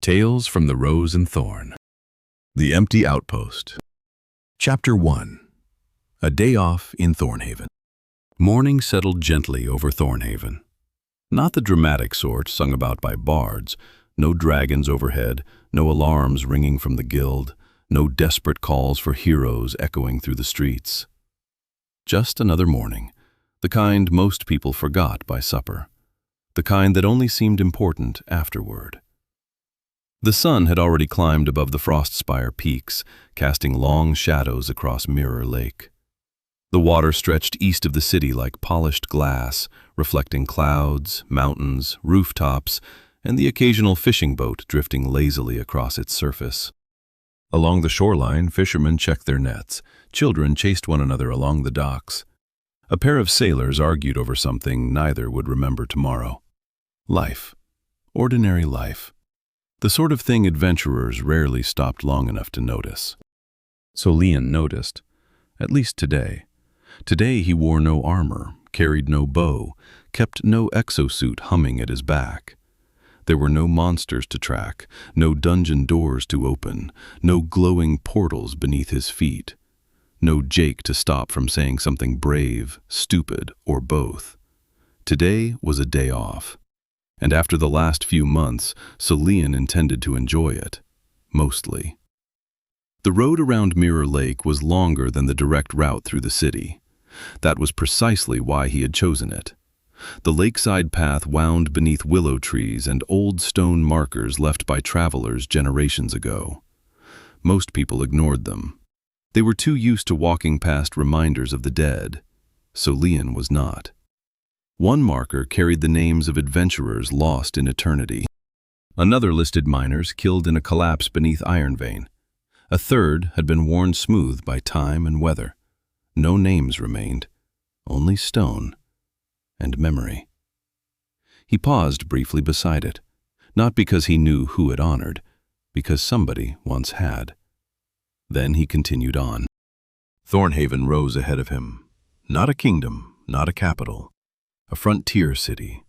Tales from the Rose and Thorn. The Empty Outpost. Chapter 1. A Day Off in Thornhaven. Morning settled gently over Thornhaven. Not the dramatic sort sung about by bards, no dragons overhead, no alarms ringing from the guild, no desperate calls for heroes echoing through the streets. Just another morning, the kind most people forgot by supper, the kind that only seemed important afterward. The sun had already climbed above the Frostspire peaks, casting long shadows across Mirror Lake. The water stretched east of the city like polished glass, reflecting clouds, mountains, rooftops, and the occasional fishing boat drifting lazily across its surface. Along the shoreline, fishermen checked their nets. Children chased one another along the docks. A pair of sailors argued over something neither would remember tomorrow. Life. Ordinary life. The sort of thing adventurers rarely stopped long enough to notice. So Leon noticed, at least today. Today he wore no armor, carried no bow, kept no exosuit humming at his back. There were no monsters to track, no dungeon doors to open, no glowing portals beneath his feet, no Jake to stop from saying something brave, stupid, or both. Today was a day off. And after the last few months, Leon intended to enjoy it, mostly. The road around Mirror Lake was longer than the direct route through the city. That was precisely why he had chosen it. The lakeside path wound beneath willow trees and old stone markers left by travelers generations ago. Most people ignored them. They were too used to walking past reminders of the dead. Leon was not. One marker carried the names of adventurers lost in eternity. Another listed miners killed in a collapse beneath Ironvein. A third had been worn smooth by time and weather. No names remained, only stone and memory. He paused briefly beside it, not because he knew who it honored, because somebody once had. Then he continued on. Thornhaven rose ahead of him. Not a kingdom, not a capital. A frontier city,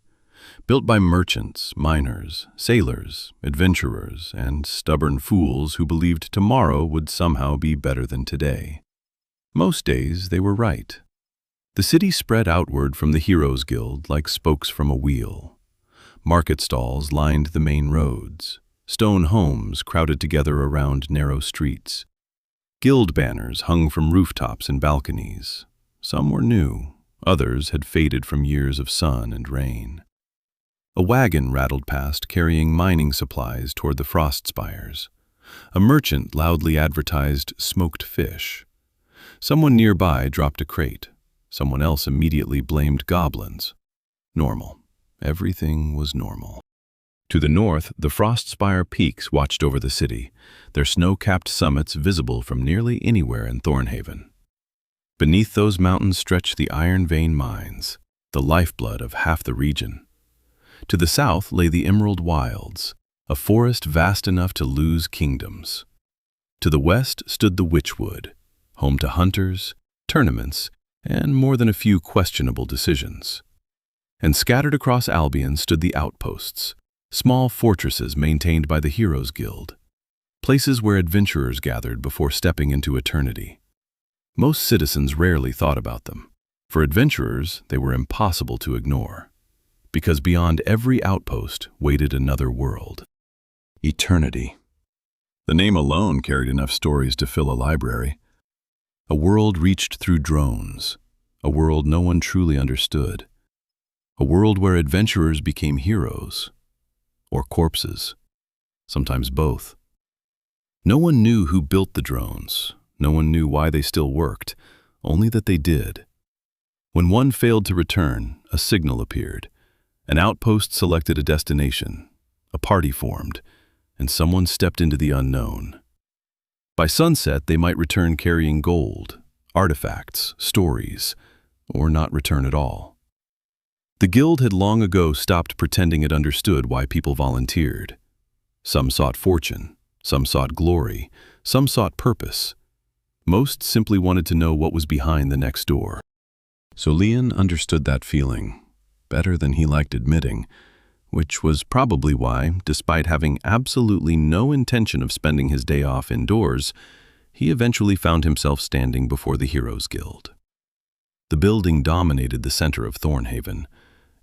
built by merchants, miners, sailors, adventurers, and stubborn fools who believed tomorrow would somehow be better than today. Most days they were right. The city spread outward from the Heroes Guild like spokes from a wheel. Market stalls lined the main roads. Stone homes crowded together around narrow streets. Guild banners hung from rooftops and balconies. Some were new. Others had faded from years of sun and rain. A wagon rattled past carrying mining supplies toward the Frostspires. A merchant loudly advertised smoked fish. Someone nearby dropped a crate. Someone else immediately blamed goblins. Normal. Everything was normal. To the north, the Frostspire peaks watched over the city, their snow-capped summits visible from nearly anywhere in Thornhaven. Beneath those mountains stretched the Ironvein mines, the lifeblood of half the region. To the south lay the Emerald Wilds, a forest vast enough to lose kingdoms. To the west stood the Witchwood, home to hunters, tournaments, and more than a few questionable decisions. And scattered across Albion stood the outposts, small fortresses maintained by the Heroes Guild, places where adventurers gathered before stepping into eternity. Most citizens rarely thought about them. For adventurers, they were impossible to ignore, because beyond every outpost waited another world. Eternity. The name alone carried enough stories to fill a library. A world reached through drones, a world no one truly understood, a world where adventurers became heroes, or corpses, sometimes both. No one knew who built the drones. No one knew why they still worked, only that they did. When one failed to return, a signal appeared. An outpost selected a destination, a party formed, and someone stepped into the unknown. By sunset, they might return carrying gold, artifacts, stories, or not return at all. The guild had long ago stopped pretending it understood why people volunteered. Some sought fortune, some sought glory, some sought purpose. Most simply wanted to know what was behind the next door. So Leon understood that feeling, better than he liked admitting, which was probably why, despite having absolutely no intention of spending his day off indoors, he eventually found himself standing before the Heroes Guild. The building dominated the center of Thornhaven.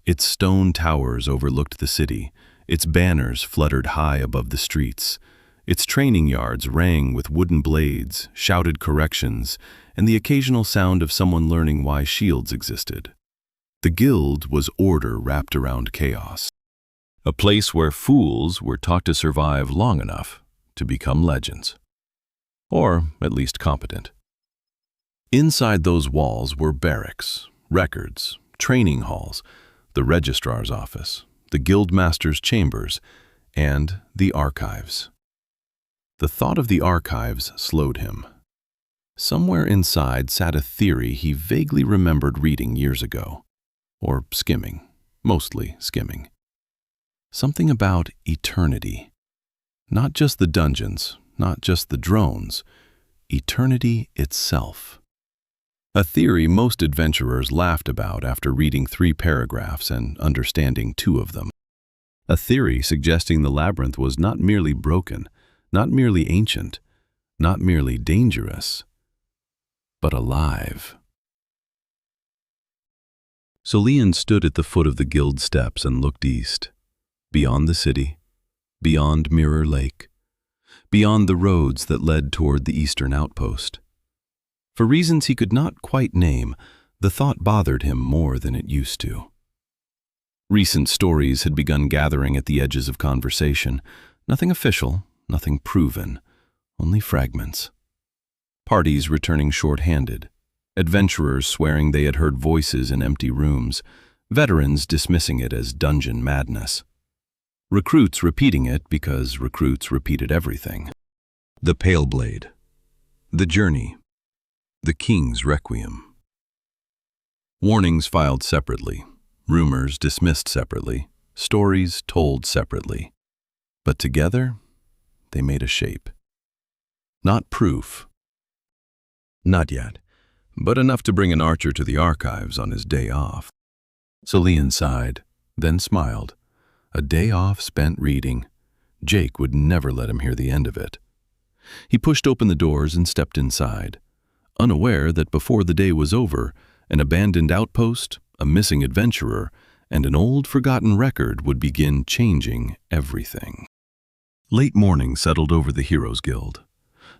Its stone towers overlooked the city, its banners fluttered high above the streets, its training yards rang with wooden blades, shouted corrections, and the occasional sound of someone learning why shields existed. The guild was order wrapped around chaos. A place where fools were taught to survive long enough to become legends. Or at least competent. Inside those walls were barracks, records, training halls, the registrar's office, the guildmaster's chambers, and the archives. The thought of the archives slowed him. Somewhere inside sat a theory he vaguely remembered reading years ago. Or skimming, mostly skimming. Something about eternity. Not just the dungeons, not just the drones, eternity itself. A theory most adventurers laughed about after reading 3 paragraphs and understanding 2 of them. A theory suggesting the labyrinth was not merely broken, not merely ancient, not merely dangerous, but alive. Solian stood at the foot of the guild steps and looked east, beyond the city, beyond Mirror Lake, beyond the roads that led toward the Eastern Outpost. For reasons he could not quite name, the thought bothered him more than it used to. Recent stories had begun gathering at the edges of conversation, nothing official, nothing proven, only fragments. Parties returning short-handed, adventurers swearing they had heard voices in empty rooms, veterans dismissing it as dungeon madness. Recruits repeating it because recruits repeated everything. The Pale Blade. The Journey. The King's Requiem. Warnings filed separately, rumors dismissed separately, stories told separately. But together, they made a shape. Not proof. Not yet, but enough to bring an archer to the archives on his day off. Solian sighed, then smiled. A day off spent reading. Jake would never let him hear the end of it. He pushed open the doors and stepped inside, unaware that before the day was over, an abandoned outpost, a missing adventurer, and an old forgotten record would begin changing everything. Late morning settled over the Heroes Guild.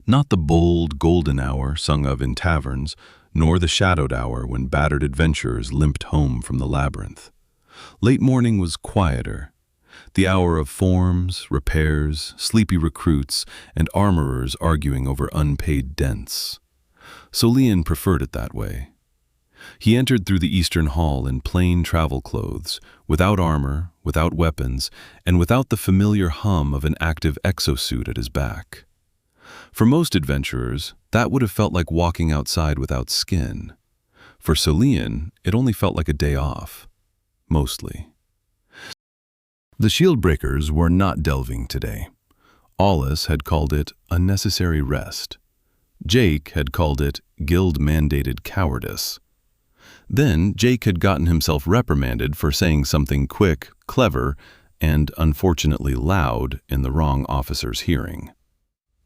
Not the bold, golden hour sung of in taverns, nor the shadowed hour when battered adventurers limped home from the labyrinth. Late morning was quieter. The hour of forms, repairs, sleepy recruits, and armorers arguing over unpaid dents. Solian preferred it that way. He entered through the Eastern Hall in plain travel clothes, without armor, without weapons, and without the familiar hum of an active exosuit at his back. For most adventurers, that would have felt like walking outside without skin. For Solian, it only felt like a day off. Mostly. The Shieldbreakers were not delving today. Aulis had called it unnecessary rest. Jake had called it guild-mandated cowardice. Then Jake had gotten himself reprimanded for saying something quick, clever, and unfortunately loud in the wrong officer's hearing.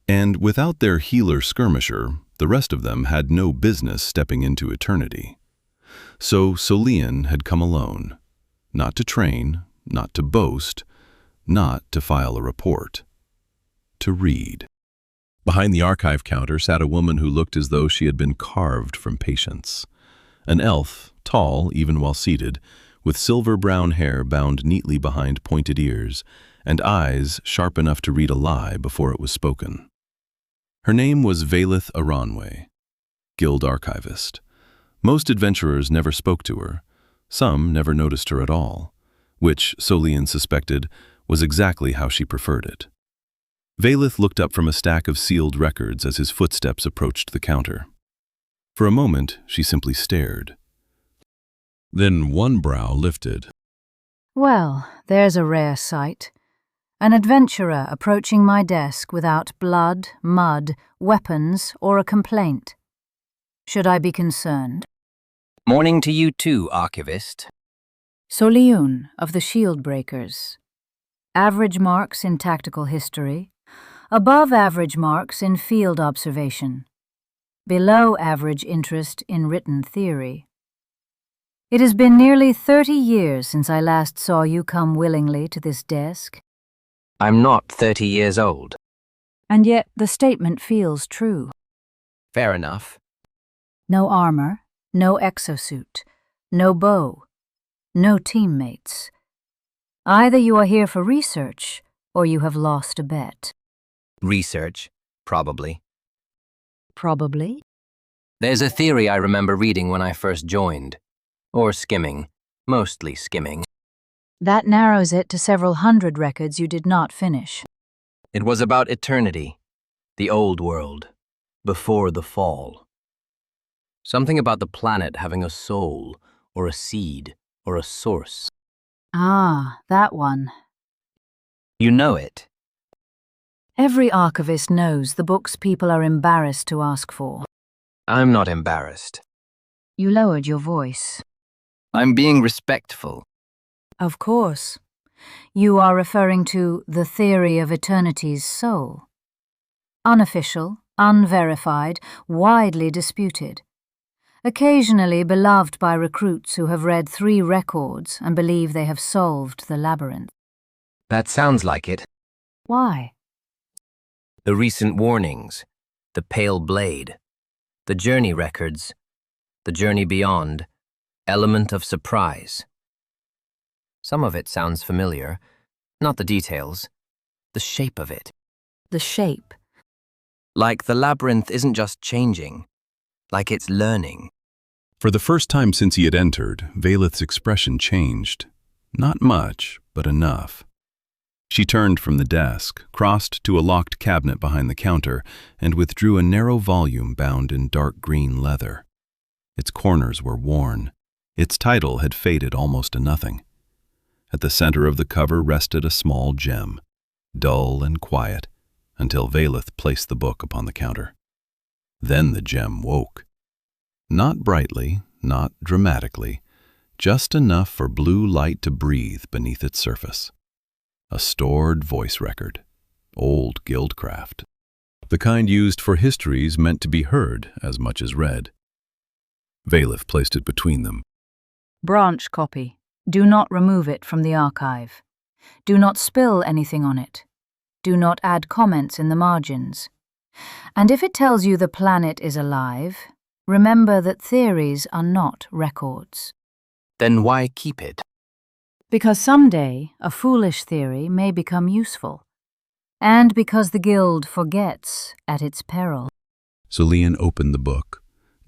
And without their healer skirmisher, the rest of them had no business stepping into eternity. So Solian had come alone, not to train, not to boast, not to file a report. To read. Behind the archive counter sat a woman who looked as though she had been carved from patience. An elf, tall even while seated, with silver-brown hair bound neatly behind pointed ears, and eyes sharp enough to read a lie before it was spoken. Her name was Vaelith Aranwe, guild archivist. Most adventurers never spoke to her. Some never noticed her at all, which, Solian suspected, was exactly how she preferred it. Vaelith looked up from a stack of sealed records as his footsteps approached the counter. For a moment, she simply stared. Then one brow lifted. Well, there's a rare sight. An adventurer approaching my desk without blood, mud, weapons, or a complaint. Should I be concerned? Morning to you too, Archivist. Soleun of the Shield Breakers. Average marks in tactical history. Above average marks in field observation. Below average interest in written theory. It has been nearly 30 years since I last saw you come willingly to this desk. I'm not 30 years old. And yet the statement feels true. Fair enough. No armor, no exosuit, no bow, no teammates. Either you are here for research, or you have lost a bet. Research, probably. Probably. There's a theory I remember reading when I first joined. Or skimming. Mostly skimming. That narrows it to several hundred records you did not finish. It was about eternity. The old world. Before the fall. Something about the planet having a soul, or a seed, or a source. Ah, that one. You know it. Every archivist knows the books people are embarrassed to ask for. I'm not embarrassed. You lowered your voice. I'm being respectful. Of course. You are referring to the theory of eternity's soul. Unofficial, unverified, widely disputed. Occasionally beloved by recruits who have read 3 records and believe they have solved the labyrinth. That sounds like it. Why? The recent warnings. The pale blade. The journey records. The journey beyond. Element of surprise. Some of it sounds familiar. Not the details. The shape of it. The shape. Like the labyrinth isn't just changing. Like it's learning. For the first time since he had entered, Vaylith's expression changed. Not much, but enough. She turned from the desk, crossed to a locked cabinet behind the counter, and withdrew a narrow volume bound in dark green leather. Its corners were worn. Its title had faded almost to nothing. At the center of the cover rested a small gem, dull and quiet, until Vaylith placed the book upon the counter. Then the gem woke. Not brightly, not dramatically, just enough for blue light to breathe beneath its surface. A stored voice record, old guildcraft. The kind used for histories meant to be heard as much as read. Vaylith placed it between them. Branch copy. Do not remove it from the archive. Do not spill anything on it. Do not add comments in the margins. And if it tells you the planet is alive, remember that theories are not records. Then why keep it? Because someday a foolish theory may become useful. And because the guild forgets at its peril. Soleun opened the book.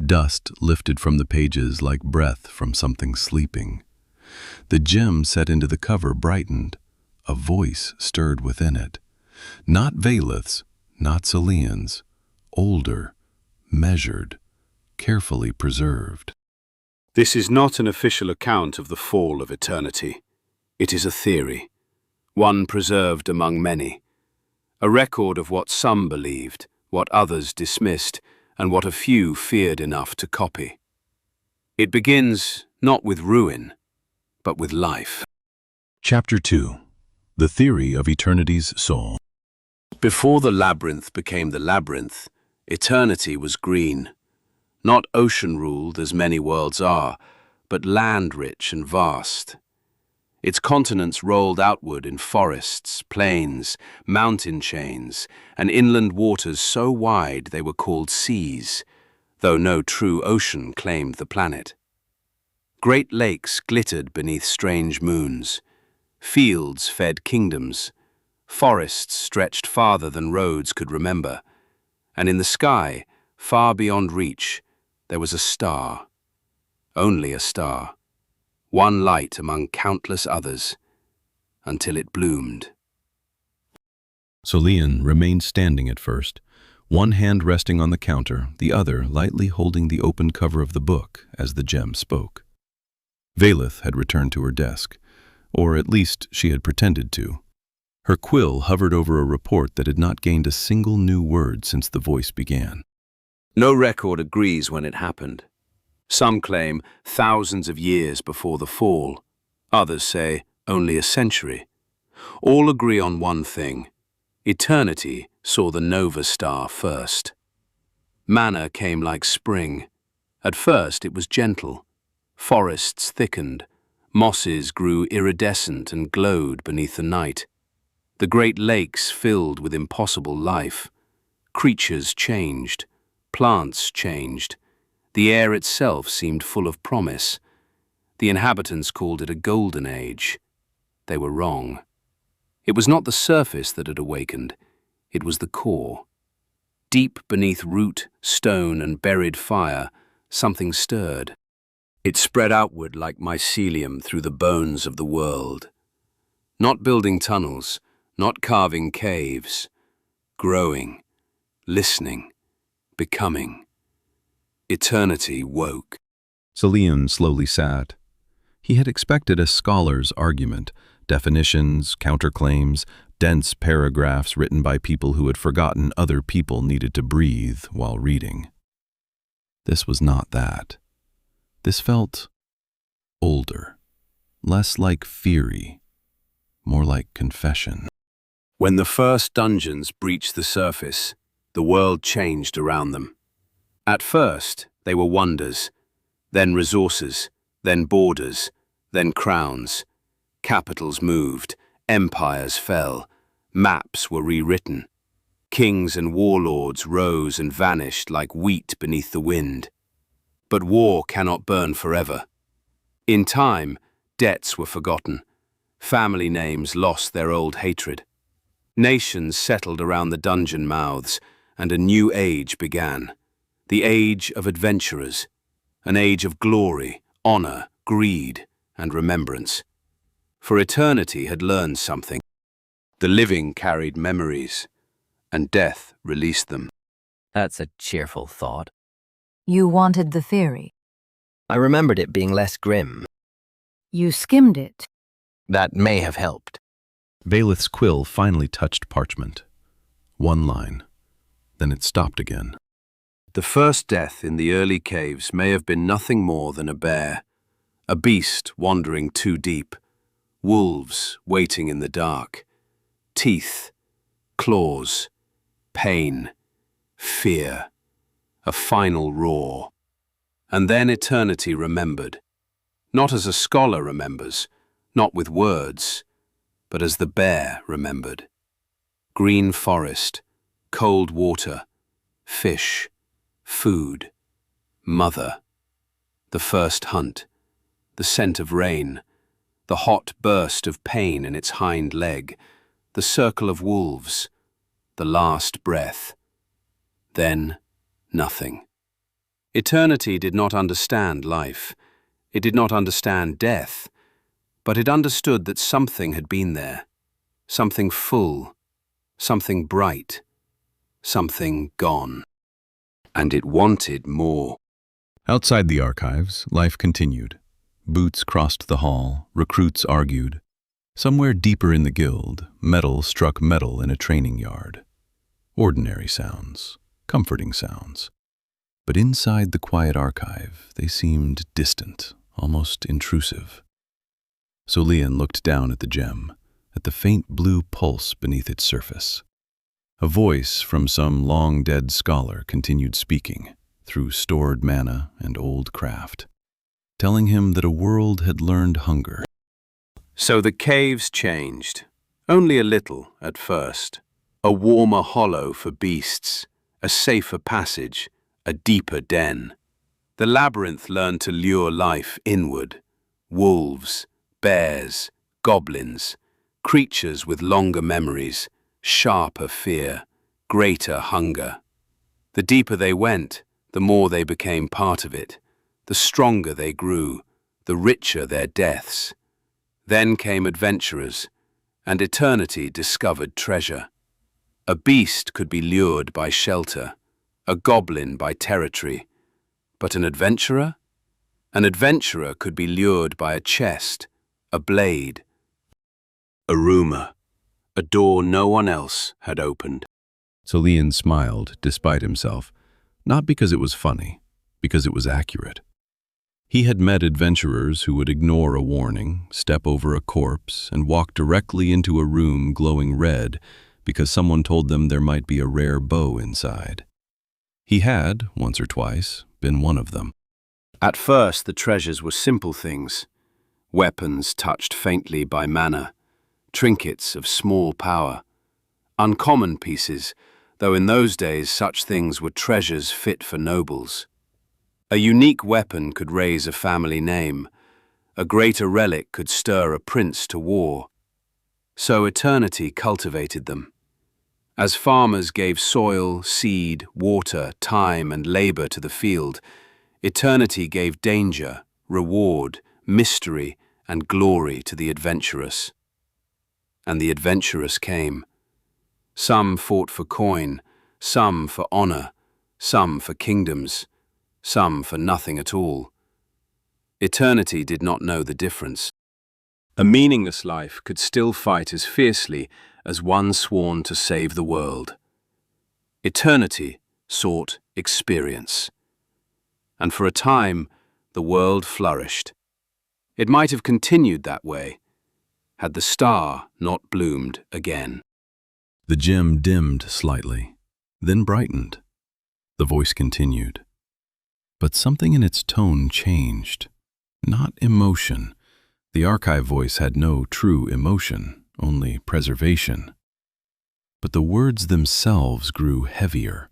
Dust lifted from the pages like breath from something sleeping. The gem set into the cover brightened. A voice stirred within it. Not Vaylith's, not Soleun's. Older, measured, carefully preserved. This is not an official account of the fall of eternity. It is a theory, one preserved among many. A record of what some believed, what others dismissed, and what a few feared enough to copy. It begins not with ruin, but with life. Chapter 2. The Theory of Eternity's Soul. Before the labyrinth became the labyrinth, eternity was green. Not ocean-ruled as many worlds are, but land-rich and vast. Its continents rolled outward in forests, plains, mountain chains, and inland waters so wide they were called seas, though no true ocean claimed the planet. Great lakes glittered beneath strange moons. Fields fed kingdoms. Forests stretched farther than roads could remember. And in the sky, far beyond reach, there was a star. Only a star. One light among countless others, until it bloomed. Soleun remained standing at first, one hand resting on the counter, the other lightly holding the open cover of the book as the gem spoke. Vaylith had returned to her desk, or at least she had pretended to. Her quill hovered over a report that had not gained a single new word since the voice began. No record agrees when it happened. Some claim thousands of years before the fall, Others say only a century. All agree on one thing. Eternity saw the Nova Star first. Manna came like spring. At first it was gentle. Forests thickened. Mosses grew iridescent and glowed beneath the night. The great lakes filled with impossible life. Creatures changed. Plants changed. The air itself seemed full of promise. The inhabitants called it a golden age. They were wrong. It was not the surface that had awakened. It was the core. Deep beneath root, stone, and buried fire, something stirred. It spread outward like mycelium through the bones of the world. Not building tunnels, not carving caves. Growing, listening, becoming. Eternity woke. Celine slowly sat. He had expected a scholar's argument, definitions, counterclaims, dense paragraphs written by people who had forgotten other people needed to breathe while reading. This was not that. This felt older, less like theory, more like confession. When the first dungeons breached the surface, the world changed around them. At first, they were wonders, then resources, then borders, then crowns. Capitals moved, empires fell, maps were rewritten. Kings and warlords rose and vanished like wheat beneath the wind. But war cannot burn forever. In time, debts were forgotten. Family names lost their old hatred. Nations settled around the dungeon mouths, and a new age began. The age of adventurers, an age of glory, honor, greed, and remembrance. For eternity had learned something. The living carried memories, and death released them. That's a cheerful thought. You wanted the theory. I remembered it being less grim. You skimmed it. That may have helped. Valeth's quill finally touched parchment. One line. Then it stopped again. The first death in the early caves may have been nothing more than a bear, a beast wandering too deep, wolves waiting in the dark, teeth, claws, pain, fear, a final roar. And then eternity remembered, not as a scholar remembers, not with words, but as the bear remembered. Green forest, cold water, fish, food, mother, the first hunt, the scent of rain, the hot burst of pain in its hind leg, the circle of wolves, the last breath. Then, nothing. Eternity did not understand life. It did not understand death, but it understood that something had been there, something full, something bright, something gone. And it wanted more. Outside the archives, life continued. Boots crossed the hall, recruits argued. Somewhere deeper in the guild, metal struck metal in a training yard. Ordinary sounds, comforting sounds. But inside the quiet archive, they seemed distant, almost intrusive. Celine looked down at the gem, at the faint blue pulse beneath its surface. A voice from some long-dead scholar continued speaking, through stored mana and old craft, telling him that a world had learned hunger. So the caves changed, only a little at first. A warmer hollow for beasts, a safer passage, a deeper den. The labyrinth learned to lure life inward. Wolves, bears, goblins, creatures with longer memories, sharper fear, greater hunger. The deeper they went, the more they became part of it. The stronger they grew, the richer their deaths. Then came adventurers, and eternity discovered treasure. A beast could be lured by shelter, a goblin by territory, but an adventurer? An adventurer could be lured by a chest, a blade, a rumor, a door no one else had opened. Celine smiled, despite himself, not because it was funny, because it was accurate. He had met adventurers who would ignore a warning, step over a corpse, and walk directly into a room glowing red because someone told them there might be a rare bow inside. He had, once or twice, been one of them. At first, the treasures were simple things, weapons touched faintly by mana, trinkets of small power, uncommon pieces, though in those days such things were treasures fit for nobles. A unique weapon could raise a family name, a greater relic could stir a prince to war. So eternity cultivated them. As farmers gave soil, seed, water, time, and labor to the field, eternity gave danger, reward, mystery, and glory to the adventurous. And the adventurous came. Some fought for coin, some for honor, some for kingdoms, some for nothing at all. Eternity did not know the difference. A meaningless life could still fight as fiercely as one sworn to save the world. Eternity sought experience. And for a time, the world flourished. It might have continued that way, had the star not bloomed again. The gem dimmed slightly, then brightened. The voice continued. But something in its tone changed. Not emotion. The archive voice had no true emotion, only preservation. But the words themselves grew heavier,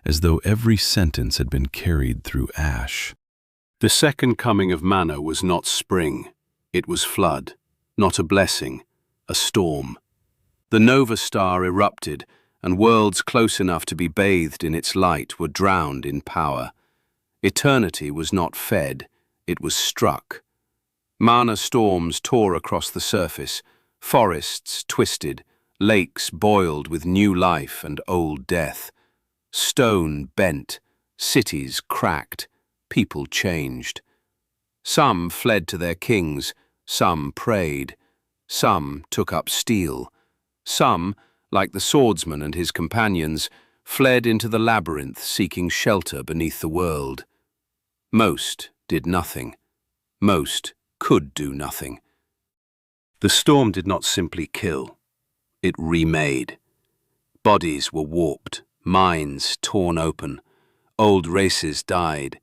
as though every sentence had been carried through ash. The second coming of mana was not spring. It was flood, not a blessing, a storm. The nova star erupted, and worlds close enough to be bathed in its light were drowned in power. Eternity was not fed, it was struck. Mana storms tore across the surface, forests twisted, lakes boiled with new life and old death. Stone bent, cities cracked, people changed. Some fled to their kings, some prayed, some took up steel. Some, like the swordsman and his companions, fled into the labyrinth seeking shelter beneath the world. Most did nothing. Most could do nothing. The storm did not simply kill. It remade. Bodies were warped, minds torn open. Old races died.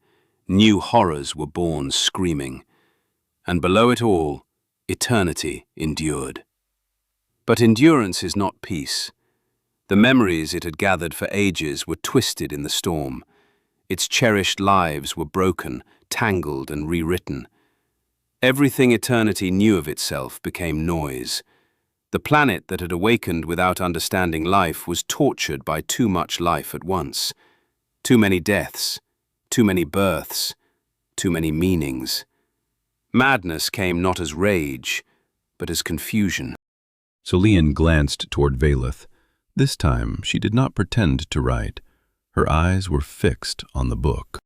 New horrors were born screaming. And below it all, eternity endured. But endurance is not peace. The memories it had gathered for ages were twisted in the storm. Its cherished lives were broken, tangled, and rewritten. Everything eternity knew of itself became noise. The planet that had awakened without understanding life was tortured by too much life at once. Too many deaths, too many births, too many meanings. Madness came not as rage, but as confusion. Solian glanced toward Valeth. This time she did not pretend to write. Her eyes were fixed on the book.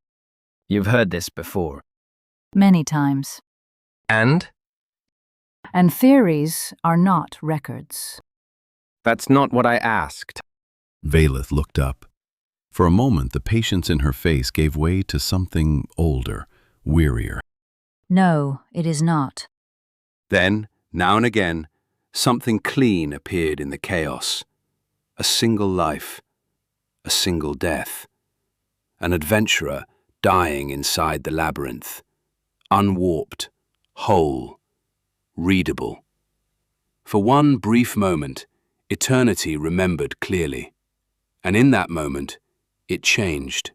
You've heard this before. Many times. And? And theories are not records. That's not what I asked. Valeth looked up. For a moment, the patience in her face gave way to something older, wearier. No, it is not. Then, now and again, something clean appeared in the chaos. A single life, a single death. An adventurer dying inside the labyrinth. Unwarped, whole, readable. For one brief moment, eternity remembered clearly. And in that moment, it changed.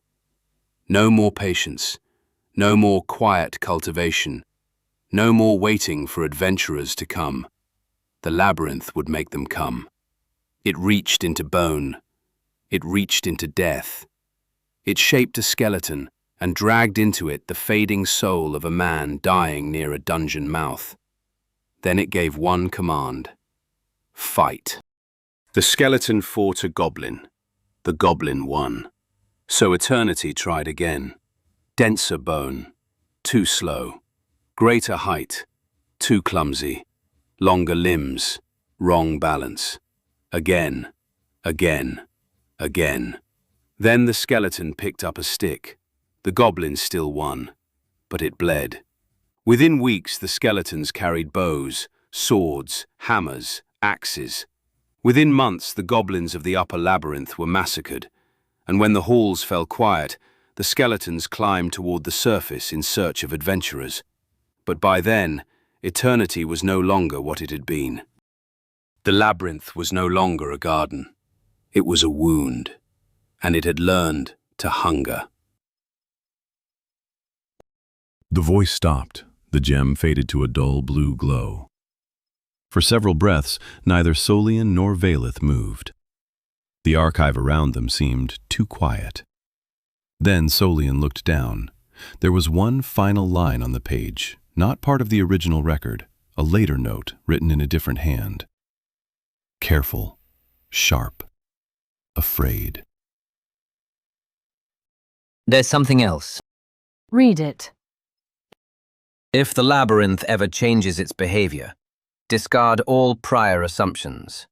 No more patience, no more quiet cultivation, no more waiting for adventurers to come. The labyrinth would make them come. It reached into bone. It reached into death. It shaped a skeleton and dragged into it the fading soul of a man dying near a dungeon mouth. Then it gave one command: fight. The skeleton fought a goblin. The goblin won. So eternity tried again. Denser bone, too slow. Greater height, too clumsy. Longer limbs, wrong balance. Again, again, again. Then the skeleton picked up a stick. The goblin still won. but it bled. Within weeks, the skeletons carried bows, swords, hammers, axes. Within months, the goblins of the upper labyrinth were massacred, and when the halls fell quiet, the skeletons climbed toward the surface in search of adventurers. But by then, eternity was no longer what it had been. The labyrinth was no longer a garden. It was a wound, and it had learned to hunger. The voice stopped. The gem faded to a dull blue glow. For several breaths, neither Solian nor Velith moved. The archive around them seemed too quiet. Then Solian looked down. There was one final line on the page, not part of the original record, a later note written in a different hand. Careful, sharp, afraid. There's something else. Read it. If the labyrinth ever changes its behavior, discard all prior assumptions.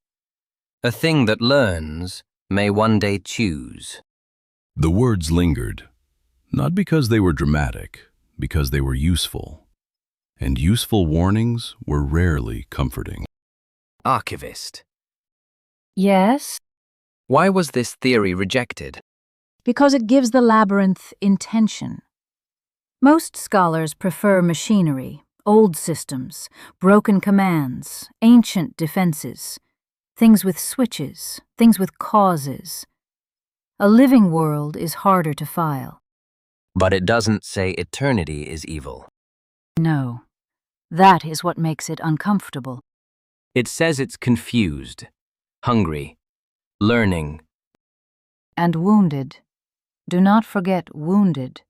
A thing that learns may one day choose. The words lingered, not because they were dramatic, because they were useful. And useful warnings were rarely comforting. Archivist. Yes, Why was this theory rejected? because it gives the labyrinth intention. Most scholars prefer machinery, old systems, broken commands, ancient defenses, things with switches, things with causes. A living world is harder to file. But it doesn't say eternity is evil. No, that is what makes it uncomfortable. It says it's confused, hungry, learning. And wounded. Do not forget wounded.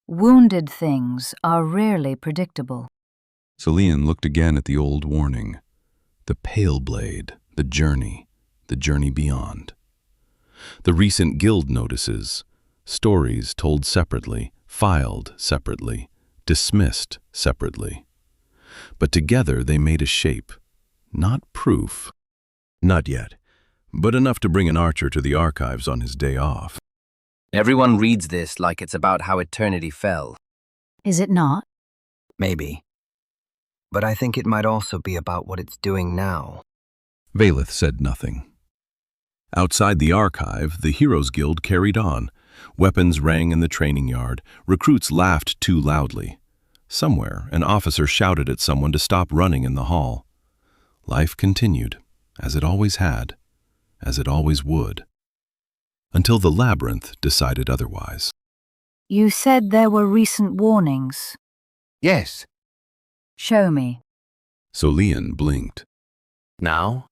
Wounded things are rarely predictable. Solian looked again at the old warning. The pale blade, the journey beyond. The recent guild notices, stories told separately, filed separately, dismissed separately. But together they made a shape, not proof. Not yet, but enough to bring an archer to the archives on his day off. Everyone reads this like it's about how eternity fell. Is it not? Maybe. But I think it might also be about what it's doing now. Velith said nothing. Outside the archive, the Heroes Guild carried on. Weapons rang in the training yard. Recruits laughed too loudly. Somewhere, an officer shouted at someone to stop running in the hall. Life continued, as it always had, as it always would. Until the labyrinth decided otherwise. You said there were recent warnings. Yes. Show me. Solian blinked. Now?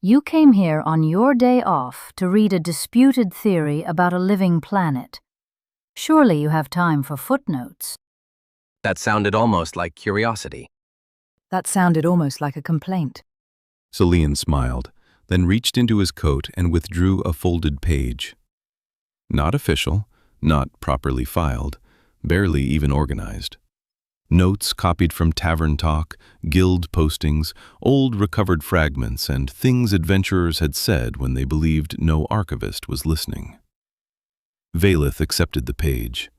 You came here on your day off to read a disputed theory about a living planet. Surely you have time for footnotes. That sounded almost like curiosity. That sounded almost like a complaint. Solian smiled, then reached into his coat and withdrew a folded page. Not official, not properly filed, barely even organized. Notes copied from tavern talk, guild postings, old recovered fragments, and things adventurers had said when they believed no archivist was listening. Velith accepted the page.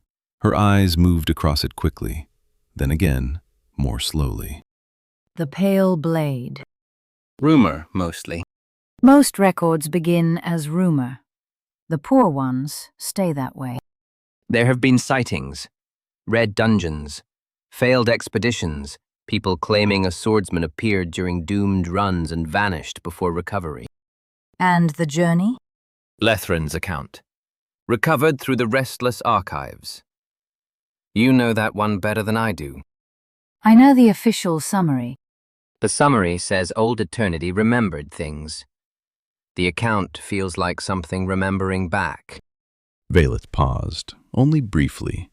Her eyes moved across it quickly, then again, more slowly. The pale blade. Rumor, mostly. Most records begin as rumor. The poor ones stay that way. There have been sightings, red dungeons, failed expeditions, people claiming a swordsman appeared during doomed runs and vanished before recovery. And the journey? Lethran's account. Recovered through the restless archives. You know that one better than I do. I know the official summary. The summary says Old Eternity remembered things. The account feels like something remembering back. Velith paused, only briefly,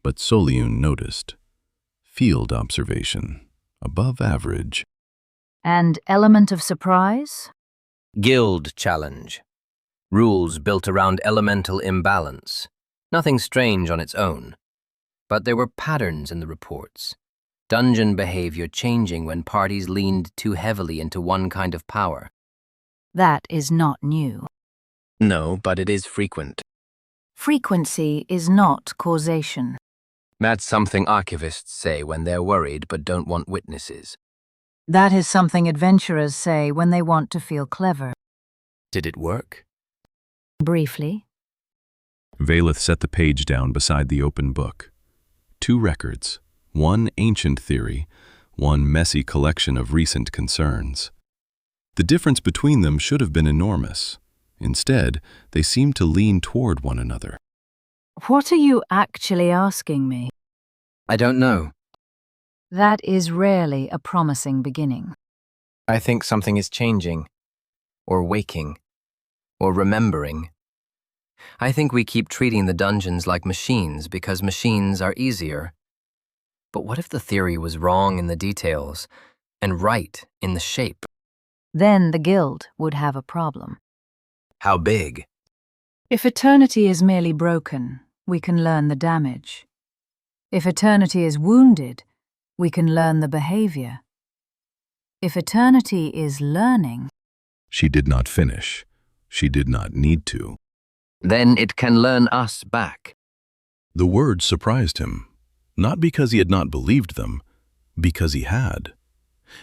but Solian noticed. Field observation, above average. And element of surprise? Guild challenge. Rules built around elemental imbalance. Nothing strange on its own. But there were patterns in the reports. Dungeon behavior changing when parties leaned too heavily into one kind of power. That is not new. No, but it is frequent. Frequency is not causation. That's something archivists say when they're worried but don't want witnesses. That is something adventurers say when they want to feel clever. Did it work? Briefly. Vaelith set the page down beside the open book. 2 records, one ancient theory, one messy collection of recent concerns. The difference between them should have been enormous. Instead, they seemed to lean toward one another. What are you actually asking me? I don't know. That is rarely a promising beginning. I think something is changing, or waking, or remembering. I think we keep treating the dungeons like machines because machines are easier. But what if the theory was wrong in the details and right in the shape? Then the guild would have a problem. How big? If eternity is merely broken, we can learn the damage. If eternity is wounded, we can learn the behavior. If eternity is learning... She did not finish. She did not need to. Then it can learn us back. The words surprised him, not because he had not believed them, because he had.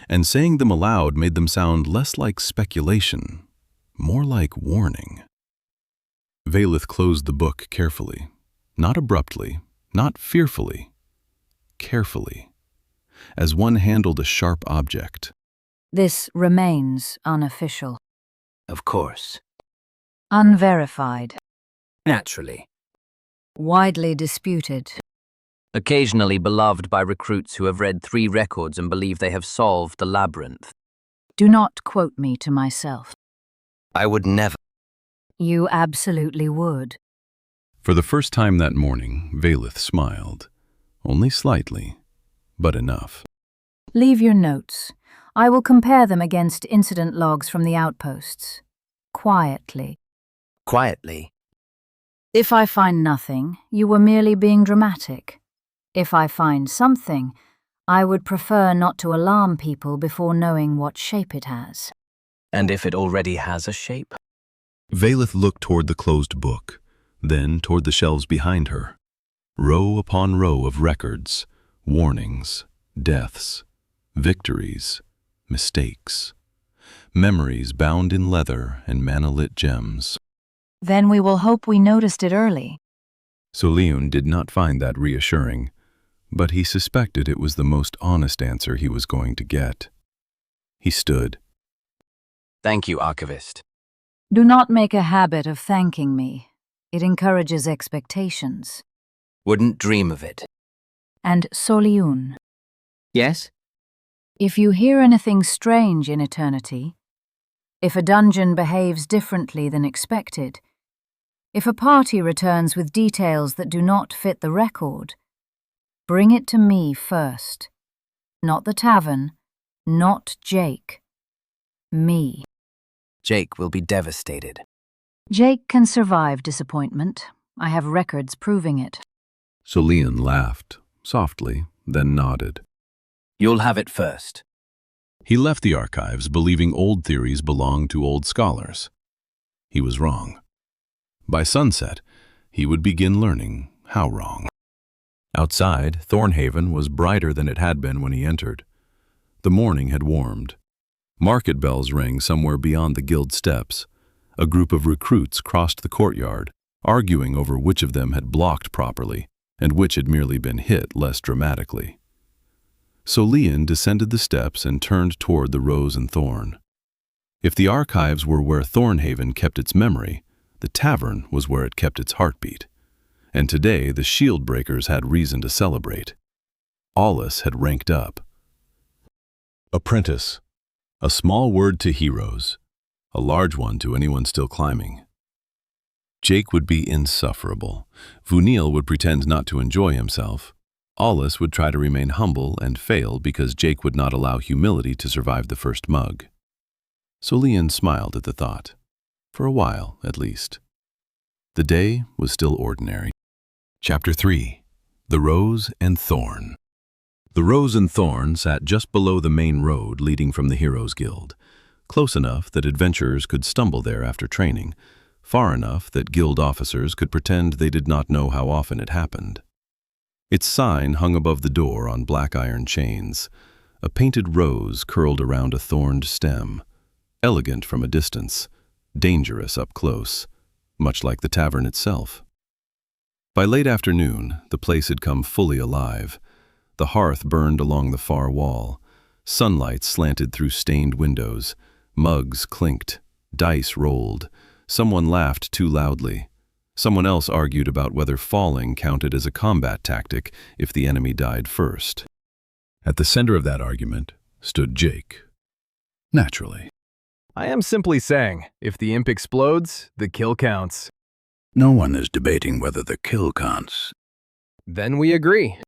And saying them aloud made them sound less like speculation, more like warning. Vaelith closed the book carefully, not abruptly, not fearfully, carefully, as one handled a sharp object. This remains unofficial. Of course. Unverified. Naturally. Widely disputed. Occasionally beloved by recruits who have read 3 records and believe they have solved the labyrinth. Do not quote me to myself. I would never. You absolutely would. For the first time that morning, Vaelith smiled. Only slightly, but enough. Leave your notes. I will compare them against incident logs from the outposts. Quietly. Quietly. If I find nothing, you were merely being dramatic. If I find something, I would prefer not to alarm people before knowing what shape it has. And if it already has a shape? Vaelith looked toward the closed book, then toward the shelves behind her. Row upon row of records, warnings, deaths, victories, mistakes, memories bound in leather and mana-lit gems. Then we will hope we noticed it early. Soleon did not find that reassuring, but he suspected it was the most honest answer he was going to get. He stood. Thank you, Archivist. Do not make a habit of thanking me. It encourages expectations. Wouldn't dream of it. And Soleon, Yes? if you hear anything strange in eternity, if a dungeon behaves differently than expected, if a party returns with details that do not fit the record, bring it to me first. Not the tavern, not Jake. Me. Jake will be devastated. Jake can survive disappointment. I have records proving it. Soleon laughed, softly, then nodded. You'll have it first. He left the archives believing old theories belonged to old scholars. He was wrong. By sunset, he would begin learning how wrong. Outside, Thornhaven was brighter than it had been when he entered. The morning had warmed. Market bells rang somewhere beyond the guild steps. A group of recruits crossed the courtyard, arguing over which of them had blocked properly and which had merely been hit less dramatically. Soleon descended the steps and turned toward the Rose and Thorn. If the archives were where Thornhaven kept its memory, the tavern was where it kept its heartbeat. And today the shield breakers had reason to celebrate. Aulis had ranked up. Apprentice, a small word to heroes, a large one to anyone still climbing. Jake would be insufferable. Vuenil would pretend not to enjoy himself. Aulis would try to remain humble and fail because Jake would not allow humility to survive the first mug. Soleon smiled at the thought, for a while at least. The day was still ordinary. Chapter 3. The Rose and Thorn. The Rose and Thorn sat just below the main road leading from the Heroes Guild, close enough that adventurers could stumble there after training, far enough that guild officers could pretend they did not know how often it happened. Its sign hung above the door on black iron chains, a painted rose curled around a thorned stem, elegant from a distance, dangerous up close, much like the tavern itself. By late afternoon, the place had come fully alive. The hearth burned along the far wall. Sunlight slanted through stained windows. Mugs clinked. Dice rolled. Someone laughed too loudly. Someone else argued about whether falling counted as a combat tactic if the enemy died first. At the center of that argument stood Jake. Naturally. I am simply saying, if the imp explodes, the kill counts. No one is debating whether the kill counts. Then we agree.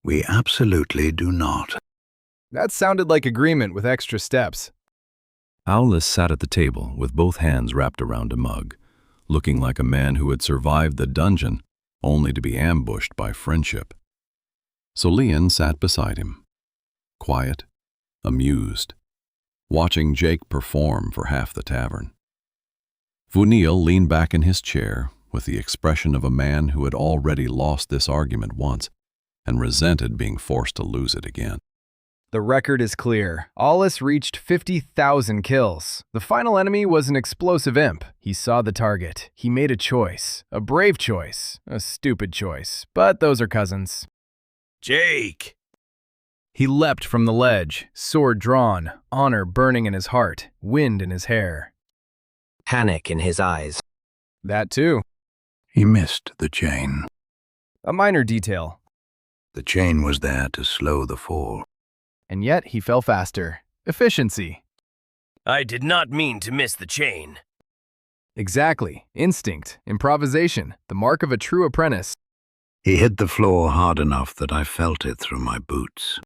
We absolutely do not. That sounded like agreement with extra steps. Aulis sat at the table with both hands wrapped around a mug, looking like a man who had survived the dungeon, only to be ambushed by friendship. Solian sat beside him, quiet, amused, watching Jake perform for half the tavern. Vuenil leaned back in his chair with the expression of a man who had already lost this argument once and resented being forced to lose it again. The record is clear. Aulis reached 50,000 kills. The final enemy was an explosive imp. He saw the target. He made a choice. A brave choice. A stupid choice. But those are cousins. Jake! He leapt from the ledge, sword drawn, honor burning in his heart, wind in his hair. Panic in his eyes. That too. He missed the chain. A minor detail. The chain was there to slow the fall. And yet he fell faster. Efficiency. I did not mean to miss the chain. Exactly. Instinct. Improvisation. The mark of a true apprentice. He hit the floor hard enough that I felt it through my boots.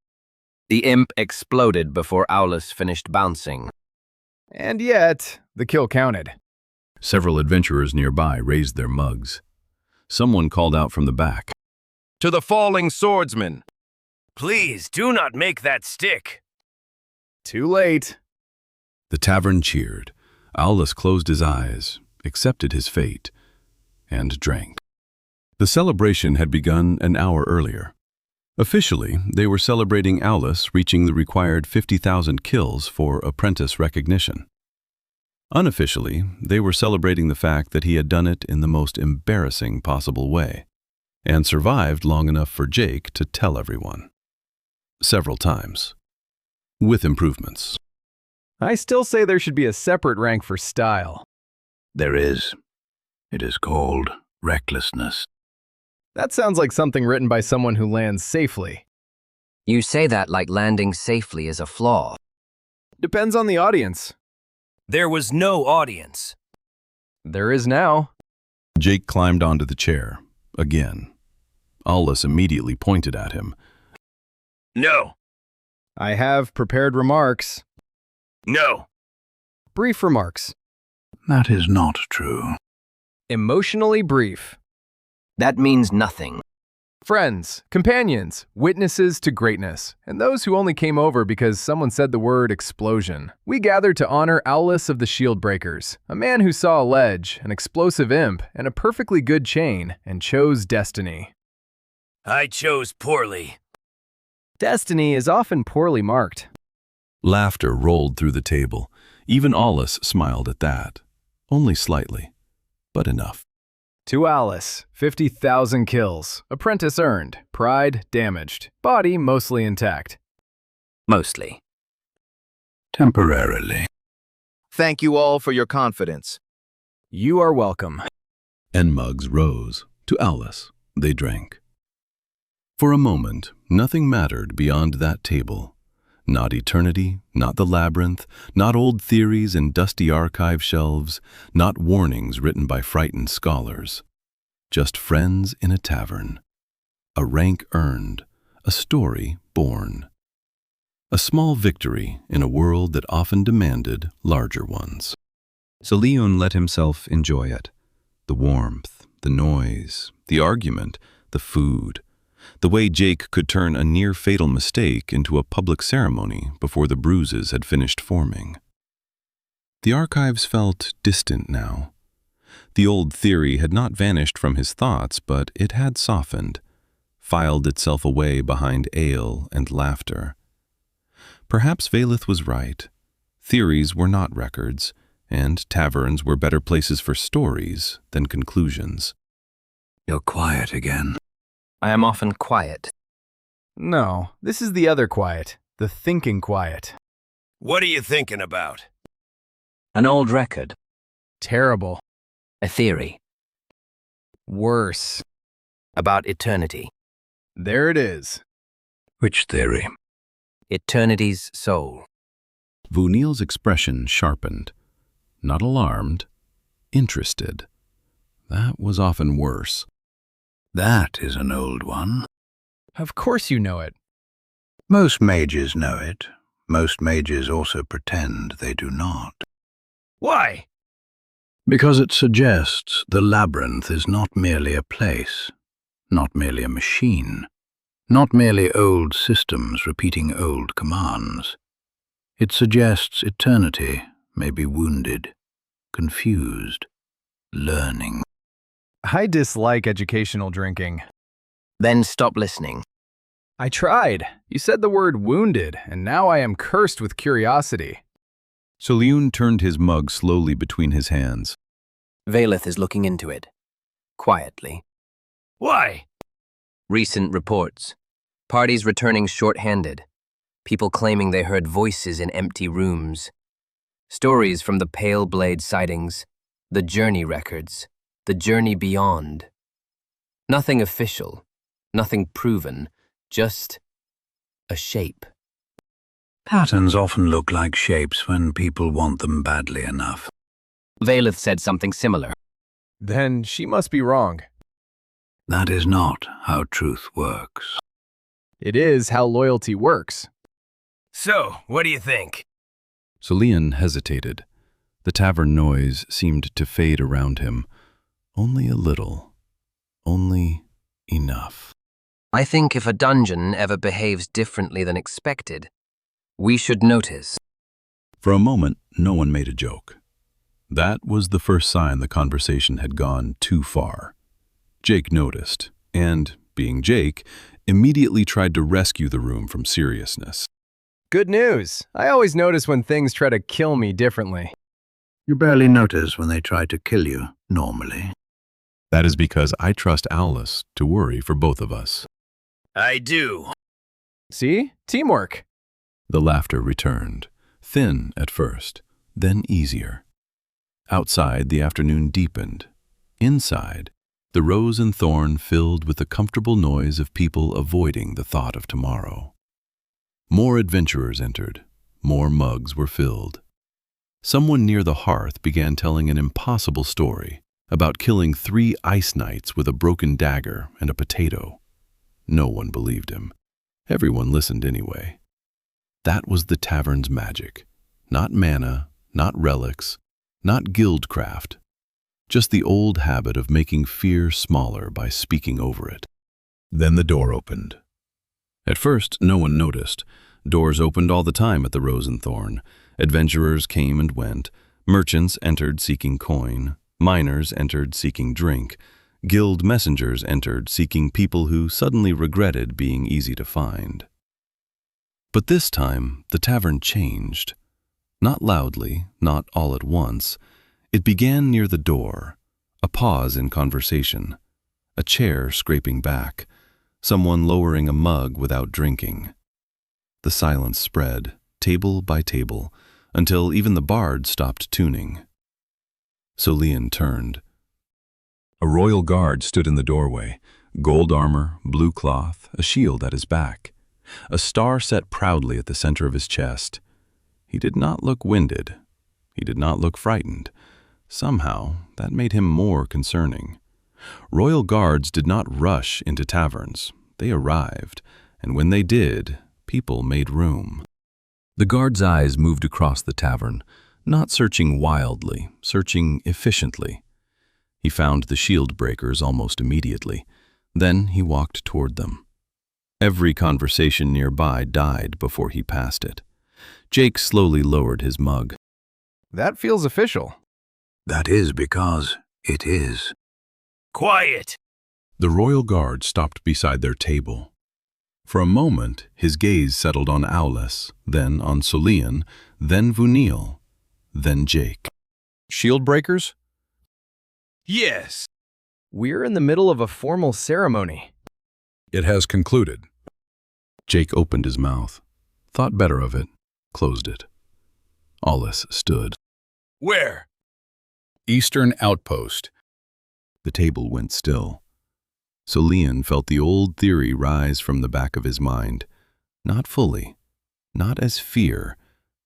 The imp exploded before Aulis finished bouncing. And yet, the kill counted. Several adventurers nearby raised their mugs. Someone called out from the back, To the falling swordsman! Please do not make that stick. Too late. The tavern cheered. Aulis closed his eyes, accepted his fate, and drank. The celebration had begun an hour earlier. Officially, they were celebrating Aulis reaching the required 50,000 kills for apprentice recognition. Unofficially, they were celebrating the fact that he had done it in the most embarrassing possible way, and survived long enough for Jake to tell everyone. Several times. With improvements. I still say there should be a separate rank for style. There is. It is called recklessness. That sounds like something written by someone who lands safely. You say that like landing safely is a flaw. Depends on the audience. There was no audience. There is now. Jake climbed onto the chair, again. Aulis immediately pointed at him. No. I have prepared remarks. No. Brief remarks. That is not true. Emotionally brief. That means nothing. Friends, companions, witnesses to greatness, and those who only came over because someone said the word explosion. We gathered to honor Aulis of the Shield Breakers, a man who saw a ledge, an explosive imp, and a perfectly good chain, and chose destiny. I chose poorly. Destiny is often poorly marked. Laughter rolled through the table. Even Aulis smiled at that. Only slightly, but enough. To Aulis, 50,000 kills, apprentice earned, pride damaged, body mostly intact. Mostly. Temporarily. Thank you all for your confidence. You are welcome. And mugs rose. To Aulis, they drank. For a moment, nothing mattered beyond that table. Not eternity, not the labyrinth, not old theories in dusty archive shelves, not warnings written by frightened scholars. Just friends in a tavern. A rank earned, a story born. A small victory in a world that often demanded larger ones. Solian let himself enjoy it. The warmth, the noise, the argument, the food. The way Jake could turn a near-fatal mistake into a public ceremony before the bruises had finished forming. The archives felt distant now. The old theory had not vanished from his thoughts, but it had softened, filed itself away behind ale and laughter. Perhaps Vaelith was right. Theories were not records, and taverns were better places for stories than conclusions. You're quiet again. I am often quiet. No, this is the other quiet, the thinking quiet. What are you thinking about? An old record. Terrible. A theory. Worse. About eternity. There it is. Which theory? Eternity's soul. Vuenil's expression sharpened. Not alarmed, interested. That was often worse. That is an old one. Of course you know it. Most mages know it. Most mages also pretend they do not. Why? Because it suggests the labyrinth is not merely a place, not merely a machine, not merely old systems repeating old commands. It suggests eternity may be wounded, confused, learning. I dislike educational drinking. Then stop listening. I tried. You said the word wounded, and now I am cursed with curiosity. Soleun turned his mug slowly between his hands. Vaelith is looking into it. Quietly. Why? Recent reports. Parties returning short-handed. People claiming they heard voices in empty rooms. Stories from the Pale Blade sightings. The journey records. The journey beyond. Nothing official. Nothing proven. Just a shape. Patterns often look like shapes when people want them badly enough. Vaelith said something similar. Then she must be wrong. That is not how truth works. It is how loyalty works. So, what do you think? Soleun hesitated. The tavern noise seemed to fade around him. Only a little. Only enough. I think if a dungeon ever behaves differently than expected, we should notice. For a moment, no one made a joke. That was the first sign the conversation had gone too far. Jake noticed, and, being Jake, immediately tried to rescue the room from seriousness. Good news. I always notice when things try to kill me differently. You barely notice when they try to kill you, normally. That is because I trust Aulis to worry for both of us. I do. See? Teamwork. The laughter returned, thin at first, then easier. Outside, the afternoon deepened. Inside, the Rose and Thorn filled with the comfortable noise of people avoiding the thought of tomorrow. More adventurers entered. More mugs were filled. Someone near the hearth began telling an impossible story about killing 3 ice knights with a broken dagger and a potato. No one believed him. Everyone listened anyway. That was the tavern's magic. Not mana, not relics, not guildcraft. Just the old habit of making fear smaller by speaking over it. Then the door opened. At first, no one noticed. Doors opened all the time at the Rose and Thorn. Adventurers came and went. Merchants entered seeking coin. Miners entered seeking drink. Guild messengers entered seeking people who suddenly regretted being easy to find. But this time, the tavern changed. Not loudly, not all at once. It began near the door, a pause in conversation, a chair scraping back, someone lowering a mug without drinking. The silence spread, table by table, until even the bard stopped tuning. Soleun turned. A royal guard stood in the doorway, gold armor, blue cloth, a shield at his back, a star set proudly at the center of his chest. He did not look winded. He did not look frightened. Somehow, that made him more concerning. Royal guards did not rush into taverns. They arrived, and when they did, people made room. The guard's eyes moved across the tavern, not searching wildly, searching efficiently. He found the shield breakers almost immediately. Then he walked toward them. Every conversation nearby died before he passed it. Jake slowly lowered his mug. That feels official. That is because it is. Quiet. The Royal Guard stopped beside their table. For a moment, his gaze settled on Aulis, then on Solian, then Vuenil, then Jake. Shield breakers? Yes. We're in the middle of a formal ceremony. It has concluded. Jake opened his mouth, thought better of it, closed it. Aulis stood. Where? Eastern Outpost. The table went still. Solian felt the old theory rise from the back of his mind, not fully, not as fear,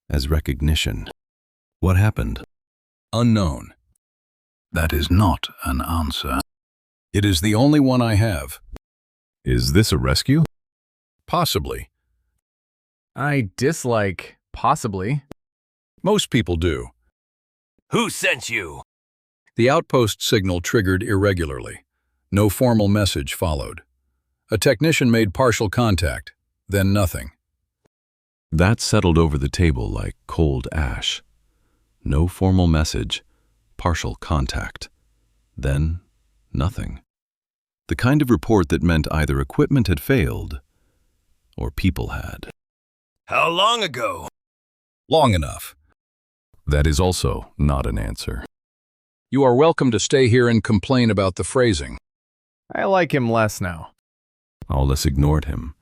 as recognition. What happened? Unknown. That is not an answer. It is the only one I have. Is this a rescue? Possibly. I dislike possibly. Most people do. Who sent you? The outpost signal triggered irregularly. No formal message followed. A technician made partial contact, then nothing. That settled over the table like cold ash. No formal message, partial contact, then nothing. The kind of report that meant either equipment had failed or people had. How long ago? Long enough. That is also not an answer. You are welcome to stay here and complain about the phrasing. I like him less now. Aulis ignored him.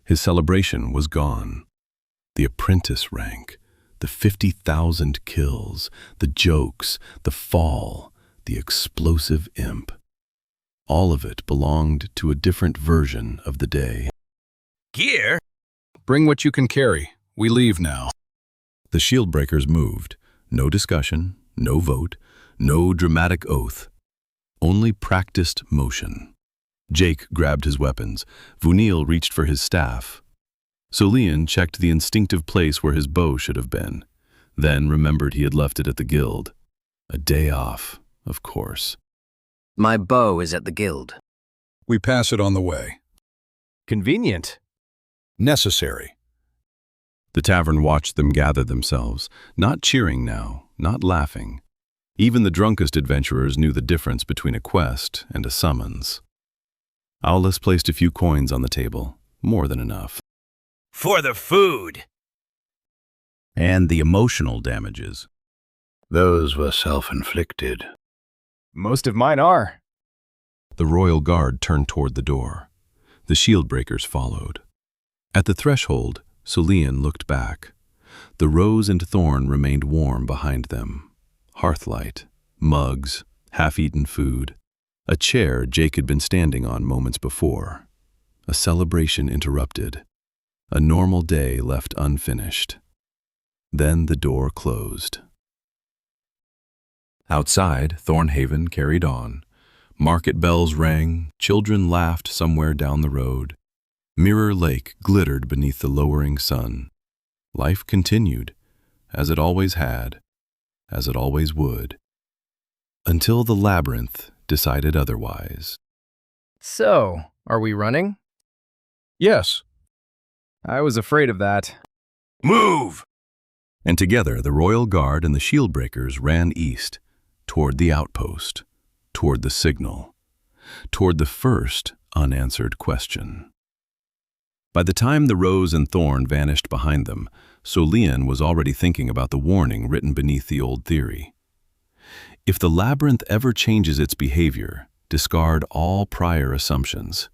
His celebration was gone. The apprentice rank, the 50,000 kills, the jokes, the fall, the explosive imp. All of it belonged to a different version of the day. Gear? Bring what you can carry. We leave now. The shield breakers moved. No discussion, no vote, no dramatic oath. Only practiced motion. Jake grabbed his weapons. Vuenil reached for his staff. Solian checked the instinctive place where his bow should have been, then remembered he had left it at the guild. A day off, of course. My bow is at the guild. We pass it on the way. Convenient. Necessary. The tavern watched them gather themselves, not cheering now, not laughing. Even the drunkest adventurers knew the difference between a quest and a summons. Aulis placed a few coins on the table, more than enough. For the food. And the emotional damages. Those were self-inflicted. Most of mine are. The Royal Guard turned toward the door. The shield breakers followed. At the threshold, Solian looked back. The Rose and Thorn remained warm behind them. Hearthlight, mugs, half-eaten food. A chair Jake had been standing on moments before. A celebration interrupted. A normal day left unfinished. Then the door closed. Outside, Thornhaven carried on. Market bells rang, children laughed somewhere down the road. Mirror Lake glittered beneath the lowering sun. Life continued, as it always had, as it always would. Until the labyrinth decided otherwise. So, are we running? Yes. I was afraid of that. Move! And together the Royal Guard and the shield breakers ran east, toward the outpost, toward the signal, toward the first unanswered question. By the time the Rose and Thorn vanished behind them, Solian was already thinking about the warning written beneath the old theory. If the labyrinth ever changes its behavior, discard all prior assumptions.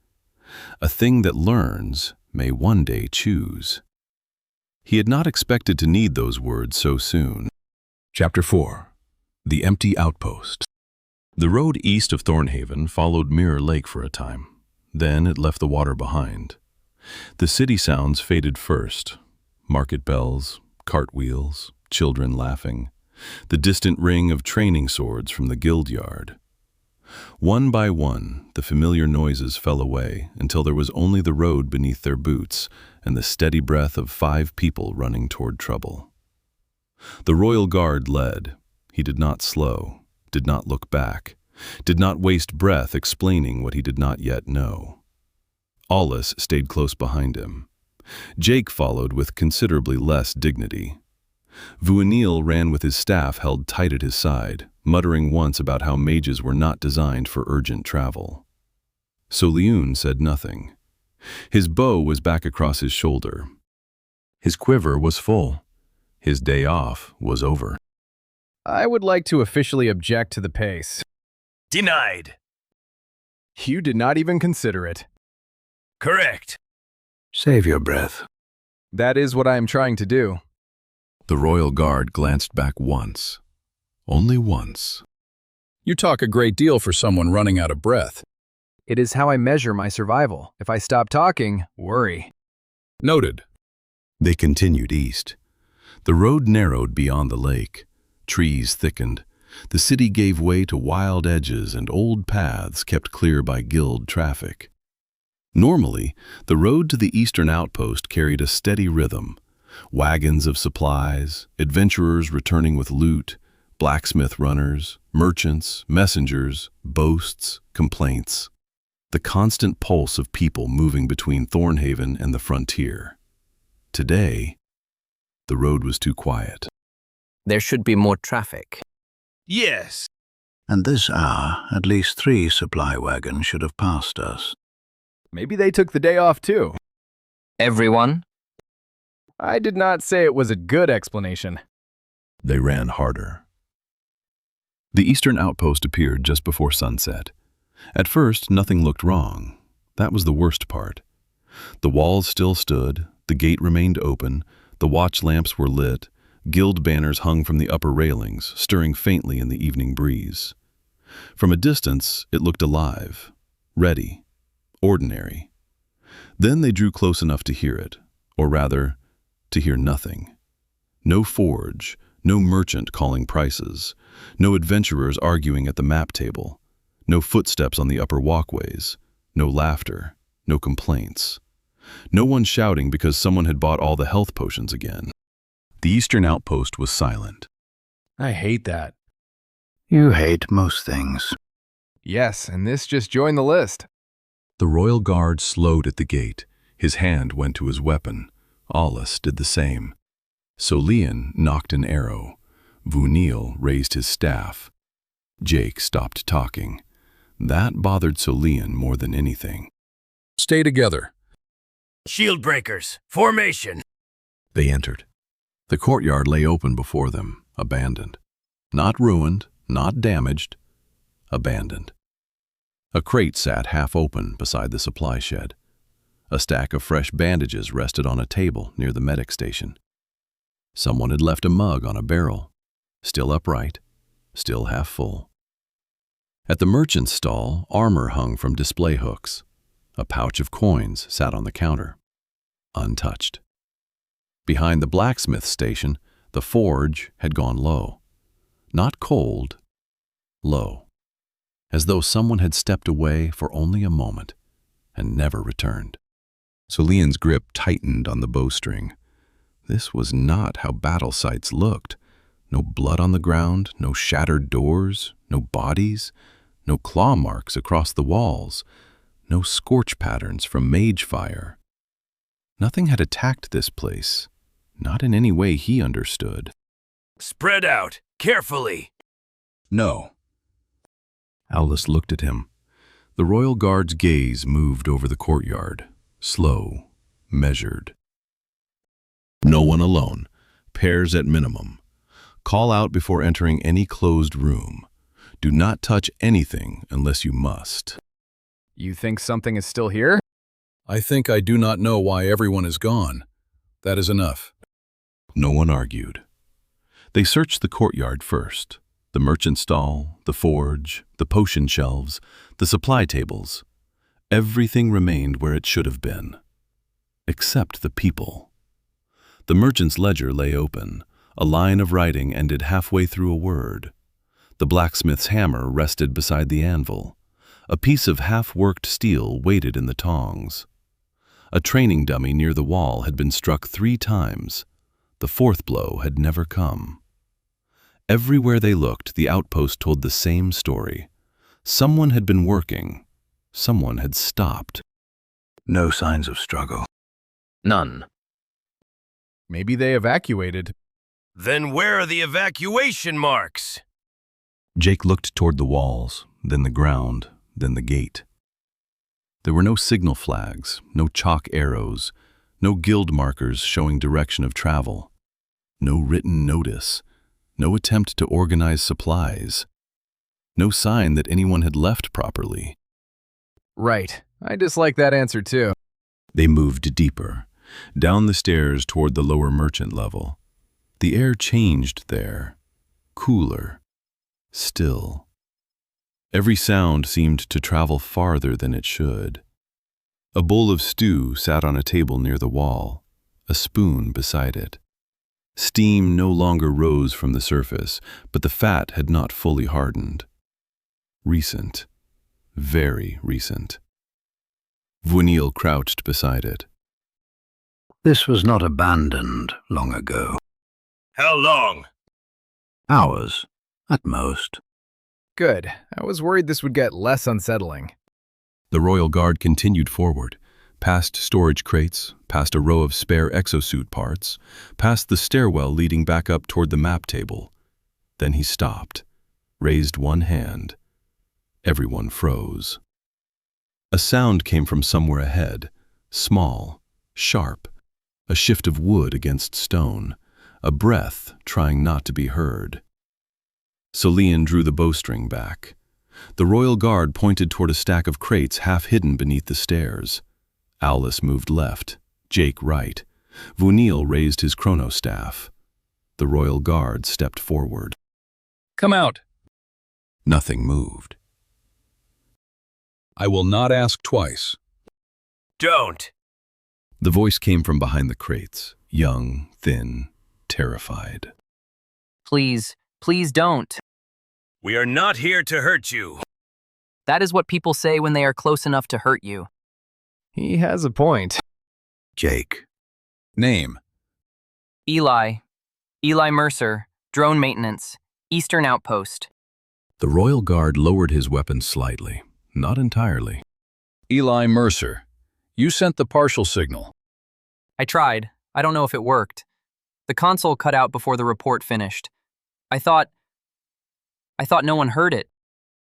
A thing that learns may one day choose. He had not expected to need those words so soon. Chapter 4. The Empty Outpost. The road east of Thornhaven followed Mirror Lake for a time. Then it left the water behind. The city sounds faded first. Market bells, cartwheels, children laughing. The distant ring of training swords from the guild yard. One by one, the familiar noises fell away until there was only the road beneath their boots and the steady breath of 5 people running toward trouble. The Royal Guard led. He did not slow, did not look back, did not waste breath explaining what he did not yet know. Aulis stayed close behind him. Jake followed with considerably less dignity. Vuenil ran with his staff held tight at his side, muttering once about how mages were not designed for urgent travel. Soleun said nothing. His bow was back across his shoulder. His quiver was full. His day off was over. I would like to officially object to the pace. Denied. You did not even consider it. Correct. Save your breath. That is what I am trying to do. The Royal Guard glanced back once. Only once. You talk a great deal for someone running out of breath. It is how I measure my survival. If I stop talking, worry. Noted. They continued east. The road narrowed beyond the lake. Trees thickened. The city gave way to wild edges and old paths kept clear by guild traffic. Normally, the road to the Eastern Outpost carried a steady rhythm. Wagons of supplies, adventurers returning with loot, blacksmith runners, merchants, messengers, boasts, complaints. The constant pulse of people moving between Thornhaven and the frontier. Today, the road was too quiet. There should be more traffic. Yes. And this hour, at least 3 supply wagons should have passed us. Maybe they took the day off too. Everyone? I did not say it was a good explanation. They ran harder. The Eastern Outpost appeared just before sunset. At first, nothing looked wrong. That was the worst part. The walls still stood, the gate remained open, the watch lamps were lit, guild banners hung from the upper railings, stirring faintly in the evening breeze. From a distance, it looked alive, ready, ordinary. Then they drew close enough to hear it, or rather, to hear nothing. No forge, no merchant calling prices, no adventurers arguing at the map table, no footsteps on the upper walkways, no laughter, no complaints. No one shouting because someone had bought all the health potions again. The Eastern Outpost was silent. I hate that. You hate most things. Yes, and this just joined the list. The Royal Guard slowed at the gate. His hand went to his weapon. Aulis did the same. Soleun knocked an arrow. Vuenil raised his staff. Jake stopped talking. That bothered Soleun more than anything. Stay together. Shield breakers. Formation. They entered. The courtyard lay open before them, abandoned. Not ruined, not damaged, abandoned. A crate sat half open beside the supply shed. A stack of fresh bandages rested on a table near the medic station. Someone had left a mug on a barrel, still upright, still half full. At the merchant's stall, armor hung from display hooks. A pouch of coins sat on the counter, untouched. Behind the blacksmith station, the forge had gone low. Not cold, low. As though someone had stepped away for only a moment and never returned. Soleun's grip tightened on the bowstring. This was not how battle sites looked. No blood on the ground, no shattered doors, no bodies, no claw marks across the walls, no scorch patterns from mage fire. Nothing had attacked this place, not in any way he understood. Spread out. Carefully. No. Aulis looked at him. The Royal Guard's gaze moved over the courtyard, slow, measured. No one alone, pairs at minimum. Call out before entering any closed room. Do not touch anything unless you must. You think something is still here? I think I do not know why everyone is gone. That is enough. No one argued. They searched the courtyard first. The merchant stall, the forge, the potion shelves, the supply tables. Everything remained where it should have been. Except the people. The merchant's ledger lay open. A line of writing ended halfway through a word. The blacksmith's hammer rested beside the anvil. A piece of half-worked steel waited in the tongs. A training dummy near the wall had been struck 3 times. The 4th blow had never come. Everywhere they looked, the outpost told the same story. Someone had been working. Someone had stopped. No signs of struggle. None. Maybe they evacuated. Then where are the evacuation marks? Jake looked toward the walls, then the ground, then the gate. There were no signal flags, no chalk arrows, no guild markers showing direction of travel, no written notice, no attempt to organize supplies, no sign that anyone had left properly. Right. I dislike that answer too. They moved deeper, down the stairs toward the lower merchant level. The air changed there, cooler, still. Every sound seemed to travel farther than it should. A bowl of stew sat on a table near the wall, a spoon beside it. Steam no longer rose from the surface, but the fat had not fully hardened. Recent, very recent. Vuenil crouched beside it. This was not abandoned long ago. How long? Hours, at most. Good. I was worried this would get less unsettling. The Royal Guard continued forward, past storage crates, past a row of spare exosuit parts, past the stairwell leading back up toward the map table. Then he stopped, raised one hand. Everyone froze. A sound came from somewhere ahead, small, sharp, a shift of wood against stone, a breath trying not to be heard. Solian drew the bowstring back. The Royal Guard pointed toward a stack of crates half hidden beneath the stairs. Aulis moved left, Jake right. Vuenil raised his chronostaff. The Royal Guard stepped forward. Come out. Nothing moved. I will not ask twice. Don't. The voice came from behind the crates, young, thin, terrified. Please, please don't. We are not here to hurt you. That is what people say when they are close enough to hurt you. He has a point. Jake. Name. Eli. Eli Mercer, drone maintenance, Eastern Outpost. The Royal Guard lowered his weapon slightly, not entirely. Eli Mercer. You sent the partial signal. I tried. I don't know if it worked. The console cut out before the report finished. I thought no one heard it.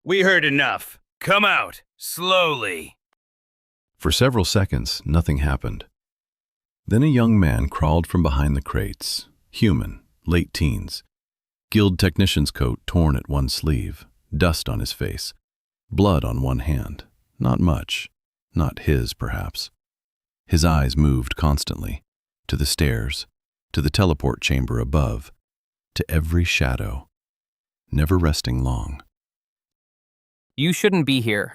We heard enough. Come out, slowly. For several seconds, nothing happened. Then a young man crawled from behind the crates, human, late teens. Guild technician's coat torn at one sleeve, dust on his face, blood on one hand. Not much, not his perhaps. His eyes moved constantly, to the stairs, to the teleport chamber above, to every shadow, never resting long. You shouldn't be here.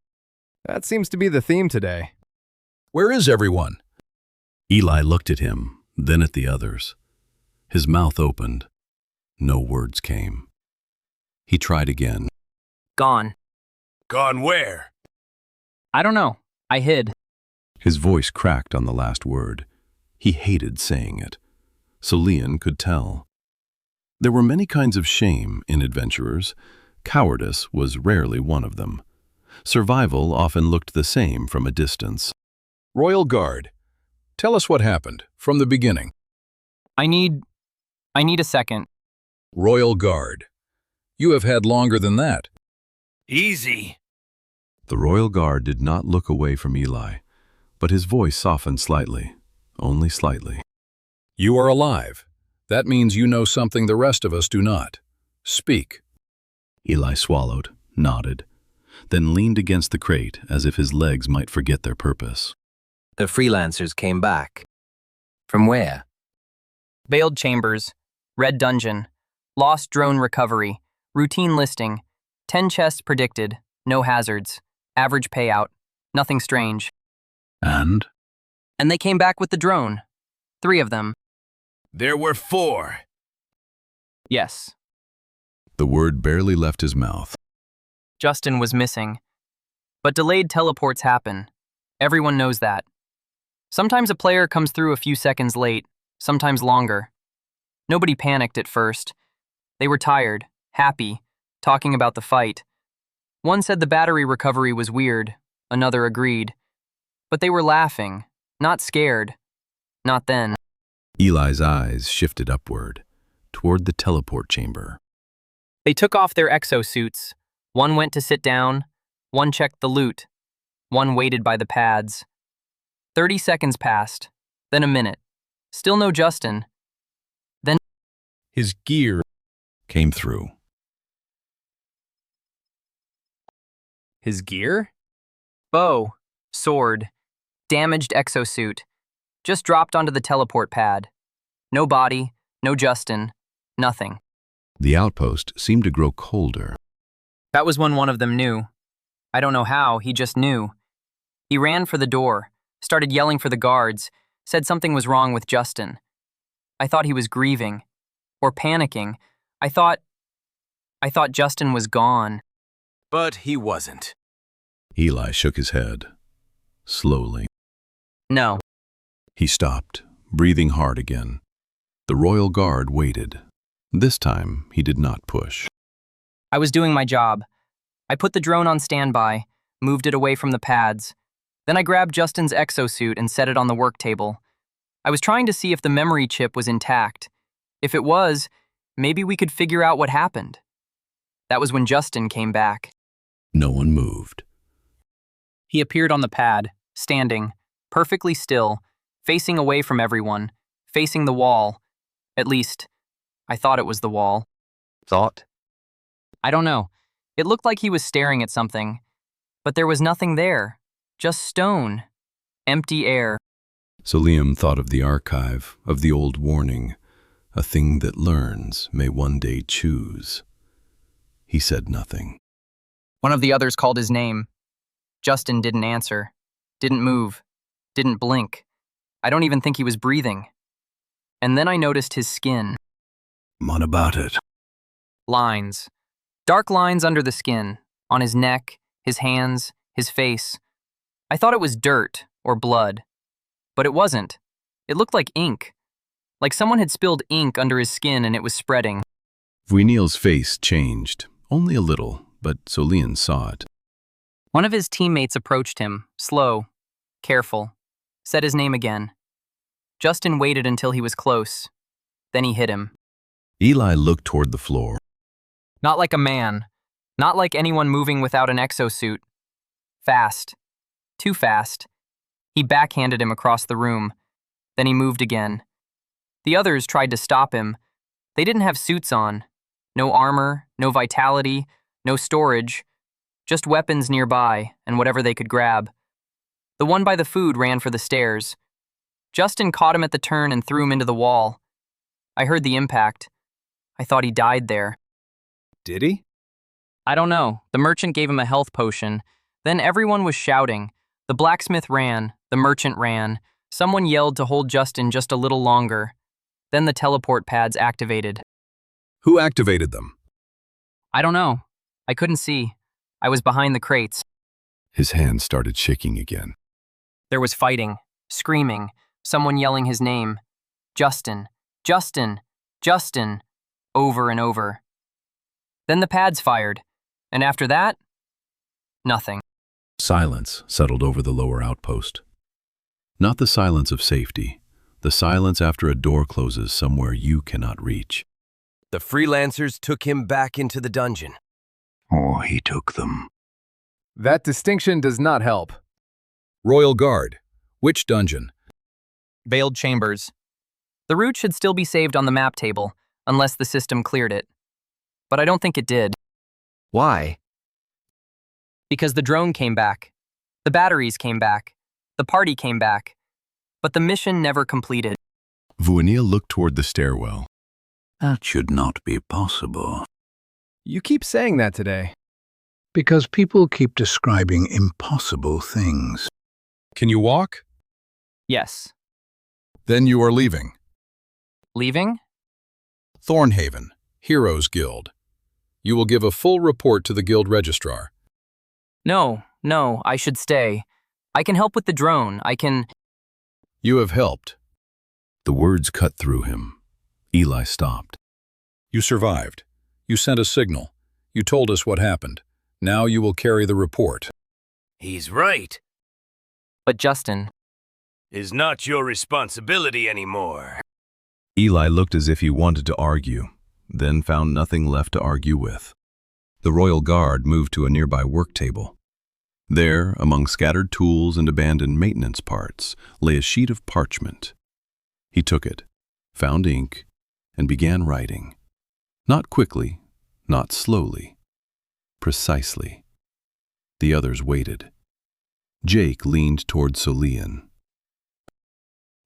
That seems to be the theme today. Where is everyone? Eli looked at him, then at the others. His mouth opened. No words came. He tried again. Gone. Gone where? I don't know. I hid. His voice cracked on the last word. He hated saying it. Solian could tell. There were many kinds of shame in adventurers. Cowardice was rarely one of them. Survival often looked the same from a distance. Royal Guard. Tell us what happened, from the beginning. I need a second. Royal Guard. You have had longer than that. Easy. The Royal Guard did not look away from Eli, but his voice softened slightly, only slightly. You are alive. That means you know something the rest of us do not. Speak. Eli swallowed, nodded, then leaned against the crate as if his legs might forget their purpose. The freelancers came back. From where? Veiled chambers, red dungeon, lost drone recovery, routine listing, 10 chests predicted, no hazards, average payout, nothing strange. And? And they came back with the drone. 3 of them. There were 4. Yes. The word barely left his mouth. Justin was missing. But delayed teleports happen. Everyone knows that. Sometimes a player comes through a few seconds late, sometimes longer. Nobody panicked at first. They were tired, happy, talking about the fight. One said the battery recovery was weird, another agreed. But they were laughing, not scared. Not then. Eli's eyes shifted upward, toward the teleport chamber. They took off their exosuits. One went to sit down, one checked the loot. One waited by the pads. 30 seconds passed, then a minute. Still no Justin. Then His gear came through. his gear? Bow, sword, damaged exosuit. Just dropped onto the teleport pad. No body, no Justin, nothing. The outpost seemed to grow colder. That was when one of them knew. I don't know how, he just knew. He ran for the door, started yelling for the guards, said something was wrong with Justin. I thought he was grieving, or panicking. I thought Justin was gone. But he wasn't. Eli shook his head. Slowly. No. He stopped, breathing hard again. The Royal Guard waited. This time, he did not push. I was doing my job. I put the drone on standby, moved it away from the pads. Then I grabbed Justin's exosuit and set it on the work table. I was trying to see if the memory chip was intact. If it was, maybe we could figure out what happened. That was when Justin came back. No one moved. He appeared on the pad, standing, perfectly still, facing away from everyone, facing the wall. At least, I thought it was the wall. Thought? I don't know. It looked like he was staring at something. But there was nothing there. Just stone. Empty air. Salim thought of the archive, of the old warning, a thing that learns may one day choose. He said nothing. One of the others called his name. Justin didn't answer, didn't move, didn't blink. I don't even think he was breathing. And then I noticed his skin. What about it? Lines. Dark lines under the skin, on his neck, his hands, his face. I thought it was dirt or blood. But it wasn't. It looked like ink. Like someone had spilled ink under his skin and it was spreading. Vuenil's face changed, only a little, but Solian saw it. One of his teammates approached him, slow, careful, said his name again. Justin waited until he was close. Then he hit him. Eli looked toward the floor. Not like a man. Not like anyone moving without an exosuit. Fast. Too fast. He backhanded him across the room. Then he moved again. The others tried to stop him. They didn't have suits on. No armor, no vitality, no storage. Just weapons nearby and whatever they could grab. The one by the food ran for the stairs. Justin caught him at the turn and threw him into the wall. I heard the impact. I thought he died there. Did he? I don't know. The merchant gave him a health potion. Then everyone was shouting. The blacksmith ran. The merchant ran. Someone yelled to hold Justin just a little longer. Then the teleport pads activated. Who activated them? I don't know. I couldn't see. I was behind the crates. His hands started shaking again. There was fighting, screaming, someone yelling his name. Justin, Justin, Justin, over and over. Then the pads fired, and after that, nothing. Silence settled over the lower outpost. Not the silence of safety, the silence after a door closes somewhere you cannot reach. The freelancers took him back into the dungeon. Or he took them. That distinction does not help. Royal Guard. Which dungeon? Veiled chambers. The route should still be saved on the map table, unless the system cleared it. But I don't think it did. Why? Because the drone came back. The batteries came back. The party came back. But the mission never completed. Vuenil looked toward the stairwell. That should not be possible. You keep saying that today. Because people keep describing impossible things. Can you walk? Yes. Then you are leaving. Leaving? Thornhaven, Heroes Guild. You will give a full report to the guild registrar. No, I should stay. I can help with the drone. I can... You have helped. The words cut through him. Eli stopped. You survived. You sent a signal. You told us what happened. Now you will carry the report. He's right. But Justin... Is not your responsibility anymore. Eli looked as if he wanted to argue, then found nothing left to argue with. The Royal Guard moved to a nearby work table. There, among scattered tools and abandoned maintenance parts, lay a sheet of parchment. He took it, found ink, and began writing. Not quickly, not slowly. Precisely. The others waited. Jake leaned toward Solian.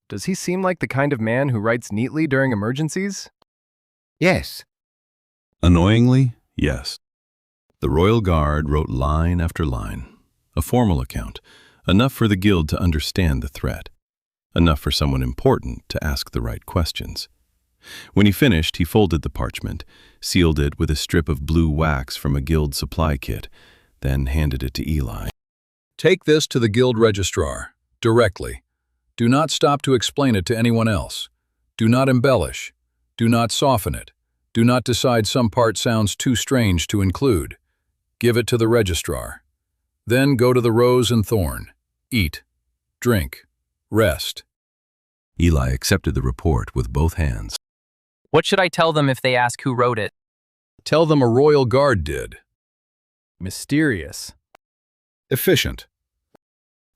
Does he seem like the kind of man who writes neatly during emergencies? Yes. Annoyingly, yes. The Royal Guard wrote line after line. A formal account, enough for the guild to understand the threat, enough for someone important to ask the right questions. When he finished, he folded the parchment, sealed it with a strip of blue wax from a guild supply kit, then handed it to Eli. Take this to the guild registrar, directly. Do not stop to explain it to anyone else. Do not embellish. Do not soften it. Do not decide some part sounds too strange to include. Give it to the registrar. Then go to the Rose and Thorn. Eat. Drink. Rest. Eli accepted the report with both hands. What should I tell them if they ask who wrote it? Tell them a Royal Guard did. Mysterious. Efficient.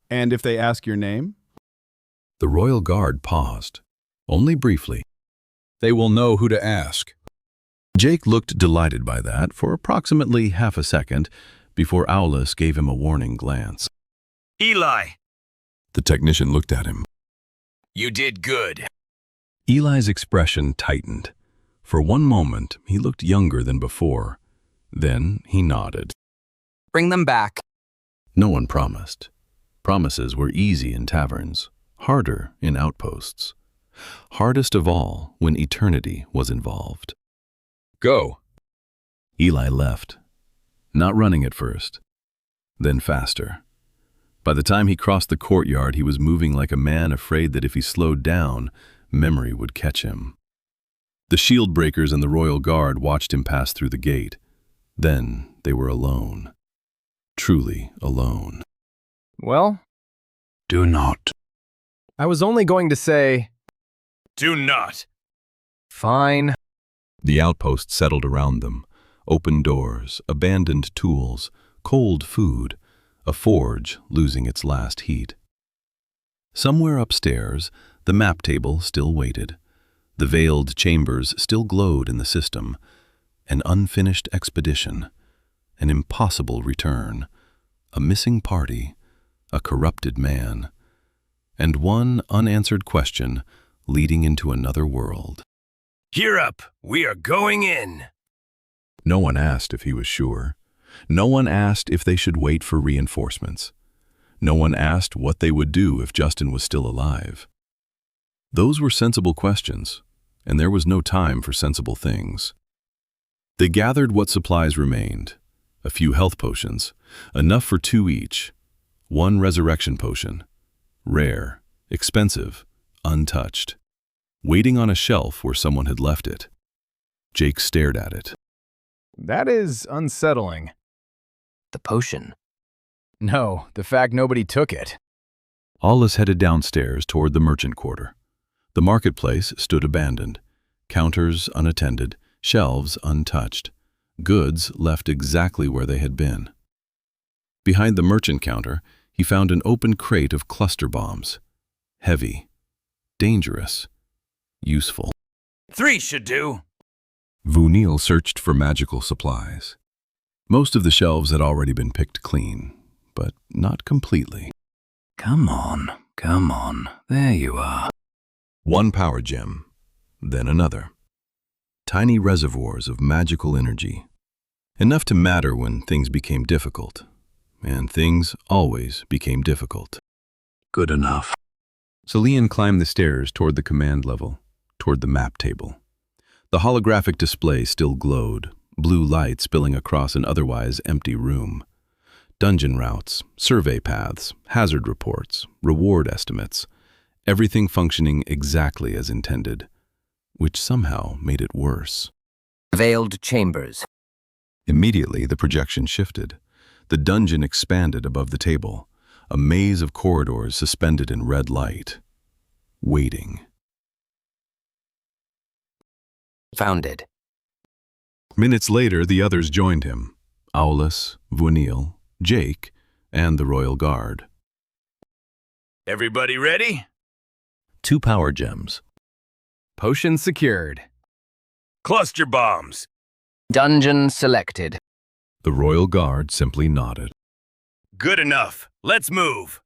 And if they ask your name? The Royal Guard paused, only briefly. They will know who to ask. Jake looked delighted by that for approximately half a second before Aulis gave him a warning glance. Eli, The technician looked at him. you did good. Eli's expression tightened. For one moment, he looked younger than before. Then he nodded. Bring them back. No one promised. Promises were easy in taverns, harder in outposts. Hardest of all when eternity was involved. Go. Eli left, not running at first, then faster. By the time he crossed the courtyard, he was moving like a man afraid that if he slowed down, memory would catch him. The shield breakers and the Royal Guard watched him pass through the gate. Then they were alone. Truly alone. Well, Do not. I was only going to say, Do not. fine. The outpost settled around them. Open doors, abandoned tools, cold food, a forge losing its last heat. Somewhere upstairs, the map table still waited. The veiled chambers still glowed in the system. An unfinished expedition, an impossible return, a missing party, a corrupted man, and one unanswered question leading into another world. Gear up. We are going in. No one asked if he was sure. No one asked if they should wait for reinforcements. No one asked what they would do if Justin was still alive. Those were sensible questions, and there was no time for sensible things. They gathered what supplies remained, a few health potions, enough for 2 each, 1 resurrection potion, rare, expensive, untouched, waiting on a shelf where someone had left it. Jake stared at it. That is unsettling. The potion. No, the fact nobody took it. Aulis headed downstairs toward the merchant quarter. The marketplace stood abandoned, counters unattended, shelves untouched, goods left exactly where they had been. Behind the merchant counter, he found an open crate of cluster bombs. Heavy, dangerous, useful. 3 should do. Vuenil searched for magical supplies. Most of the shelves had already been picked clean, but not completely. Come on, there you are. 1 power gem, then another. Tiny reservoirs of magical energy. Enough to matter when things became difficult. And things always became difficult. Good enough. Solian climbed the stairs toward the command level, toward the map table. The holographic display still glowed, blue light spilling across an otherwise empty room. Dungeon routes, survey paths, hazard reports, reward estimates, everything functioning exactly as intended, which somehow made it worse. Veiled chambers. Immediately, the projection shifted. The dungeon expanded above the table, a maze of corridors suspended in red light. Waiting. Found it. Minutes later, the others joined him. Aulis, Vuenil, Jake, and the Royal Guard. Everybody ready? 2 power gems. Potion secured. Cluster bombs. Dungeon selected. The Royal Guard simply nodded. Good enough. Let's move.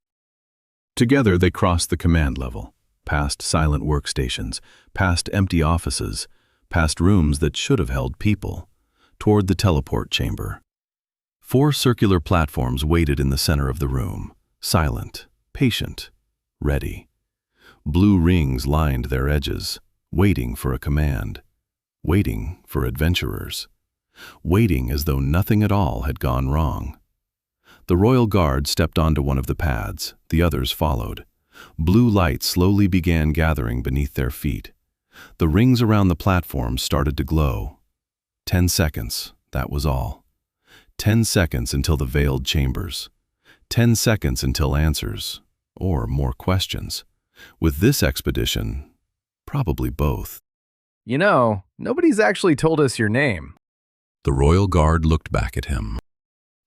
Together they crossed the command level, past silent workstations, past empty offices, past rooms that should have held people, toward the teleport chamber. 4 circular platforms waited in the center of the room, silent, patient, ready. Blue rings lined their edges, waiting for a command, waiting for adventurers, waiting as though nothing at all had gone wrong. The Royal Guard stepped onto one of the pads, the others followed. Blue light slowly began gathering beneath their feet. The rings around the platforms started to glow. 10 seconds, that was all. 10 seconds until the veiled chambers. 10 seconds until answers, or more questions. With this expedition, probably both. You know, nobody's actually told us your name. The Royal Guard looked back at him.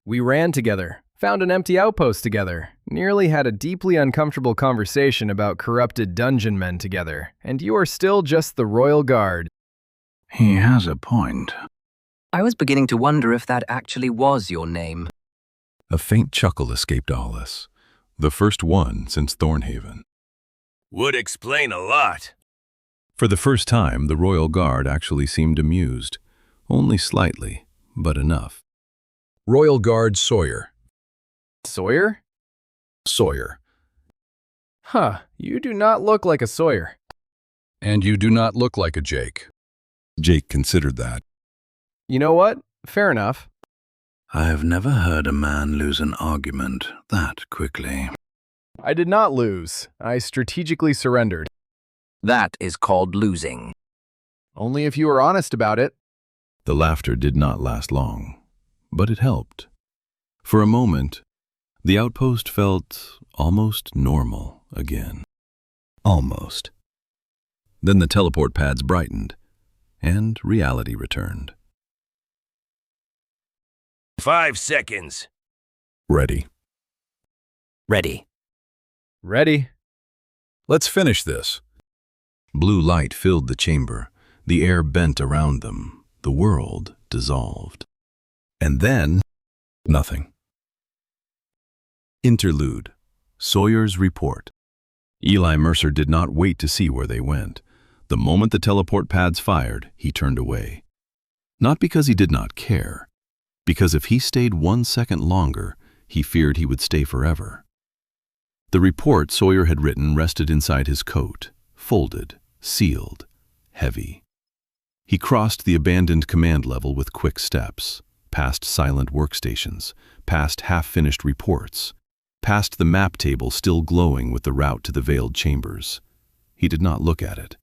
We ran together, found an empty outpost together, nearly had a deeply uncomfortable conversation about corrupted dungeon men together, and you are still just the Royal Guard. He has a point. I was beginning to wonder if that actually was your name. A faint chuckle escaped Aulis, the first one since Thornhaven. Would explain a lot. For the first time, the Royal Guard actually seemed amused. Only slightly, but enough. Royal Guard Sawyer. Sawyer? Sawyer. Huh, you do not look like a Sawyer. And you do not look like a Jake. Jake considered that. You know what? Fair enough. I have never heard a man lose an argument that quickly. I did not lose. I strategically surrendered. That is called losing. Only if you were honest about it. The laughter did not last long, but it helped. For a moment, the outpost felt almost normal again. Almost. Then the teleport pads brightened, and reality returned. 5 seconds. Ready. Ready. Ready. Let's finish this. Blue light filled the chamber. The air bent around them. The world dissolved. And then, nothing. Interlude. Sawyer's report. Eli Mercer did not wait to see where they went. The moment the teleport pads fired, he turned away. Not because he did not care, because if he stayed 1 second longer, he feared he would stay forever. The report Sawyer had written rested inside his coat, folded, sealed, heavy. He crossed the abandoned command level with quick steps, past silent workstations, past half-finished reports, past the map table still glowing with the route to the veiled chambers. He did not look at it.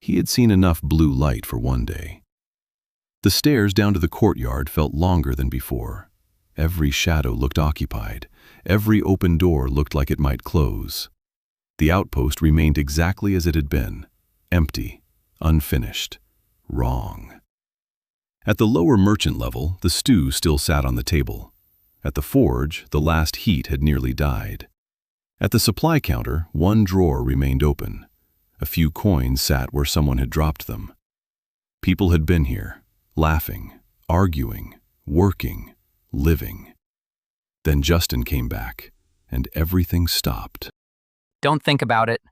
He had seen enough blue light for one day. The stairs down to the courtyard felt longer than before. Every shadow looked occupied. Every open door looked like it might close. The outpost remained exactly as it had been, empty, unfinished, wrong. At the lower merchant level, the stew still sat on the table. At the forge, the last heat had nearly died. At the supply counter, one drawer remained open. A few coins sat where someone had dropped them. People had been here, laughing, arguing, working, living. Then Justin came back, and everything stopped. Don't think about it.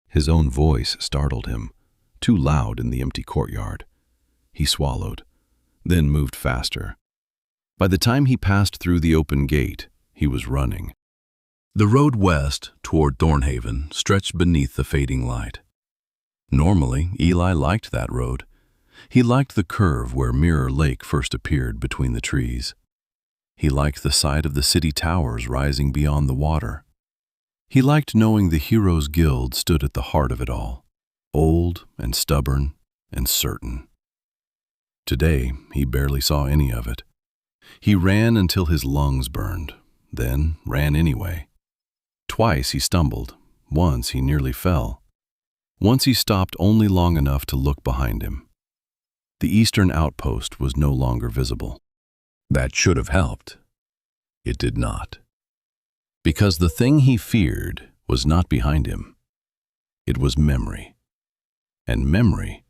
His own voice startled him, too loud in the empty courtyard. He swallowed, then moved faster. By the time he passed through the open gate, he was running. The road west, toward Thornhaven, stretched beneath the fading light. Normally, Eli liked that road. He liked the curve where Mirror Lake first appeared between the trees. He liked the sight of the city towers rising beyond the water. He liked knowing the Heroes Guild stood at the heart of it all, old and stubborn and certain. Today, he barely saw any of it. He ran until his lungs burned, then ran anyway. Twice he stumbled. Once he nearly fell. Once he stopped only long enough to look behind him. The Eastern Outpost was no longer visible. That should have helped. It did not. Because the thing he feared was not behind him. It was memory. And memory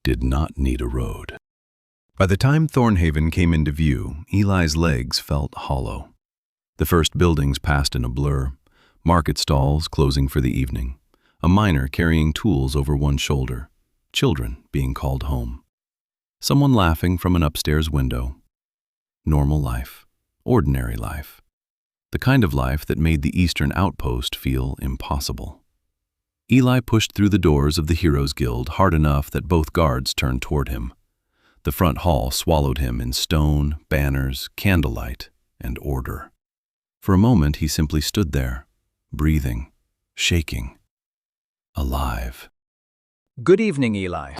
did not need a road. By the time Thornhaven came into view, Eli's legs felt hollow. The first buildings passed in a blur, market stalls closing for the evening, a miner carrying tools over one shoulder, children being called home, someone laughing from an upstairs window. Normal life, ordinary life, the kind of life that made the Eastern Outpost feel impossible. Eli pushed through the doors of the Heroes Guild hard enough that both guards turned toward him. The front hall swallowed him in stone, banners, candlelight, and order. For a moment he simply stood there, breathing, shaking, alive. Good evening, Eli.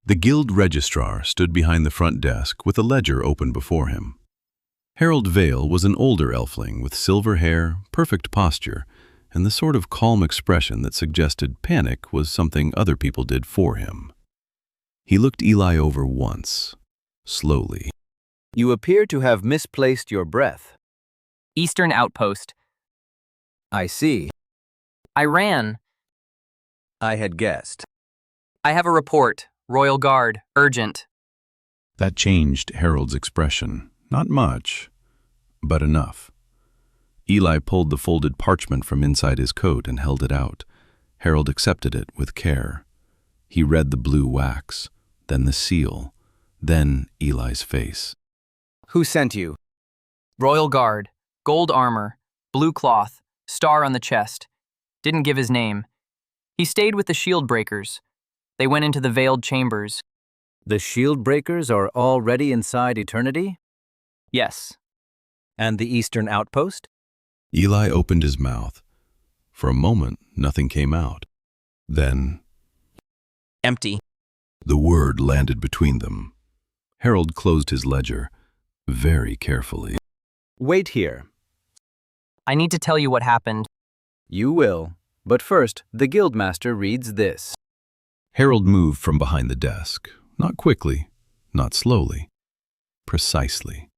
The guild registrar stood behind the front desk with a ledger open before him. Harold Vale was an older elfling with silver hair, perfect posture, and the sort of calm expression that suggested panic was something other people did for him. He looked Eli over once, slowly. You appear to have misplaced your breath. Eastern Outpost. I see. I ran. I had guessed. I have a report. Royal Guard, urgent. That changed Harold's expression. Not much, but enough. Eli pulled the folded parchment from inside his coat and held it out. Harold accepted it with care. He read the blue wax, then the seal, then Eli's face. Who sent you? Royal Guard, gold armor, blue cloth, star on the chest. Didn't give his name. He stayed with the shield breakers. They went into the veiled chambers. The shield breakers are already inside eternity? Yes. And the Eastern Outpost? Eli opened his mouth. For a moment, nothing came out. Then, Empty. the word landed between them. Harold closed his ledger very carefully. Wait here. I need to tell you what happened. You will. But first, the guildmaster reads this. Harold moved from behind the desk, not quickly, not slowly, precisely.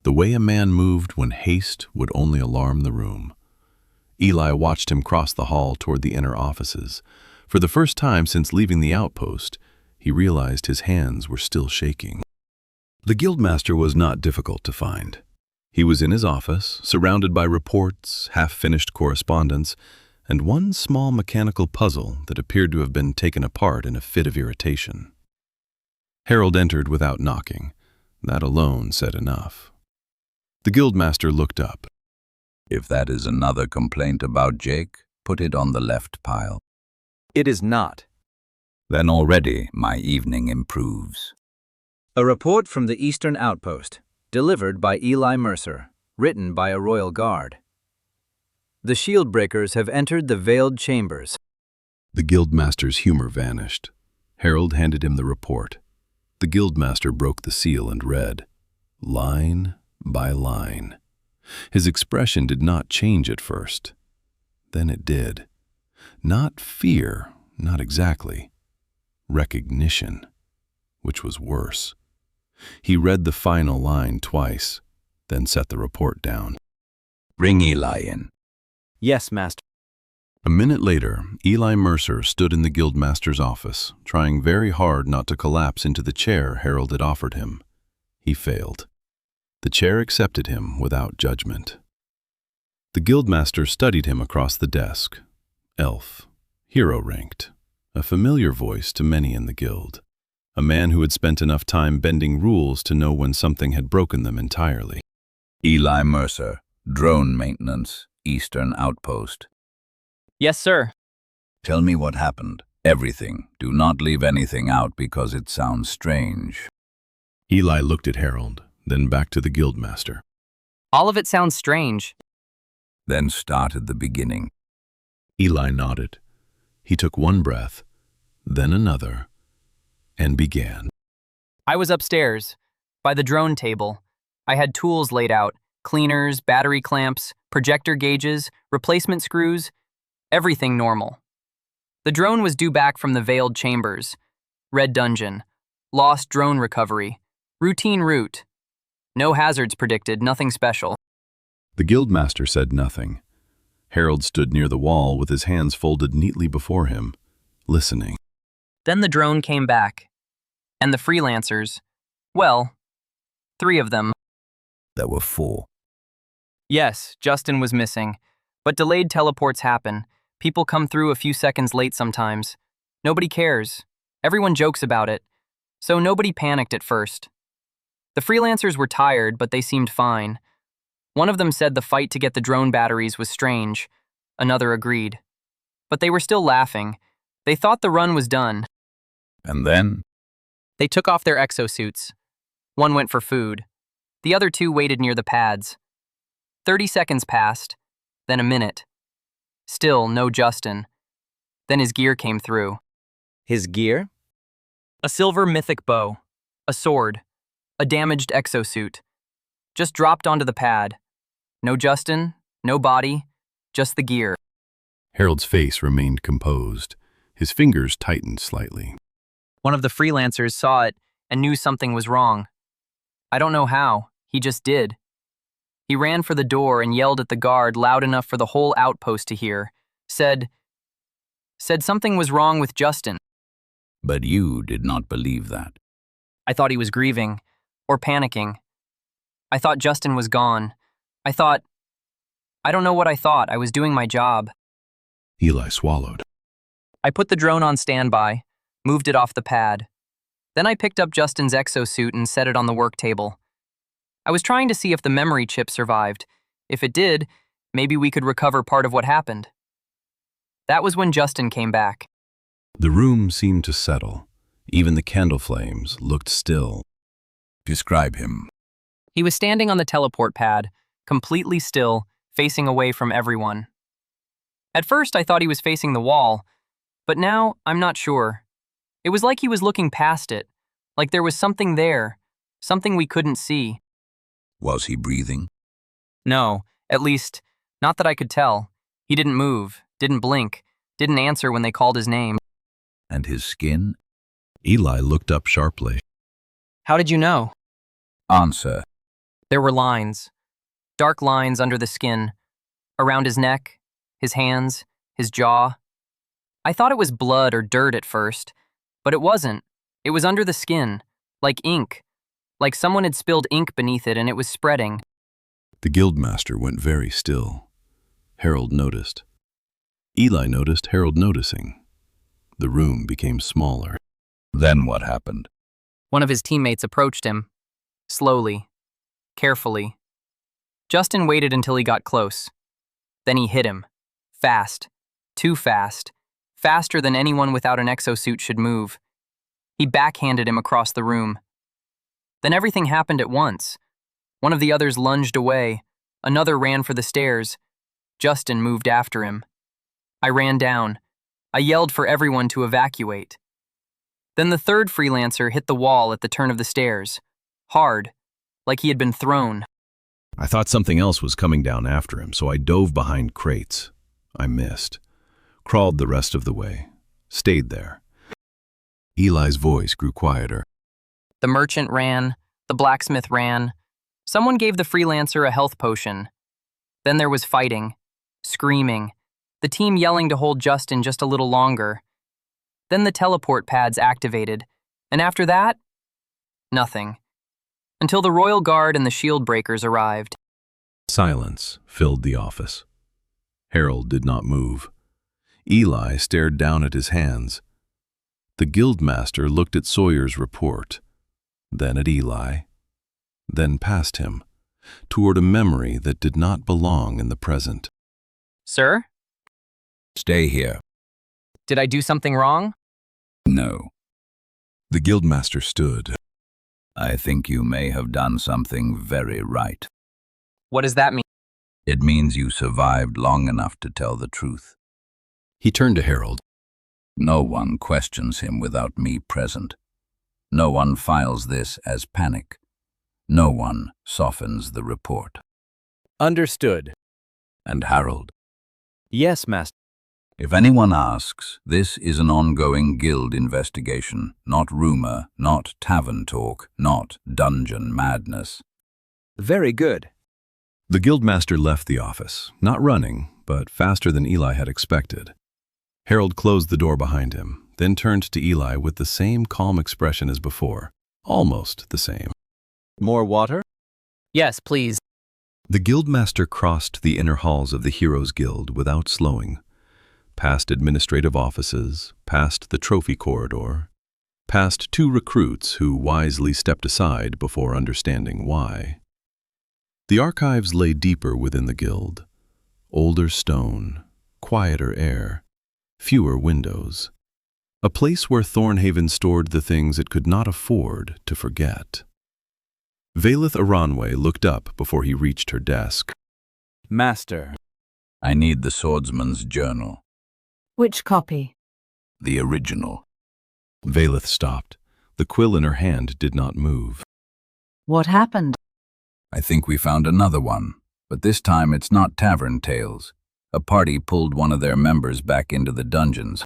The way a man moved when haste would only alarm the room. Eli watched him cross the hall toward the inner offices. For the first time since leaving the outpost, he realized his hands were still shaking. The guildmaster was not difficult to find. He was in his office, surrounded by reports, half-finished correspondence, and one small mechanical puzzle that appeared to have been taken apart in a fit of irritation. Harold entered without knocking. That alone said enough. The guildmaster looked up. If that is another complaint about Jake, put it on the left pile. It is not. Then already my evening improves. A report from the Eastern Outpost, delivered by Eli Mercer, written by a Royal Guard. The shield breakers have entered the veiled chambers. The guildmaster's humor vanished. Harold handed him the report. The guildmaster broke the seal and read, line by line. His expression did not change at first. Then it did. Not fear, not exactly. Recognition, which was worse. He read the final line twice, then set the report down. Bring Eli in. Yes, Master. A minute later, Eli Mercer stood in the guildmaster's office, trying very hard not to collapse into the chair Harold had offered him. He failed. The chair accepted him without judgment. The guildmaster studied him across the desk. Elf, hero-ranked, a familiar voice to many in the guild. A man who had spent enough time bending rules to know when something had broken them entirely. Eli Mercer, drone maintenance, Eastern Outpost. Yes, sir. Tell me what happened. Everything. Do not leave anything out because it sounds strange. Eli looked at Harold, then back to the guildmaster. All of it sounds strange. Then start at the beginning. Eli nodded. He took one breath, then another, and began. I was upstairs, by the drone table. I had tools laid out, cleaners, battery clamps, projector gauges, replacement screws, everything normal. The drone was due back from the veiled chambers. Red dungeon. Lost drone recovery. Routine route. No hazards predicted, nothing special. The guildmaster said nothing. Harold stood near the wall with his hands folded neatly before him, listening. Then the drone came back. And the freelancers, well, 3 of them. There were 4. Yes, Justin was missing. But delayed teleports happen. People come through a few seconds late sometimes. Nobody cares. Everyone jokes about it. So nobody panicked at first. The freelancers were tired, but they seemed fine. One of them said the fight to get the drone batteries was strange. Another agreed. But they were still laughing. They thought the run was done. And then? They took off their exosuits. One went for food. The other 2 waited near the pads. 30 seconds passed, then a minute. Still no Justin. Then his gear came through. His gear? A silver mythic bow, a sword, a damaged exosuit. Just dropped onto the pad. No Justin, no body, just the gear. Harold's face remained composed. His fingers tightened slightly. One of the freelancers saw it and knew something was wrong. I don't know how, he just did. He ran for the door and yelled at the guard loud enough for the whole outpost to hear. Said something was wrong with Justin. But you did not believe that. I thought he was grieving, or panicking. I thought Justin was gone. I don't know what I thought. I was doing my job. Eli swallowed. I put the drone on standby, moved it off the pad. Then I picked up Justin's exosuit and set it on the work table. I was trying to see if the memory chip survived. If it did, maybe we could recover part of what happened. That was when Justin came back. The room seemed to settle. Even the candle flames looked still. Describe him. He was standing on the teleport pad, completely still, facing away from everyone. At first, I thought he was facing the wall, but now I'm not sure. It was like he was looking past it, like there was something there, something we couldn't see. Was he breathing? No, at least, not that I could tell. He didn't move, didn't blink, didn't answer when they called his name. And his skin? Eli looked up sharply. How did you know? Answer. There were lines. Dark lines under the skin. Around his neck, his hands, his jaw. I thought it was blood or dirt at first, but it wasn't. It was under the skin, like ink. Like someone had spilled ink beneath it and it was spreading. The guildmaster went very still. Harold noticed. Eli noticed Harold noticing. The room became smaller. Then what happened? One of his teammates approached him. Slowly. Carefully. Justin waited until he got close. Then he hit him. Fast. Too fast. Faster than anyone without an exosuit should move. He backhanded him across the room. Then everything happened at once. One of the others lunged away. Another ran for the stairs. Justin moved after him. I ran down. I yelled for everyone to evacuate. Then the third freelancer hit the wall at the turn of the stairs. Hard. Like he had been thrown. I thought something else was coming down after him, so I dove behind crates. I missed. Crawled the rest of the way. Stayed there. Eli's voice grew quieter. The merchant ran. The blacksmith ran. Someone gave the freelancer a health potion. Then there was fighting. Screaming. The team yelling to hold Justin just a little longer. Then the teleport pads activated. And after that, nothing. Until the Royal Guard and the shield breakers arrived. Silence filled the office. Harold did not move. Eli stared down at his hands. The guildmaster looked at Sawyer's report, then at Eli, then past him, toward a memory that did not belong in the present. Sir? Stay here. Did I do something wrong? No. The guildmaster stood. I think you may have done something very right. What does that mean? It means you survived long enough to tell the truth. He turned to Harold. No one questions him without me present. No one files this as panic. No one softens the report. Understood. And Harold, Yes, Master. if anyone asks, this is an ongoing guild investigation, not rumor, not tavern talk, not dungeon madness. Very good. The guildmaster left the office, not running, but faster than Eli had expected. Harold closed the door behind him, then turned to Eli with the same calm expression as before, almost the same. More water? Yes, please. The guildmaster crossed the inner halls of the Heroes Guild without slowing, past administrative offices, past the trophy corridor, past 2 recruits who wisely stepped aside before understanding why. The archives lay deeper within the guild. Older stone, quieter air, fewer windows. A place where Thornhaven stored the things it could not afford to forget. Vaelith Aranwe looked up before he reached her desk. Master. I need the swordsman's journal. Which copy? The original. Vaelith stopped. The quill in her hand did not move. What happened? I think we found another one, but this time it's not tavern tales. A party pulled one of their members back into the dungeons.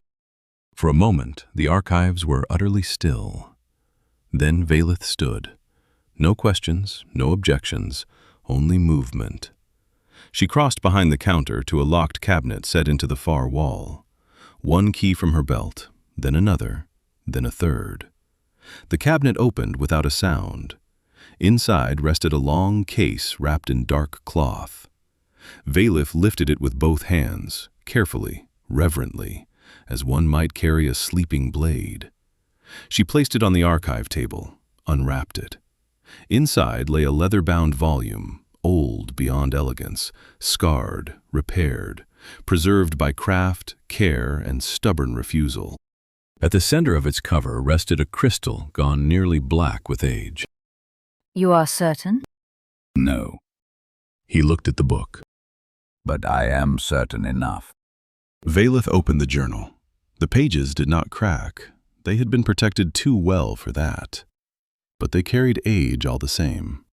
For a moment, the archives were utterly still. Then Vaelith stood. No questions, no objections, only movement. She crossed behind the counter to a locked cabinet set into the far wall. One key from her belt, then another, then a third. The cabinet opened without a sound. Inside rested a long case wrapped in dark cloth. Vaelith lifted it with both hands, carefully, reverently, as one might carry a sleeping blade. She placed it on the archive table, unwrapped it. Inside lay a leather-bound volume, old beyond elegance, scarred, repaired, preserved by craft, care, and stubborn refusal. At the center of its cover rested a crystal gone nearly black with age. You are certain? No. He looked at the book. But I am certain enough. Vaelith opened the journal. The pages did not crack. They had been protected too well for that. But they carried age all the same.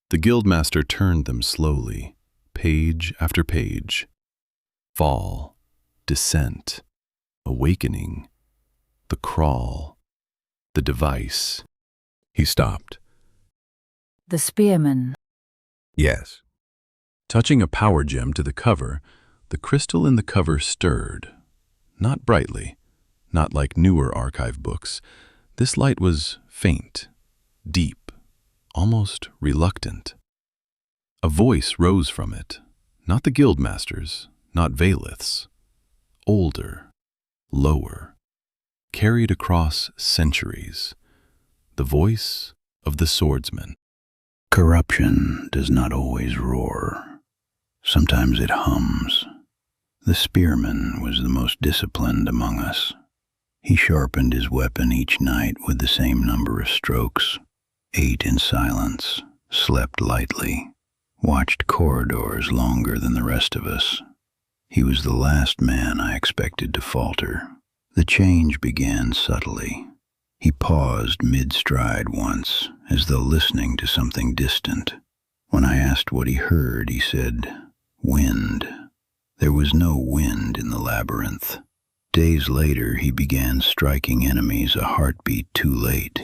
The guildmaster turned them slowly, page after page. Fall, descent, awakening, the crawl, the device. He stopped. The spearman. Yes. Touching a power gem to the cover, the crystal in the cover stirred. Not brightly, not like newer archive books. This light was faint, deep, almost reluctant. A voice rose from it, not the guildmaster's, not Vaelith's. Older, lower, carried across centuries. The voice of the swordsman. Corruption does not always roar. Sometimes it hums. The spearman was the most disciplined among us. He sharpened his weapon each night with the same number of strokes, ate in silence, slept lightly, watched corridors longer than the rest of us. He was the last man I expected to falter. The change began subtly. He paused mid-stride once, as though listening to something distant. When I asked what he heard, he said, "Wind." There was no wind in the labyrinth. Days later, he began striking enemies a heartbeat too late,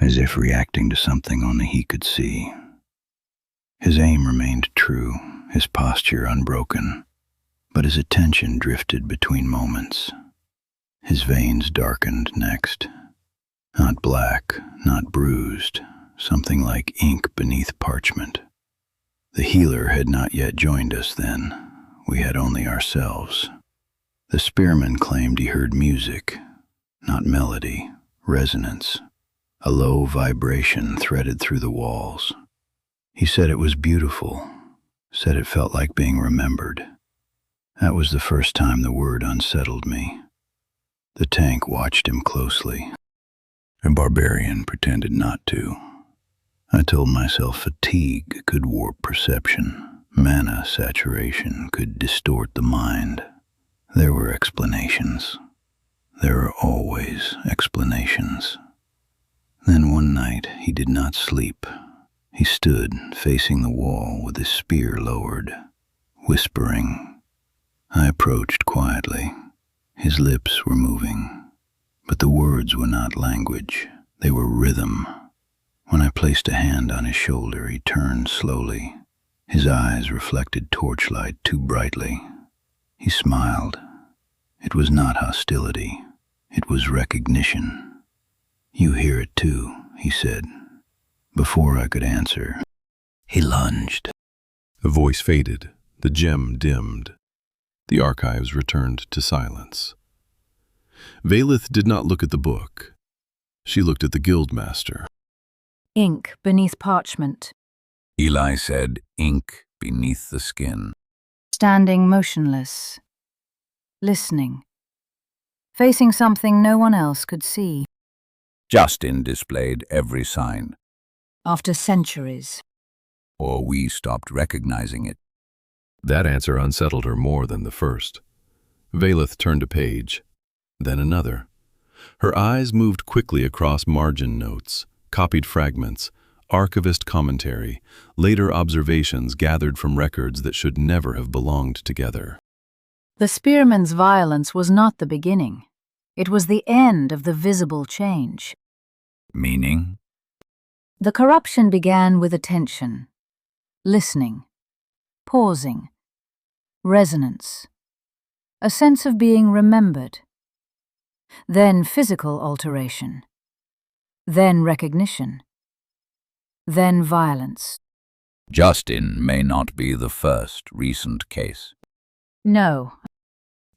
as if reacting to something only he could see. His aim remained true, his posture unbroken, but his attention drifted between moments. His veins darkened next. Not black, not bruised, something like ink beneath parchment. The healer had not yet joined us then. We had only ourselves. The spearman claimed he heard music, not melody, resonance. A low vibration threaded through the walls. He said it was beautiful, said it felt like being remembered. That was the first time the word unsettled me. The tank watched him closely. A barbarian pretended not to. I told myself fatigue could warp perception. Mana saturation could distort the mind. There were explanations. There are always explanations. Then one night he did not sleep. He stood facing the wall with his spear lowered, whispering. I approached quietly. His lips were moving. But the words were not language, they were rhythm. When I placed a hand on his shoulder, he turned slowly. His eyes reflected torchlight too brightly. He smiled. It was not hostility. It was recognition. "You hear it too," he said. Before I could answer, he lunged. The voice faded, the gem dimmed. The archives returned to silence. Vaelith did not look at the book. She looked at the guildmaster. Ink beneath parchment. Eli said, "Ink beneath the skin." Standing motionless. Listening. Facing something no one else could see. Justin displayed every sign. After centuries. Or we stopped recognizing it. That answer unsettled her more than the first. Vaelith turned a page, then another. Her eyes moved quickly across margin notes, copied fragments, archivist commentary, later observations gathered from records that should never have belonged together. The spearman's violence was not the beginning. It was the end of the visible change. Meaning? The corruption began with attention, listening, pausing, resonance, a sense of being remembered. Then physical alteration. Then recognition. Then violence. Justin may not be the first recent case. No,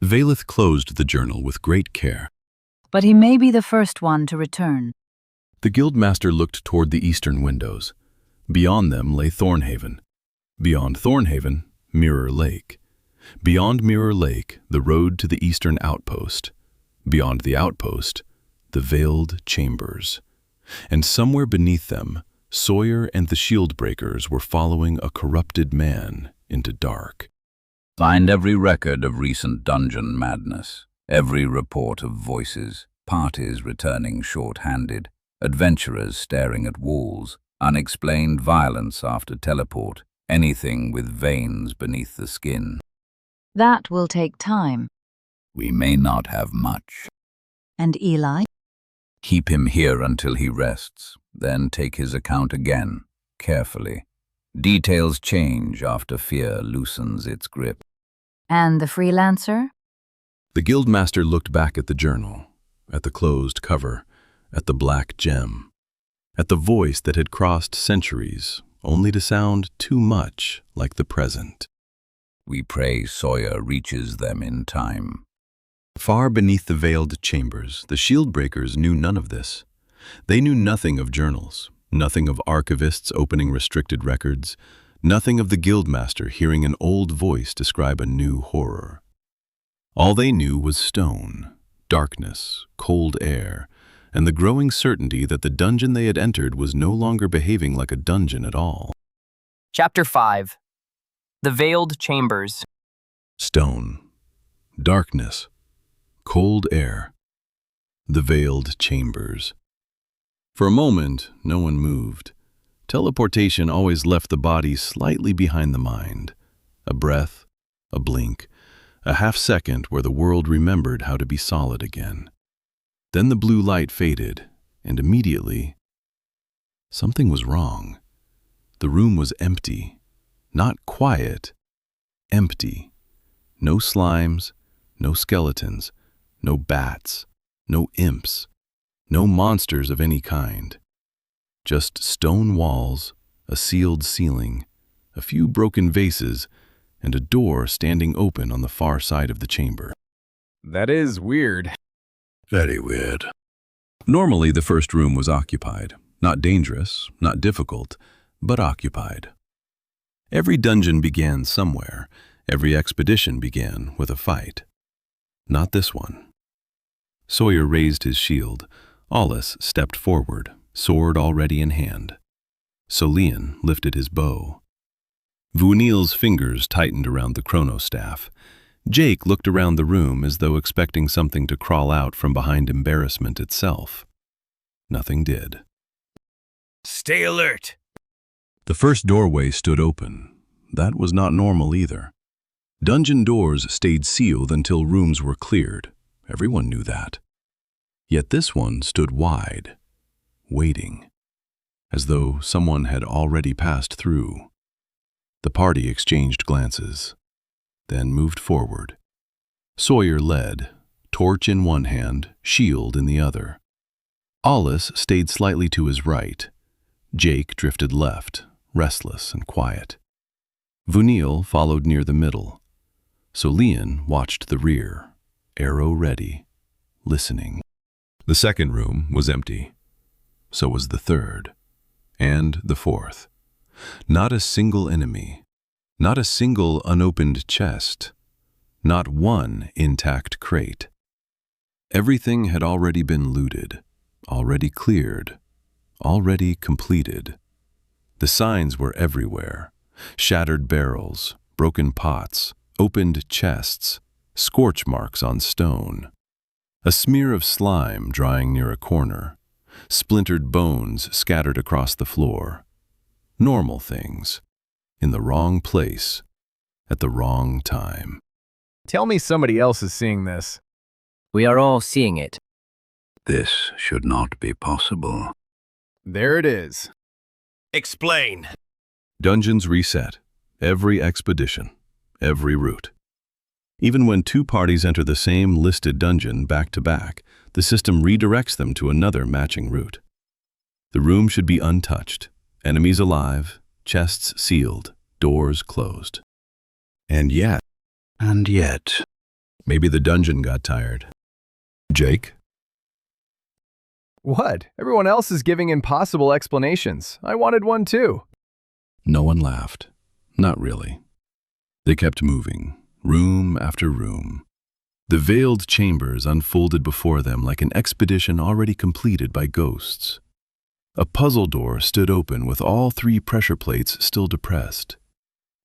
Vaelith closed the journal with great care. but he may be the first one to return. The guildmaster looked toward the eastern windows. Beyond them lay Thornhaven. Beyond Thornhaven, Mirror Lake. Beyond Mirror Lake, the road to the Eastern Outpost. Beyond the outpost, the veiled chambers. And somewhere beneath them, Sawyer and the shield breakers were following a corrupted man into dark. Find every record of recent dungeon madness, every report of voices, parties returning short-handed, adventurers staring at walls, unexplained violence after teleport, anything with veins beneath the skin. That will take time. We may not have much. And Eli? Keep him here until he rests, then take his account again, carefully. Details change after fear loosens its grip. And the freelancer? The guildmaster looked back at the journal, at the closed cover, at the black gem, at the voice that had crossed centuries, only to sound too much like the present. We pray Sawyer reaches them in time. Far beneath the veiled chambers, the shield breakers knew none of this. They knew nothing of journals, nothing of archivists opening restricted records, nothing of the guildmaster hearing an old voice describe a new horror. All they knew was stone, darkness, cold air, and the growing certainty that the dungeon they had entered was no longer behaving like a dungeon at all. Chapter 5. The Veiled Chambers. Stone, darkness, cold air, the veiled chambers. For a moment, no one moved. Teleportation always left the body slightly behind the mind. A breath, a blink, a half-second where the world remembered how to be solid again. Then the blue light faded, and immediately, something was wrong. The room was empty, not quiet, empty. No slimes, no skeletons, no bats, no imps, no monsters of any kind. Just stone walls, a sealed ceiling, a few broken vases, and a door standing open on the far side of the chamber. That is weird. Very weird. Normally, the first room was occupied. Not dangerous, not difficult, but occupied. Every dungeon began somewhere. Every expedition began with a fight. Not this one. Sawyer raised his shield. Aulis stepped forward, sword already in hand. Solian lifted his bow. Vuenil's fingers tightened around the chronostaff. Jake looked around the room as though expecting something to crawl out from behind embarrassment itself. Nothing did. Stay alert. The first doorway stood open. That was not normal either. Dungeon doors stayed sealed until rooms were cleared. Everyone knew that. Yet this one stood wide, waiting, as though someone had already passed through. The party exchanged glances, then moved forward. Sawyer led, torch in one hand, shield in the other. Aulis stayed slightly to his right. Jake drifted left, restless and quiet. Vuenil followed near the middle. Solian watched the rear, arrow ready, listening. The second room was empty. So was the third, and the fourth. Not a single enemy, not a single unopened chest, not one intact crate. Everything had already been looted, already cleared, already completed. The signs were everywhere: shattered barrels, broken pots, opened chests, scorch marks on stone. A smear of slime drying near a corner, splintered bones scattered across the floor. Normal things, in the wrong place, at the wrong time. Tell me somebody else is seeing this. We are all seeing it. This should not be possible. There it is. Explain. Dungeons reset. Every expedition. Every route. Even when two parties enter the same listed dungeon back to back, the system redirects them to another matching route. The room should be untouched, enemies alive, chests sealed, doors closed. And yet, maybe the dungeon got tired. Jake? What? Everyone else is giving impossible explanations. I wanted one too. No one laughed. Not really. They kept moving, room after room. The veiled chambers unfolded before them like an expedition already completed by ghosts. A puzzle door stood open with all 3 pressure plates still depressed.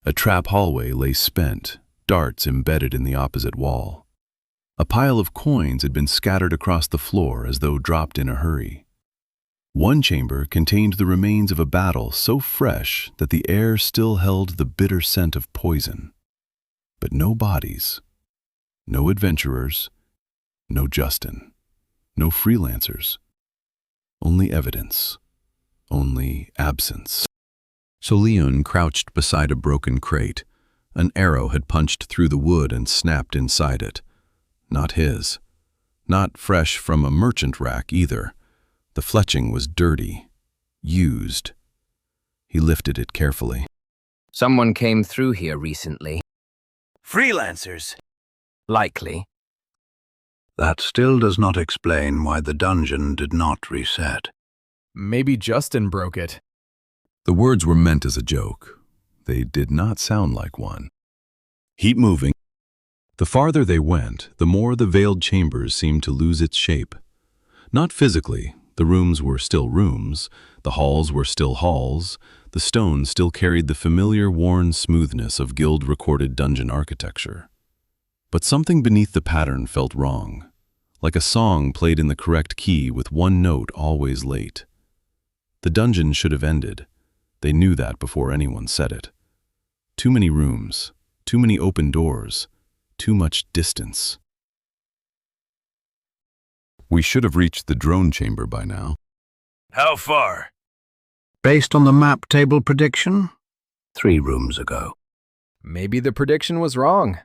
A trap hallway lay spent, darts embedded in the opposite wall. A pile of coins had been scattered across the floor as though dropped in a hurry. One chamber contained the remains of a battle so fresh that the air still held the bitter scent of poison. But no bodies, no adventurers, no Justin, no freelancers. Only evidence, only absence. Solian crouched beside a broken crate. An arrow had punched through the wood and snapped inside it. Not his. Not fresh from a merchant rack either. The fletching was dirty, used. He lifted it carefully. Someone came through here recently. Freelancers. Likely. That still does not explain why the dungeon did not reset. Maybe Justin broke it. The words were meant as a joke. They did not sound like one. Heat moving. The farther they went, the more the veiled chambers seemed to lose its shape. Not physically. The rooms were still rooms, the halls were still halls, the stone still carried the familiar worn smoothness of guild-recorded dungeon architecture. But something beneath the pattern felt wrong, like a song played in the correct key with one note always late. The dungeon should have ended. They knew that before anyone said it. Too many rooms, too many open doors, too much distance. We should have reached the drone chamber by now. How far? Based on the map table prediction, 3 rooms ago. Maybe the prediction was wrong.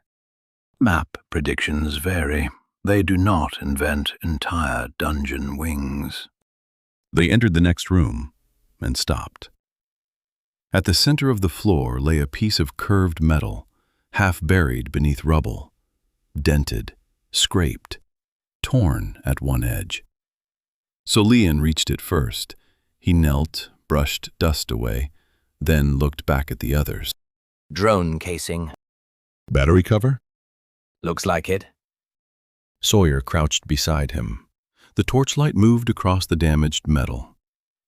Map predictions vary. They do not invent entire dungeon wings. They entered the next room and stopped. At the center of the floor lay a piece of curved metal, half buried beneath rubble, dented, scraped, torn at one edge. Solian reached it first. He knelt, brushed dust away, then looked back at the others. Drone casing. Battery cover? Looks like it. Sawyer crouched beside him. The torchlight moved across the damaged metal.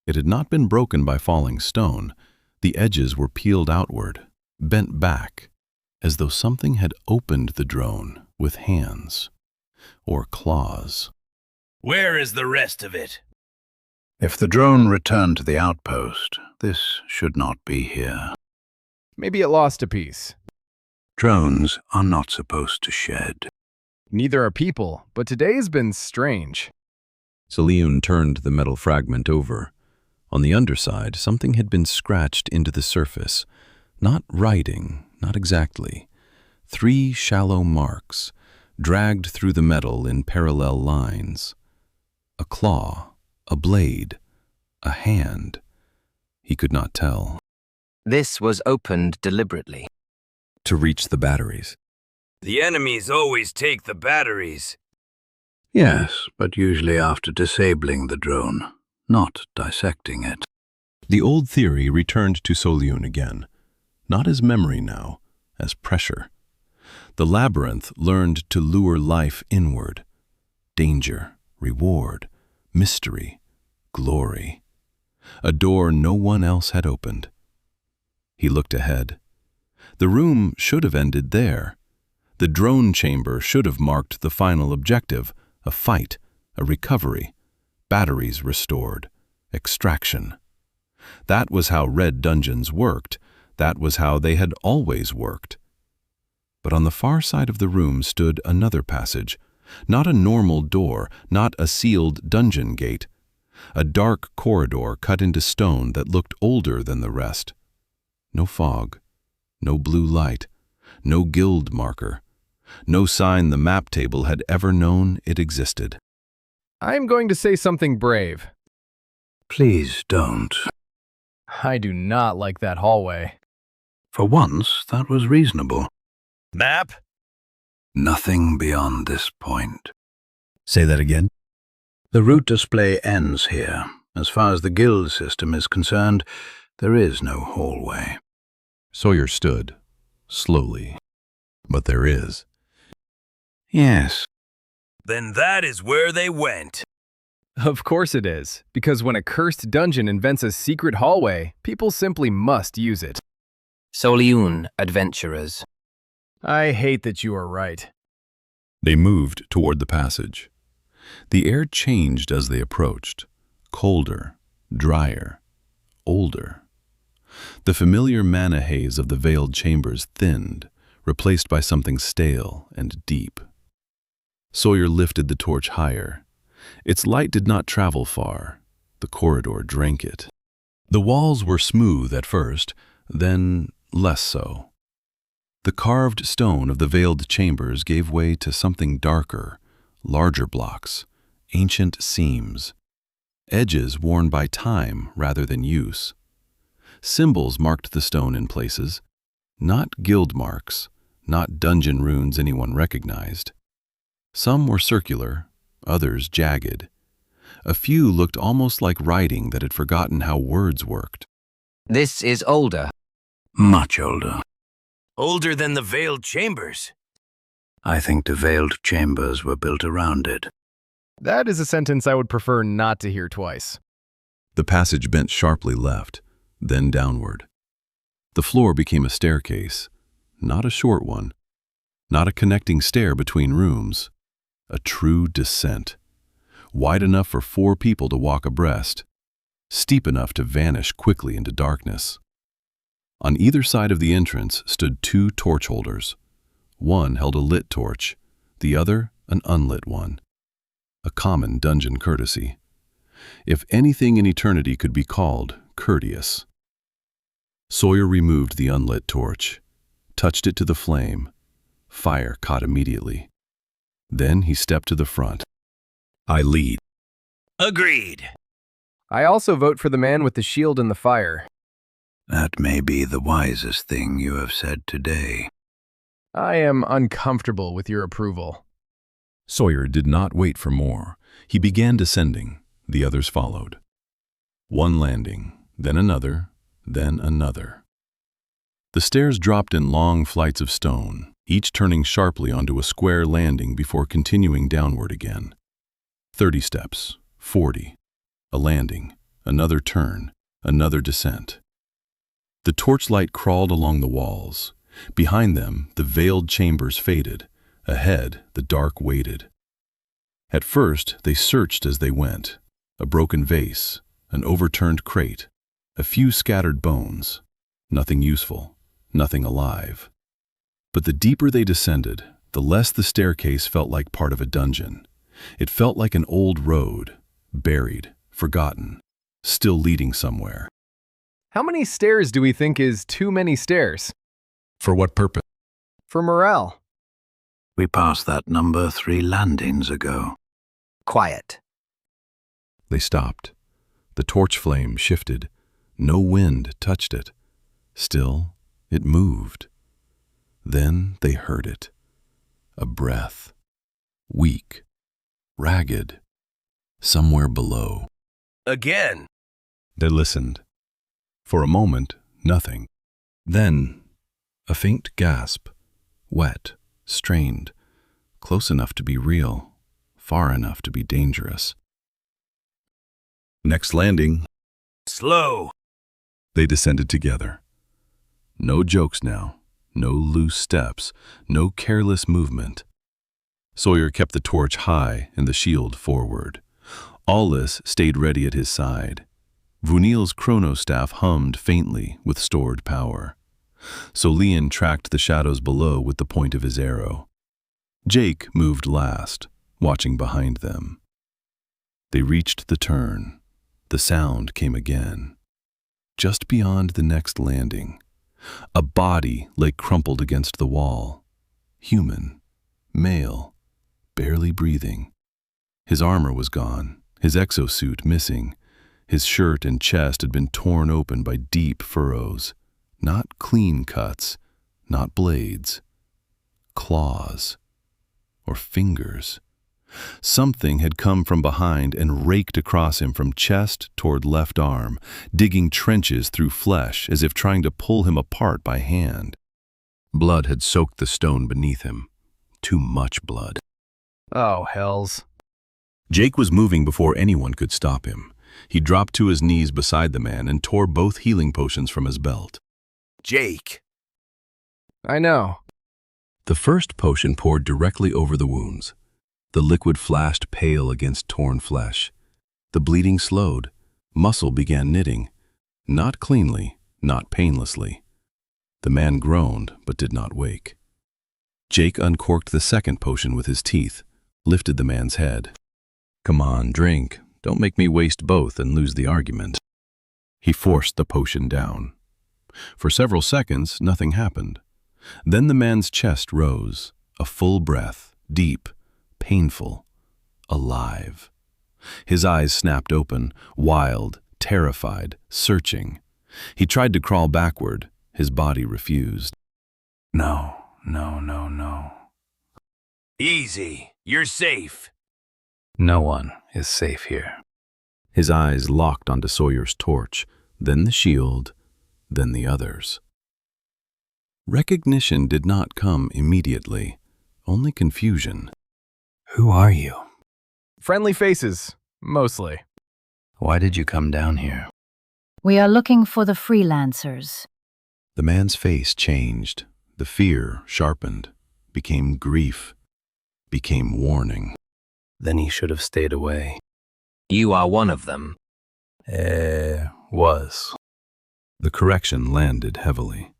It had not been broken by falling stone. The edges were peeled outward, bent back, as though something had opened the drone with hands or claws. Where is the rest of it? If the drone returned to the outpost, this should not be here. Maybe it lost a piece. Drones are not supposed to shed. Neither are people, but today has been strange. Solian turned the metal fragment over. On the underside, something had been scratched into the surface, Not writing, not exactly. 3 shallow marks, dragged through the metal in parallel lines. A claw, a blade, a hand. He could not tell. This was opened deliberately. To reach the batteries. The enemies always take the batteries. Yes, but usually after disabling the drone, not dissecting it. The old theory returned to Solyun again, not as memory now, as pressure. The labyrinth learned to lure life inward. Danger, reward, mystery, glory. A door no one else had opened. He looked ahead. The room should have ended there. The drone chamber should have marked the final objective, a fight, a recovery, batteries restored, extraction. That was how red dungeons worked. That was how they had always worked. But on the far side of the room stood another passage, not a normal door, not a sealed dungeon gate, a dark corridor cut into stone that looked older than the rest. No fog, no blue light, no guild marker, no sign the map table had ever known it existed. I am going to say something brave. Please don't. I do not like that hallway. For once, that was reasonable. Map? Nothing beyond this point. Say that again? The route display ends here. As far as the guild system is concerned, there is no hallway. Sawyer stood, slowly. But there is. Yes. Then that is where they went. Of course it is, because when a cursed dungeon invents a secret hallway, people simply must use it. Solyun adventurers. I hate that you are right. They moved toward the passage. The air changed as they approached, colder, drier, older. The familiar mana haze of the veiled chambers thinned, replaced by something stale and deep. Sawyer lifted the torch higher. Its light did not travel far. The corridor drank it. The walls were smooth at first, then less so. The carved stone of the veiled chambers gave way to something darker, larger blocks, ancient seams, edges worn by time rather than use. Symbols marked the stone in places, not guild marks, not dungeon runes anyone recognized. Some were circular, others jagged. A few looked almost like writing that had forgotten how words worked. This is older. Much older. Older than the veiled chambers. I think the veiled chambers were built around it. That is a sentence I would prefer not to hear twice. The passage bent sharply left, then downward. The floor became a staircase, not a short one, not a connecting stair between rooms, a true descent, wide enough for 4 people to walk abreast, steep enough to vanish quickly into darkness. On either side of the entrance stood 2 torch holders. One held a lit torch, the other an unlit one. A common dungeon courtesy. If anything in eternity could be called courteous. Sawyer removed the unlit torch, touched it to the flame. Fire caught immediately. Then he stepped to the front. I lead. Agreed. I also vote for the man with the shield and the fire. That may be the wisest thing you have said today. I am uncomfortable with your approval. Sawyer did not wait for more. He began descending. The others followed. One landing, then another, then another. The stairs dropped in long flights of stone, each turning sharply onto a square landing before continuing downward again. 30 steps, 40, a landing, another turn, another descent. The torchlight crawled along the walls. Behind them, the veiled chambers faded. Ahead, the dark waited. At first, they searched as they went. A broken vase, an overturned crate, a few scattered bones. Nothing useful, nothing alive. But the deeper they descended, the less the staircase felt like part of a dungeon. It felt like an old road, buried, forgotten, still leading somewhere. How many stairs do we think is too many stairs? For what purpose? For morale. We passed that number 3 landings ago. Quiet. They stopped. The torch flame shifted. No wind touched it. Still, it moved. Then they heard it. A breath. Weak. Ragged. Somewhere below. Again. They listened. For a moment, nothing. Then, a faint gasp. Wet, strained, close enough to be real, far enough to be dangerous. Next landing. Slow. They descended together. No jokes now, no loose steps, no careless movement. Sawyer kept the torch high and the shield forward. Aulis stayed ready at his side. Vuenil's chronostaff hummed faintly with stored power. Solian tracked the shadows below with the point of his arrow. Jake moved last, watching behind them. They reached the turn. The sound came again. Just beyond the next landing, a body lay crumpled against the wall. Human, male, barely breathing. His armor was gone, his exosuit missing. His shirt and chest had been torn open by deep furrows. Not clean cuts, not blades. Claws. Or fingers. Something had come from behind and raked across him from chest toward left arm, digging trenches through flesh as if trying to pull him apart by hand. Blood had soaked the stone beneath him. Too much blood. Oh, hells. Jake was moving before anyone could stop him. He dropped to his knees beside the man and tore both healing potions from his belt. Jake. I know. The first potion poured directly over the wounds. The liquid flashed pale against torn flesh. The bleeding slowed. Muscle began knitting. Not cleanly, not painlessly. The man groaned, but did not wake. Jake uncorked the second potion with his teeth, lifted the man's head. Come on, drink. Don't make me waste both and lose the argument. He forced the potion down. For several seconds, nothing happened. Then the man's chest rose, a full breath, deep, painful, alive. His eyes snapped open, wild, terrified, searching. He tried to crawl backward. His body refused. No, no, no, no. Easy. You're safe. No one is safe here. His eyes locked onto Sawyer's torch, then the shield, then the others. Recognition did not come immediately, only confusion. Who are you? Friendly faces, mostly. Why did you come down here? We are looking for the freelancers. The man's face changed. The fear sharpened, became grief, became warning. Then he should have stayed away. You are one of them. Was. The correction landed heavily.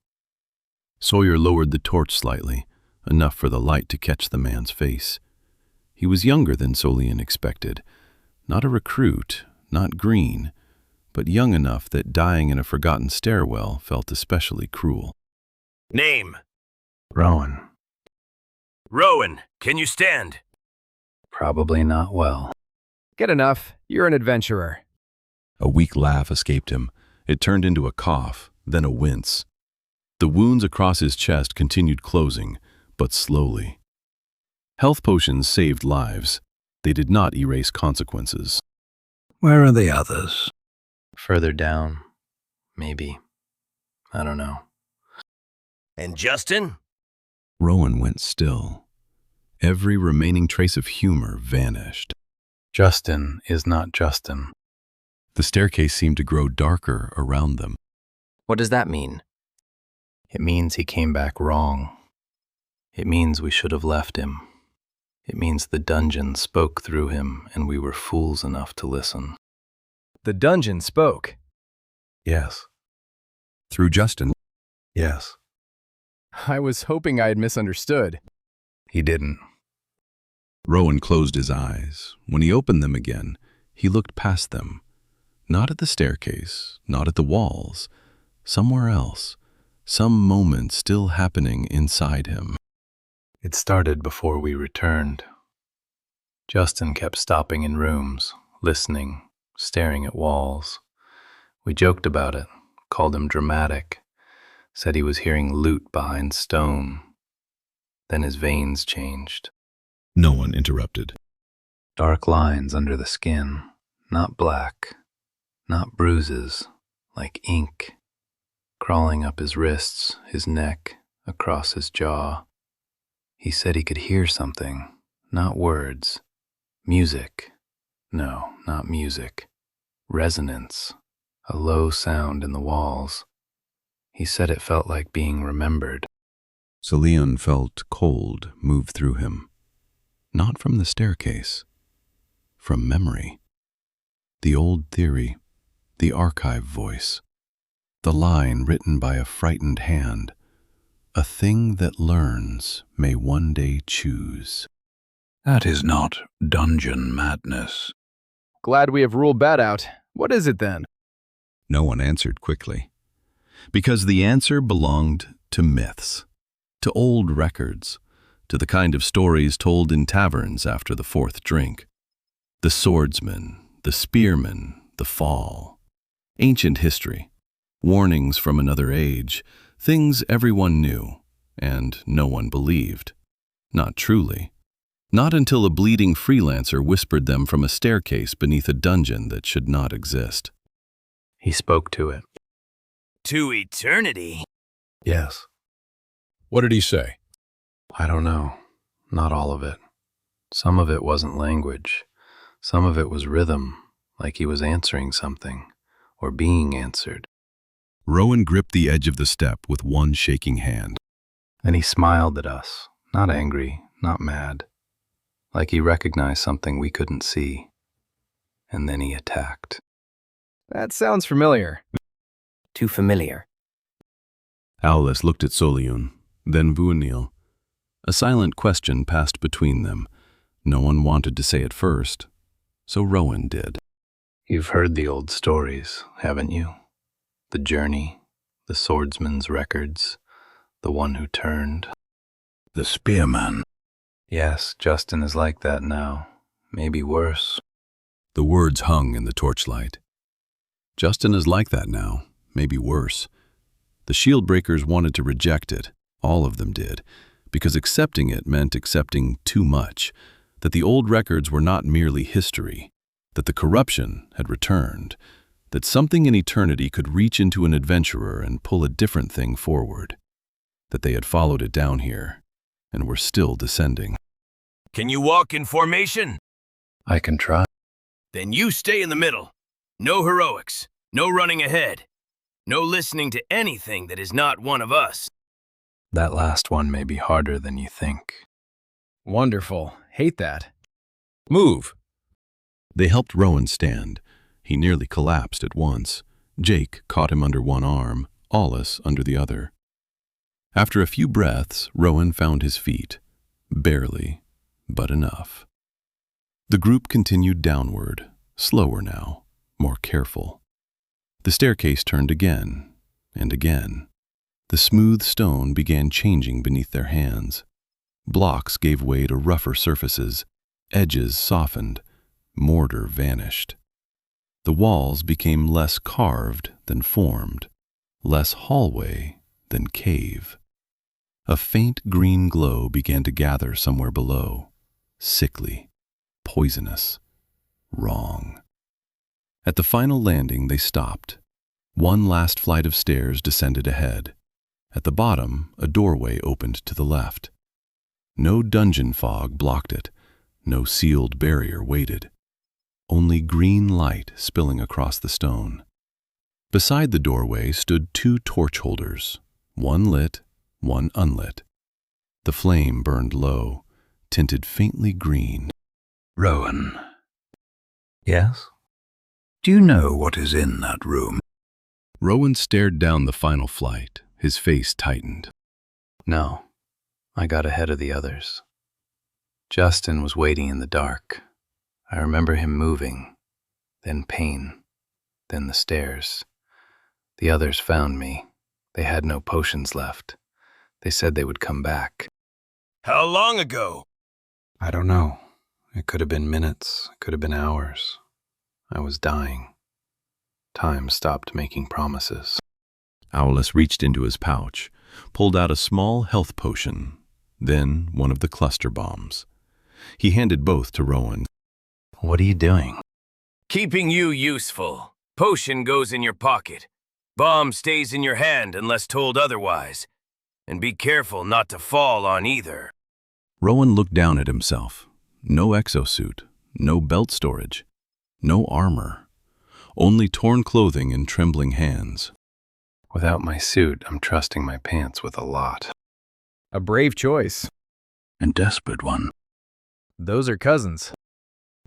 Sawyer lowered the torch slightly, enough for the light to catch the man's face. He was younger than Solian expected. Not a recruit, not green, but young enough that dying in a forgotten stairwell felt especially cruel. Name. Rowan. Rowan, can you stand? Probably not well. Get enough. You're an adventurer. A weak laugh escaped him. It turned into a cough, then a wince. The wounds across his chest continued closing, but slowly. Health potions saved lives. They did not erase consequences. Where are the others? Further down, maybe. I don't know. And Justin? Rowan went still. Every remaining trace of humor vanished. Justin is not Justin. The staircase seemed to grow darker around them. What does that mean? It means he came back wrong. It means we should have left him. It means the dungeon spoke through him and we were fools enough to listen. The dungeon spoke. Yes. Through Justin? Yes. I was hoping I had misunderstood. He didn't. Rowan closed his eyes. When he opened them again, he looked past them. Not at the staircase, not at the walls, somewhere else, some moment still happening inside him. It started before we returned. Justin kept stopping in rooms, listening, staring at walls. We joked about it, called him dramatic, said he was hearing loot behind stone. Then his veins changed. No one interrupted. Dark lines under the skin, not black, not bruises, like ink, crawling up his wrists, his neck, across his jaw. He said he could hear something, not words. Music. No, not music. Resonance. A low sound in the walls. He said it felt like being remembered. Leon felt cold move through him. Not from the staircase. From memory. The old theory. The archive voice. The line written by a frightened hand. A thing that learns may one day choose. That is not dungeon madness. Glad we have ruled that out. What is it then? No one answered quickly. Because the answer belonged to myths, to old records, to the kind of stories told in taverns after the fourth drink. The swordsman, the spearman, the fall. Ancient history, warnings from another age, things everyone knew, and no one believed. Not truly. Not until a bleeding freelancer whispered them from a staircase beneath a dungeon that should not exist. He spoke to it. To eternity? Yes. What did he say? I don't know. Not all of it. Some of it wasn't language. Some of it was rhythm, like he was answering something, or being answered. Rowan gripped the edge of the step with one shaking hand. Then he smiled at us, not angry, not mad, like he recognized something we couldn't see. And then he attacked. That sounds familiar. Too familiar. Aulis looked at Soliun, then Vuenil. A silent question passed between them. No one wanted to say it first, so Rowan did. You've heard the old stories, haven't you? The journey, the swordsman's records, the one who turned. The spearman. Yes, Justin is like that now. Maybe worse. The words hung in the torchlight. Justin is like that now, maybe worse. The shield breakers wanted to reject it, all of them did, because accepting it meant accepting too much, that the old records were not merely history, that the corruption had returned, that something in eternity could reach into an adventurer and pull a different thing forward, that they had followed it down here and were still descending. Can you walk in formation? I can try. Then you stay in the middle. No heroics, no running ahead, no listening to anything that is not one of us. That last one may be harder than you think. Wonderful. Hate that. Move! They helped Rowan stand. He nearly collapsed at once. Jake caught him under one arm, Aulis under the other. After a few breaths, Rowan found his feet. Barely, but enough. The group continued downward, slower now, more careful. The staircase turned again and again. The smooth stone began changing beneath their hands. Blocks gave way to rougher surfaces, edges softened, mortar vanished. The walls became less carved than formed, less hallway than cave. A faint green glow began to gather somewhere below, sickly, poisonous, wrong. At the final landing, they stopped. One last flight of stairs descended ahead. At the bottom, a doorway opened to the left. No dungeon fog blocked it. No sealed barrier waited. Only green light spilling across the stone. Beside the doorway stood two torch holders, one lit, one unlit. The flame burned low, tinted faintly green. Rowan, Yes? do you know what is in that room? Rowan stared down the final flight, his face tightened. No. I got ahead of the others. Justin was waiting in the dark. I remember him moving, then pain, then the stairs. The others found me. They had no potions left. They said they would come back. How long ago? I don't know. It could have been minutes. It could have been hours. I was dying. Time stopped making promises. Aulis reached into his pouch, pulled out a small health potion, then one of the cluster bombs. He handed both to Rowan. What are you doing? Keeping you useful. Potion goes in your pocket. Bomb stays in your hand unless told otherwise. And be careful not to fall on either. Rowan looked down at himself. No exosuit, no belt storage, no armor. Only torn clothing and trembling hands. Without my suit, I'm trusting my pants with a lot. A brave choice. And desperate one. Those are cousins.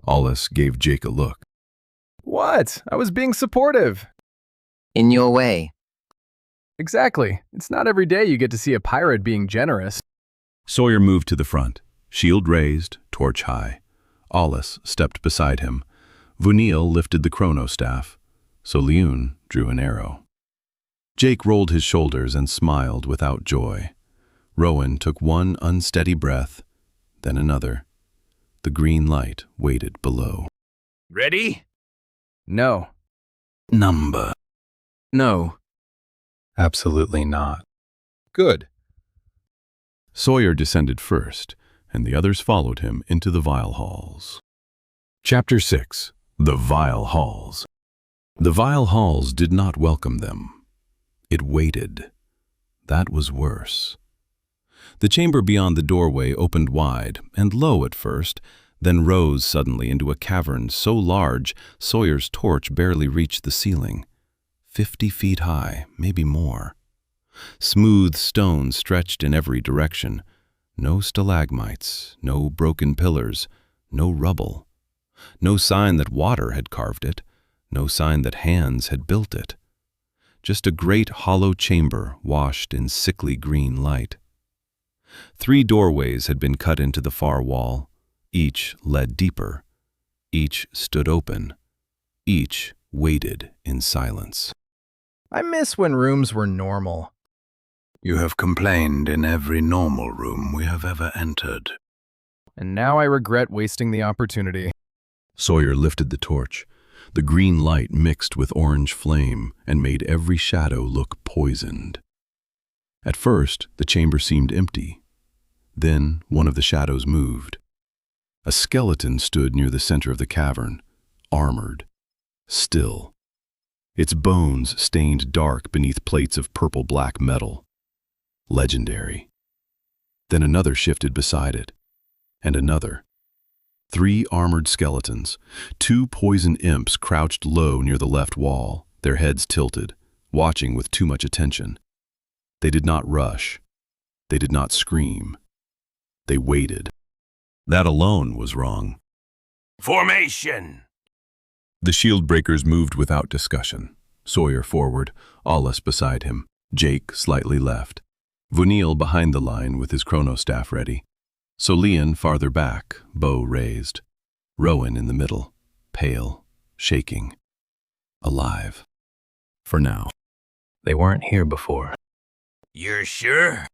Aulis gave Jake a look. What? I was being supportive. In your way. Exactly. It's not every day you get to see a pirate being generous. Sawyer moved to the front, shield raised, torch high. Aulis stepped beside him. Vuenil lifted the chronostaff. So Leun drew an arrow. Jake rolled his shoulders and smiled without joy. Rowan took one unsteady breath, then another. The green light waited below. Ready? No. Number. No. Absolutely not. Good. Sawyer descended first, and the others followed him into the Vile Halls. Chapter 6. The Vile Halls. The Vile Halls did not welcome them. It waited. That was worse. The chamber beyond the doorway opened wide and low at first, then rose suddenly into a cavern so large Sawyer's torch barely reached the ceiling. 50 feet high, maybe more. Smooth stone stretched in every direction. No stalagmites, no broken pillars, no rubble. No sign that water had carved it, no sign that hands had built it. Just a great hollow chamber washed in sickly green light. 3 doorways had been cut into the far wall. Each led deeper. Each stood open. Each waited in silence. I miss when rooms were normal. You have complained in every normal room we have ever entered. And now I regret wasting the opportunity. Sawyer lifted the torch. The green light mixed with orange flame and made every shadow look poisoned. At first, the chamber seemed empty. Then one of the shadows moved. A skeleton stood near the center of the cavern, armored, still. Its bones stained dark beneath plates of purple-black metal. Legendary. Then another shifted beside it, and another. 3 armored skeletons. 2 poison imps crouched low near the left wall, their heads tilted, watching with too much attention. They did not rush. They did not scream. They waited. That alone was wrong. Formation! The shield breakers moved without discussion. Sawyer forward, Aulis beside him, Jake slightly left. Vuenil behind the line with his chronostaff ready. Leun farther back, bow raised. Rowan in the middle, pale, shaking. Alive. For now. They weren't here before. You're sure?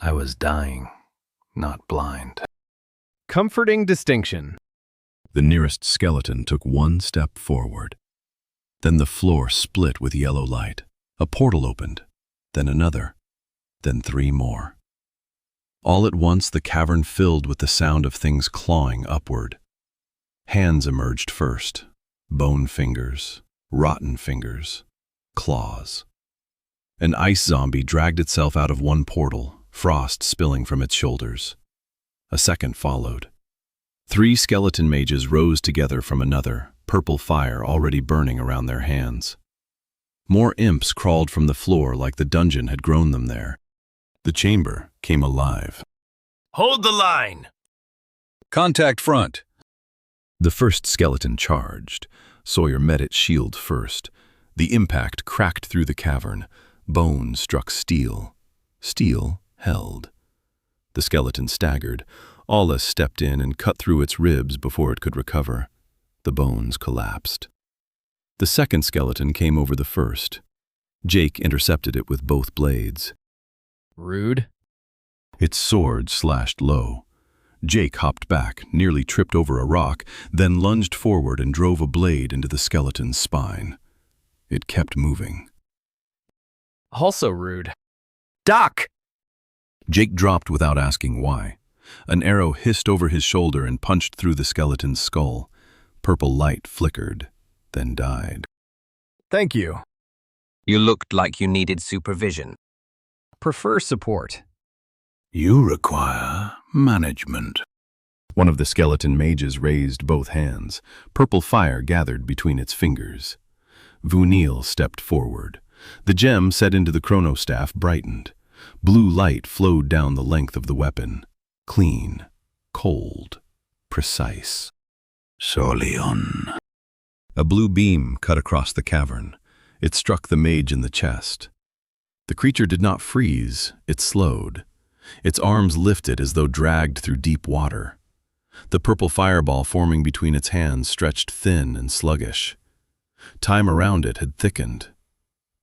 I was dying, not blind. Comforting distinction. The nearest skeleton took 1 step forward. Then the floor split with yellow light. A portal opened, then another, then 3 more. All at once the cavern filled with the sound of things clawing upward. Hands emerged first, bone fingers, rotten fingers, claws. An ice zombie dragged itself out of one portal, frost spilling from its shoulders. A second followed. 3 skeleton mages rose together from another, purple fire already burning around their hands. More imps crawled from the floor like the dungeon had grown them there. The chamber came alive. Hold the line! Contact front. The first skeleton charged. Sawyer met its shield first. The impact cracked through the cavern. Bone struck steel. Steel held. The skeleton staggered. Aulis stepped in and cut through its ribs before it could recover. The bones collapsed. The second skeleton came over the first. Jake intercepted it with both blades. Rude. Its sword slashed low. Jake hopped back, nearly tripped over a rock, then lunged forward and drove a blade into the skeleton's spine. It kept moving. Also rude. Duck! Jake dropped without asking why. An arrow hissed over his shoulder and punched through the skeleton's skull. Purple light flickered, then died. Thank you. You looked like you needed supervision. Prefer support. You require management. One of the skeleton mages raised both hands. Purple fire gathered between its fingers. Vuenil stepped forward. The gem set into the chronostaff brightened. Blue light flowed down the length of the weapon. Clean, cold, precise. Solion. A blue beam cut across the cavern. It struck the mage in the chest. The creature did not freeze, it slowed. Its arms lifted as though dragged through deep water. The purple fireball forming between its hands stretched thin and sluggish. Time around it had thickened.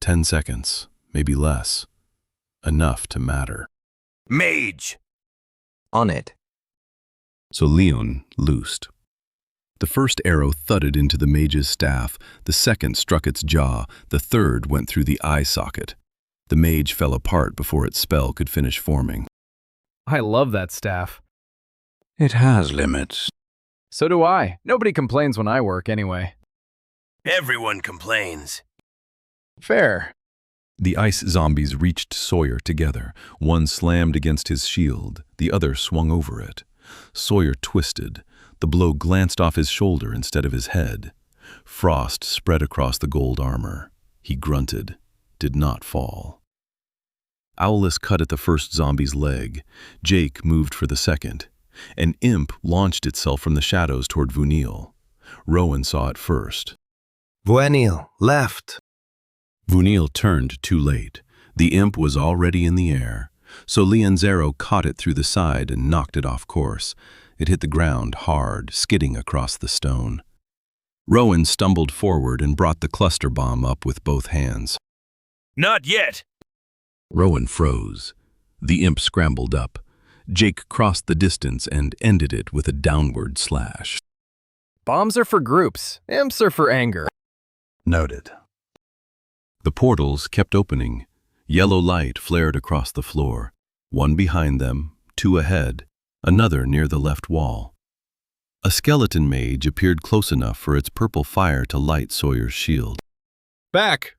10 seconds, maybe less. Enough to matter. Mage! On it. So Leon loosed. The first arrow thudded into the mage's staff, the second struck its jaw, the third went through the eye socket. The mage fell apart before its spell could finish forming. I love that staff. It has limits. So do I. Nobody complains when I work anyway. Everyone complains. Fair. The ice zombies reached Sawyer together. One slammed against his shield, the other swung over it. Sawyer twisted. The blow glanced off his shoulder instead of his head. Frost spread across the gold armor. He grunted, did not fall. Aulis cut at the first zombie's leg. Jake moved for the second. An imp launched itself from the shadows toward Vuenil. Rowan saw it first. Vuenil, left. Vuenil turned too late. The imp was already in the air. So Leon's arrow caught it through the side and knocked it off course. It hit the ground hard, skidding across the stone. Rowan stumbled forward and brought the cluster bomb up with both hands. Not yet. Rowan froze. The imp scrambled up. Jake crossed the distance and ended it with a downward slash. Bombs are for groups. Imps are for anger. Noted. The portals kept opening. Yellow light flared across the floor. One behind them, two ahead, another near the left wall. A skeleton mage appeared close enough for its purple fire to light Sawyer's shield. Back!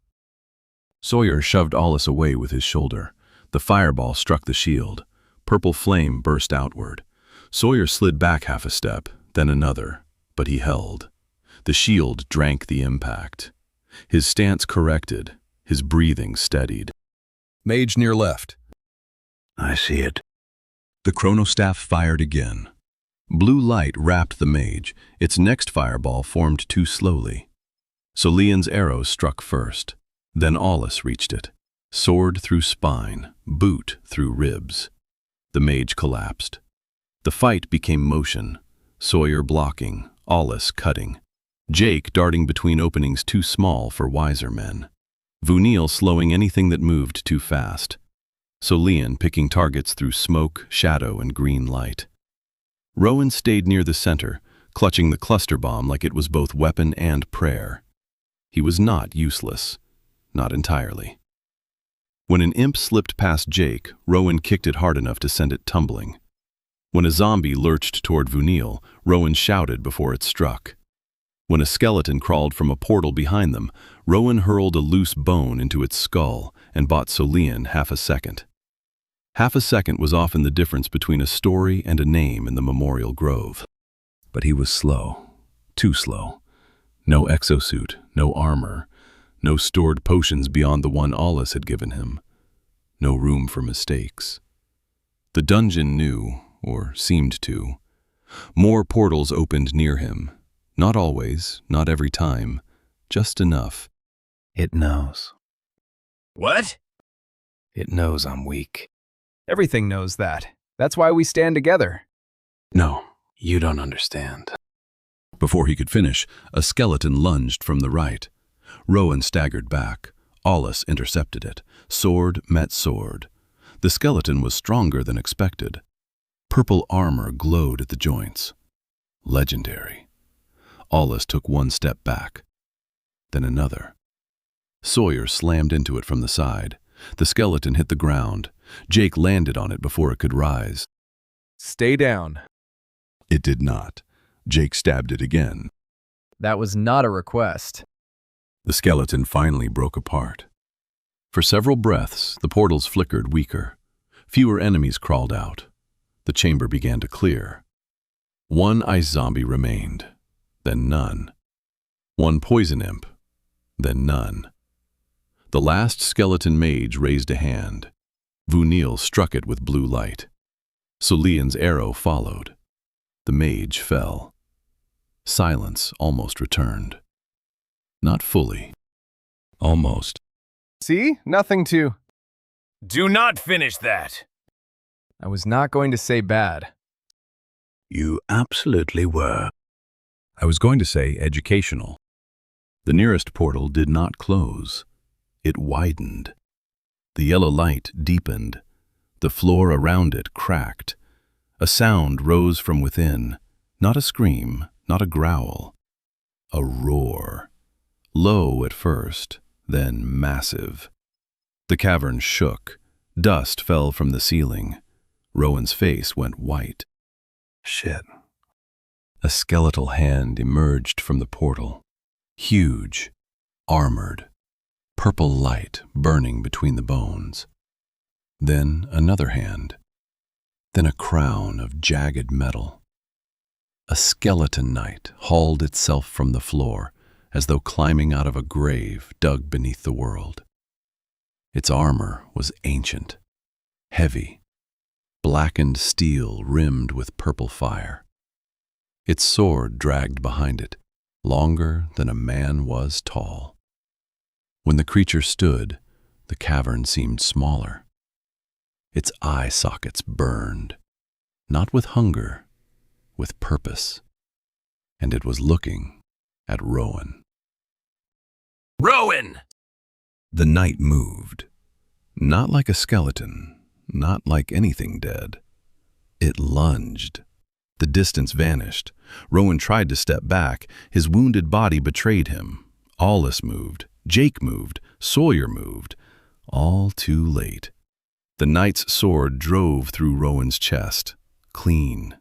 Sawyer shoved Aulis away with his shoulder. The fireball struck the shield. Purple flame burst outward. Sawyer slid back half a step, then another, but he held. The shield drank the impact. His stance corrected, his breathing steadied. Mage near left. I see it. The chronostaff fired again. Blue light wrapped the mage. Its next fireball formed too slowly. So Leon's arrow struck first. Then Aulis reached it. Sword through spine, boot through ribs. The mage collapsed. The fight became motion. Sawyer blocking, Aulis cutting. Jake darting between openings too small for wiser men. Vuenil slowing anything that moved too fast. So Leon picking targets through smoke, shadow, and green light. Rowan stayed near the center, clutching the cluster bomb like it was both weapon and prayer. He was not useless. Not entirely. When an imp slipped past Jake, Rowan kicked it hard enough to send it tumbling. When a zombie lurched toward Vuenil, Rowan shouted before it struck. When a skeleton crawled from a portal behind them, Rowan hurled a loose bone into its skull and bought Solian half a second. Half a second was often the difference between a story and a name in the memorial grove. But he was slow, too slow. No exosuit, no armor, no stored potions beyond the one Aulis had given him. No room for mistakes. The dungeon knew, or seemed to. More portals opened near him. Not always, not every time, just enough. It knows. What? It knows I'm weak. Everything knows that. That's why we stand together. No, you don't understand. Before he could finish, a skeleton lunged from the right. Rowan staggered back. Aulis intercepted it. Sword met sword. The skeleton was stronger than expected. Purple armor glowed at the joints. Legendary. Aulis took one step back, then another. Sawyer slammed into it from the side. The skeleton hit the ground. Jake landed on it before it could rise. Stay down. It did not. Jake stabbed it again. That was not a request. The skeleton finally broke apart. For several breaths, the portals flickered weaker. Fewer enemies crawled out. The chamber began to clear. One ice zombie remained, then none. One poison imp, then none. The last skeleton mage raised a hand. Vuenil struck it with blue light. Solian's arrow followed. The mage fell. Silence almost returned. Not fully. Almost. See? Nothing to... Do not finish that. I was not going to say bad. You absolutely were. I was going to say educational. The nearest portal did not close. It widened. The yellow light deepened. The floor around it cracked. A sound rose from within. Not a scream, not a growl. A roar. Low at first, then massive. The cavern shook. Dust fell from the ceiling. Rowan's face went white. Shit. A skeletal hand emerged from the portal. Huge, armored, purple light burning between the bones. Then another hand. Then a crown of jagged metal. A skeleton knight hauled itself from the floor as though climbing out of a grave dug beneath the world. Its armor was ancient, heavy, blackened steel rimmed with purple fire. Its sword dragged behind it, longer than a man was tall. When the creature stood, the cavern seemed smaller. Its eye sockets burned, not with hunger, with purpose. And it was looking at Rowan. Rowan! The knight moved. Not like a skeleton, not like anything dead. It lunged. The distance vanished. Rowan tried to step back. His wounded body betrayed him. Aulis moved. Jake moved. Sawyer moved. All too late. The knight's sword drove through Rowan's chest. Clean.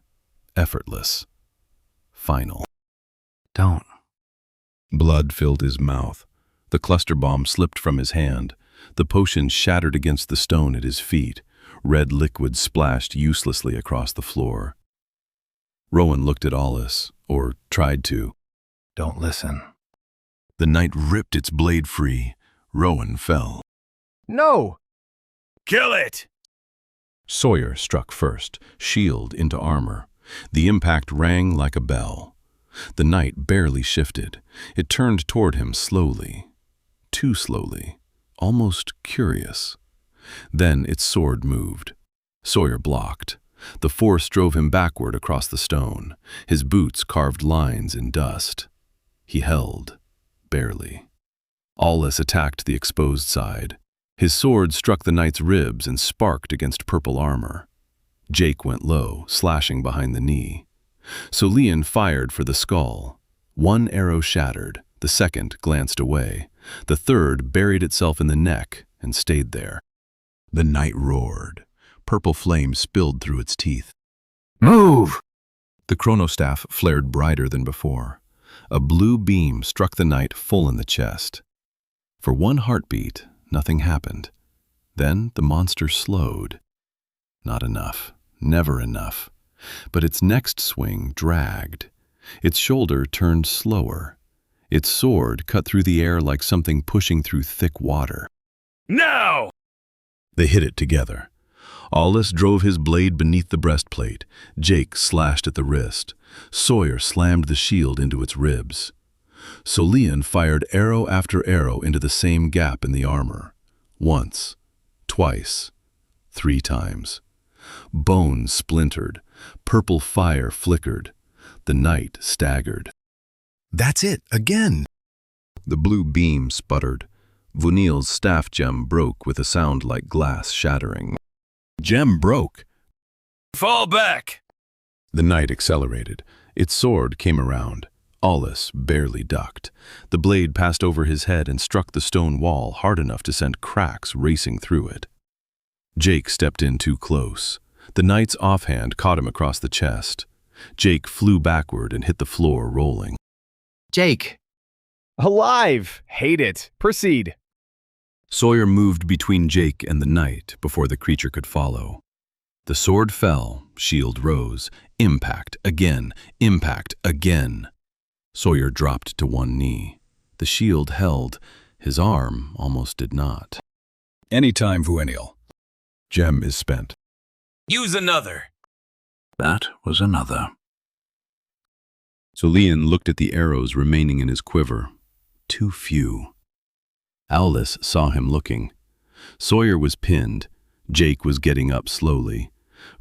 Effortless. Final. Don't. Blood filled his mouth. The cluster bomb slipped from his hand. The potion shattered against the stone at his feet. Red liquid splashed uselessly across the floor. Rowan looked at Aulis, or tried to. Don't listen. The knight ripped its blade free. Rowan fell. No! Kill it! Sawyer struck first, shield into armor. The impact rang like a bell. The knight barely shifted. It turned toward him slowly. Too slowly. Almost curious. Then its sword moved. Sawyer blocked. The force drove him backward across the stone. His boots carved lines in dust. He held, barely. Aulis attacked the exposed side. His sword struck the knight's ribs and sparked against purple armor. Jake went low, slashing behind the knee. Solian fired for the skull. One arrow shattered. The second glanced away. The third buried itself in the neck and stayed there. The knight roared. Purple flame spilled through its teeth. Move! The chronostaff flared brighter than before. A blue beam struck the knight full in the chest. For one heartbeat, nothing happened. Then the monster slowed. Not enough. Never enough. But its next swing dragged. Its shoulder turned slower. Its sword cut through the air like something pushing through thick water. Now! They hit it together. Aulis drove his blade beneath the breastplate. Jake slashed at the wrist. Sawyer slammed the shield into its ribs. Solian fired arrow after arrow into the same gap in the armor. Once, twice, 3 times. Bone splintered. Purple fire flickered. The knight staggered. That's it, again! The blue beam sputtered. Vuenil's staff gem broke with a sound like glass shattering. Gem broke! Fall back! The knight accelerated. Its sword came around. Aulis barely ducked. The blade passed over his head and struck the stone wall hard enough to send cracks racing through it. Jake stepped in too close. The knight's offhand caught him across the chest. Jake flew backward and hit the floor, rolling. Jake! Alive! Hate it. Proceed. Sawyer moved between Jake and the knight before the creature could follow. The sword fell, shield rose. Impact again, impact again. Sawyer dropped to one knee. The shield held. His arm almost did not. Anytime, Vuenil. Gem is spent. Use another. That was another. Solian looked at the arrows remaining in his quiver. Too few. Aulis saw him looking. Sawyer was pinned. Jake was getting up slowly.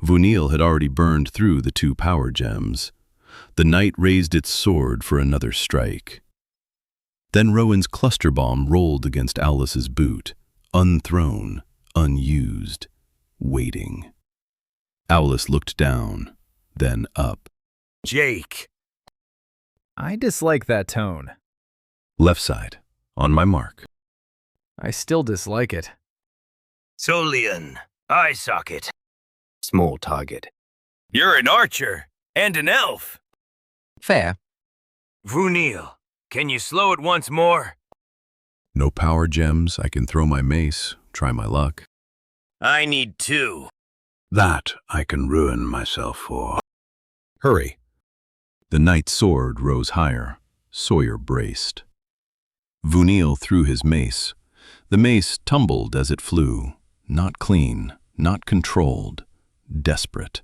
Vuenil had already burned through the 2 power gems. The knight raised its sword for another strike. Then Rowan's cluster bomb rolled against Aulis's boot, unthrown, unused, waiting. Aulis looked down, then up. Jake! I dislike that tone. Left side, on my mark. I still dislike it. Solian, eye socket. Small target. You're an archer and an elf. Fair. Vuenil, can you slow it once more? No power gems, I can throw my mace, try my luck. I need 2. That I can ruin myself for. Hurry. The knight's sword rose higher. Sawyer braced. Vuenil threw his mace. The mace tumbled as it flew, not clean, not controlled, desperate.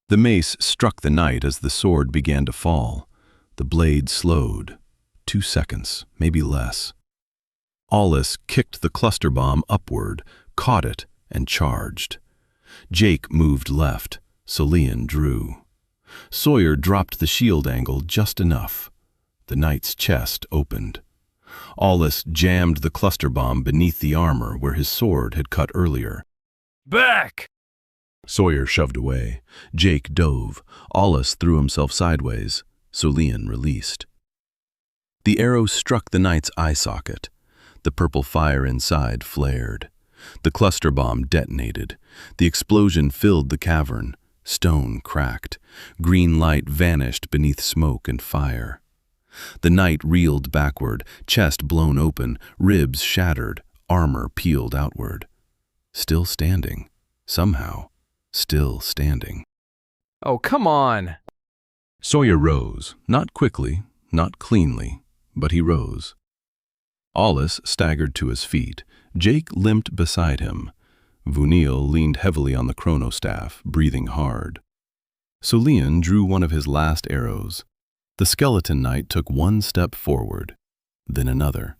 The mace struck the knight as the sword began to fall. The blade slowed. 2 seconds, maybe less. Aulis kicked the cluster bomb upward, caught it, and charged. Jake moved left. Solian drew. Sawyer dropped the shield angle just enough. The knight's chest opened. Aulis jammed the cluster bomb beneath the armor where his sword had cut earlier. Back! Sawyer shoved away. Jake dove. Aulis threw himself sideways. Solian released. The arrow struck the knight's eye socket. The purple fire inside flared. The cluster bomb detonated. The explosion filled the cavern. Stone cracked. Green light vanished beneath smoke and fire. The knight reeled backward, chest blown open, ribs shattered, armor peeled outward. Still standing. Somehow, still standing. Oh, come on. Sawyer rose, not quickly, not cleanly, but he rose. Aulis staggered to his feet. Jake limped beside him. Vuenil leaned heavily on the chronostaff, breathing hard. Solian drew one of his last arrows. The skeleton knight took one step forward, then another.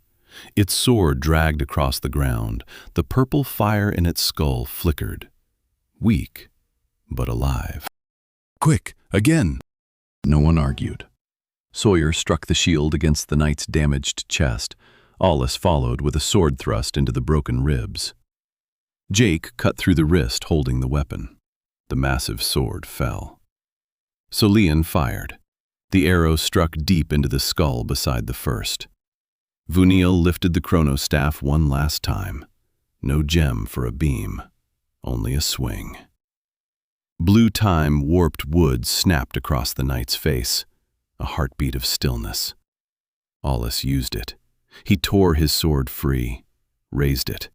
Its sword dragged across the ground. The purple fire in its skull flickered. Weak, but alive. Quick, again! No one argued. Sawyer struck the shield against the knight's damaged chest. Aulis followed with a sword thrust into the broken ribs. Jake cut through the wrist holding the weapon. The massive sword fell. Solian fired. The arrow struck deep into the skull beside the first. Vuenil lifted the chronostaff one last time. No gem for a beam, only a swing. Blue time warped wood snapped across the knight's face, a heartbeat of stillness. Aulis used it. He tore his sword free, raised it,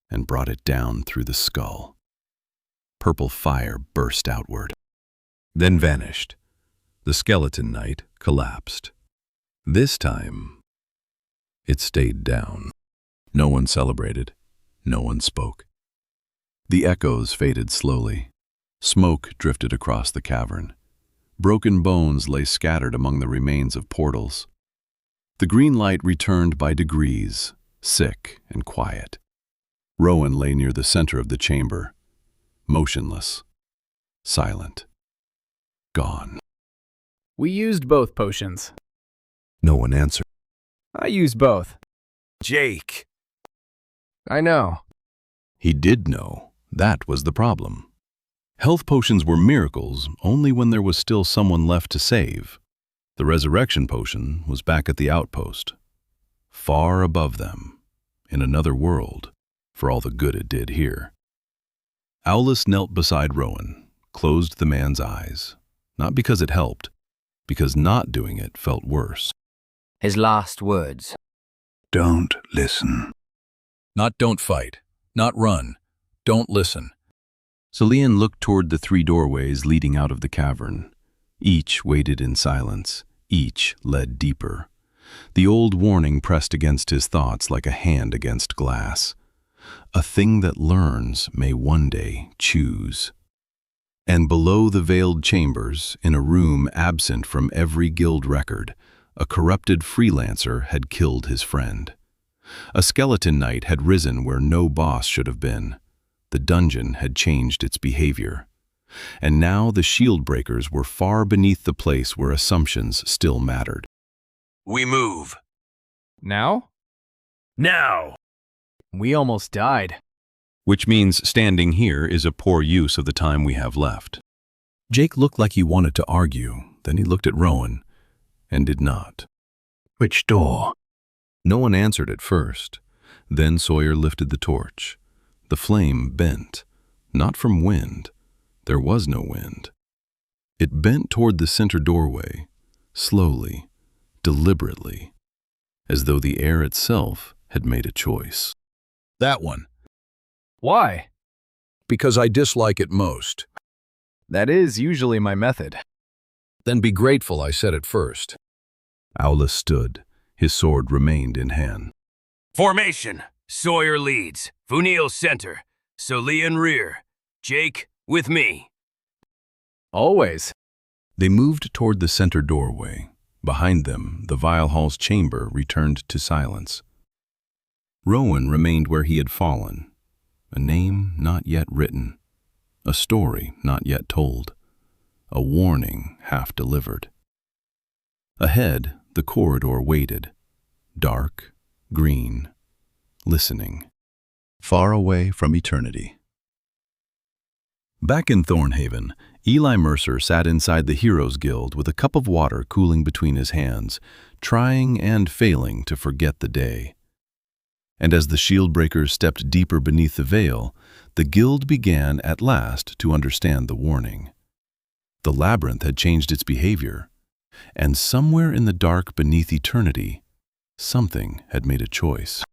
and brought it down through the skull. Purple fire burst outward, then vanished. The skeleton knight collapsed. This time, it stayed down. No one celebrated. No one spoke. The echoes faded slowly. Smoke drifted across the cavern. Broken bones lay scattered among the remains of portals. The green light returned by degrees, sick and quiet. Rowan lay near the center of the chamber, motionless, silent, gone. We used both potions. No one answered. I used both. Jake, I know. He did know. That was the problem. Health potions were miracles only when there was still someone left to save. The resurrection potion was back at the outpost, far above them, in another world, for all the good it did here. Aulis knelt beside Rowan, closed the man's eyes, not because it helped, because not doing it felt worse. His last words. Don't listen. Not don't fight, not run, don't listen. Cillian looked toward the 3 doorways leading out of the cavern. Each waited in silence, each led deeper. The old warning pressed against his thoughts like a hand against glass. A thing that learns may one day choose. And below the veiled chambers, in a room absent from every guild record, a corrupted freelancer had killed his friend. A skeleton knight had risen where no boss should have been. The dungeon had changed its behavior. And now the shield breakers were far beneath the place where assumptions still mattered. We move. Now? Now! We almost died. Which means standing here is a poor use of the time we have left. Jake looked like he wanted to argue, then he looked at Rowan, and did not. Which door? No one answered at first. Then Sawyer lifted the torch. The flame bent, not from wind. There was no wind. It bent toward the center doorway, slowly, deliberately, as though the air itself had made a choice. That one. Why? Because I dislike it most. That is usually my method. Then be grateful I said it first. Aulis stood. His sword remained in hand. Formation. Sawyer leads. Vuenil center. Cillian rear. Jake with me. Always. They moved toward the center doorway. Behind them, the Vile Hall's chamber returned to silence. Rowan remained where he had fallen. A name not yet written. A story not yet told. A warning half delivered. Ahead, the corridor waited. Dark, green, listening. Far away from eternity. Back in Thornhaven, Eli Mercer sat inside the Heroes Guild with a cup of water cooling between his hands, trying and failing to forget the day. And as the shield breakers stepped deeper beneath the veil, the guild began at last to understand the warning. The labyrinth had changed its behavior, and somewhere in the dark beneath eternity, something had made a choice.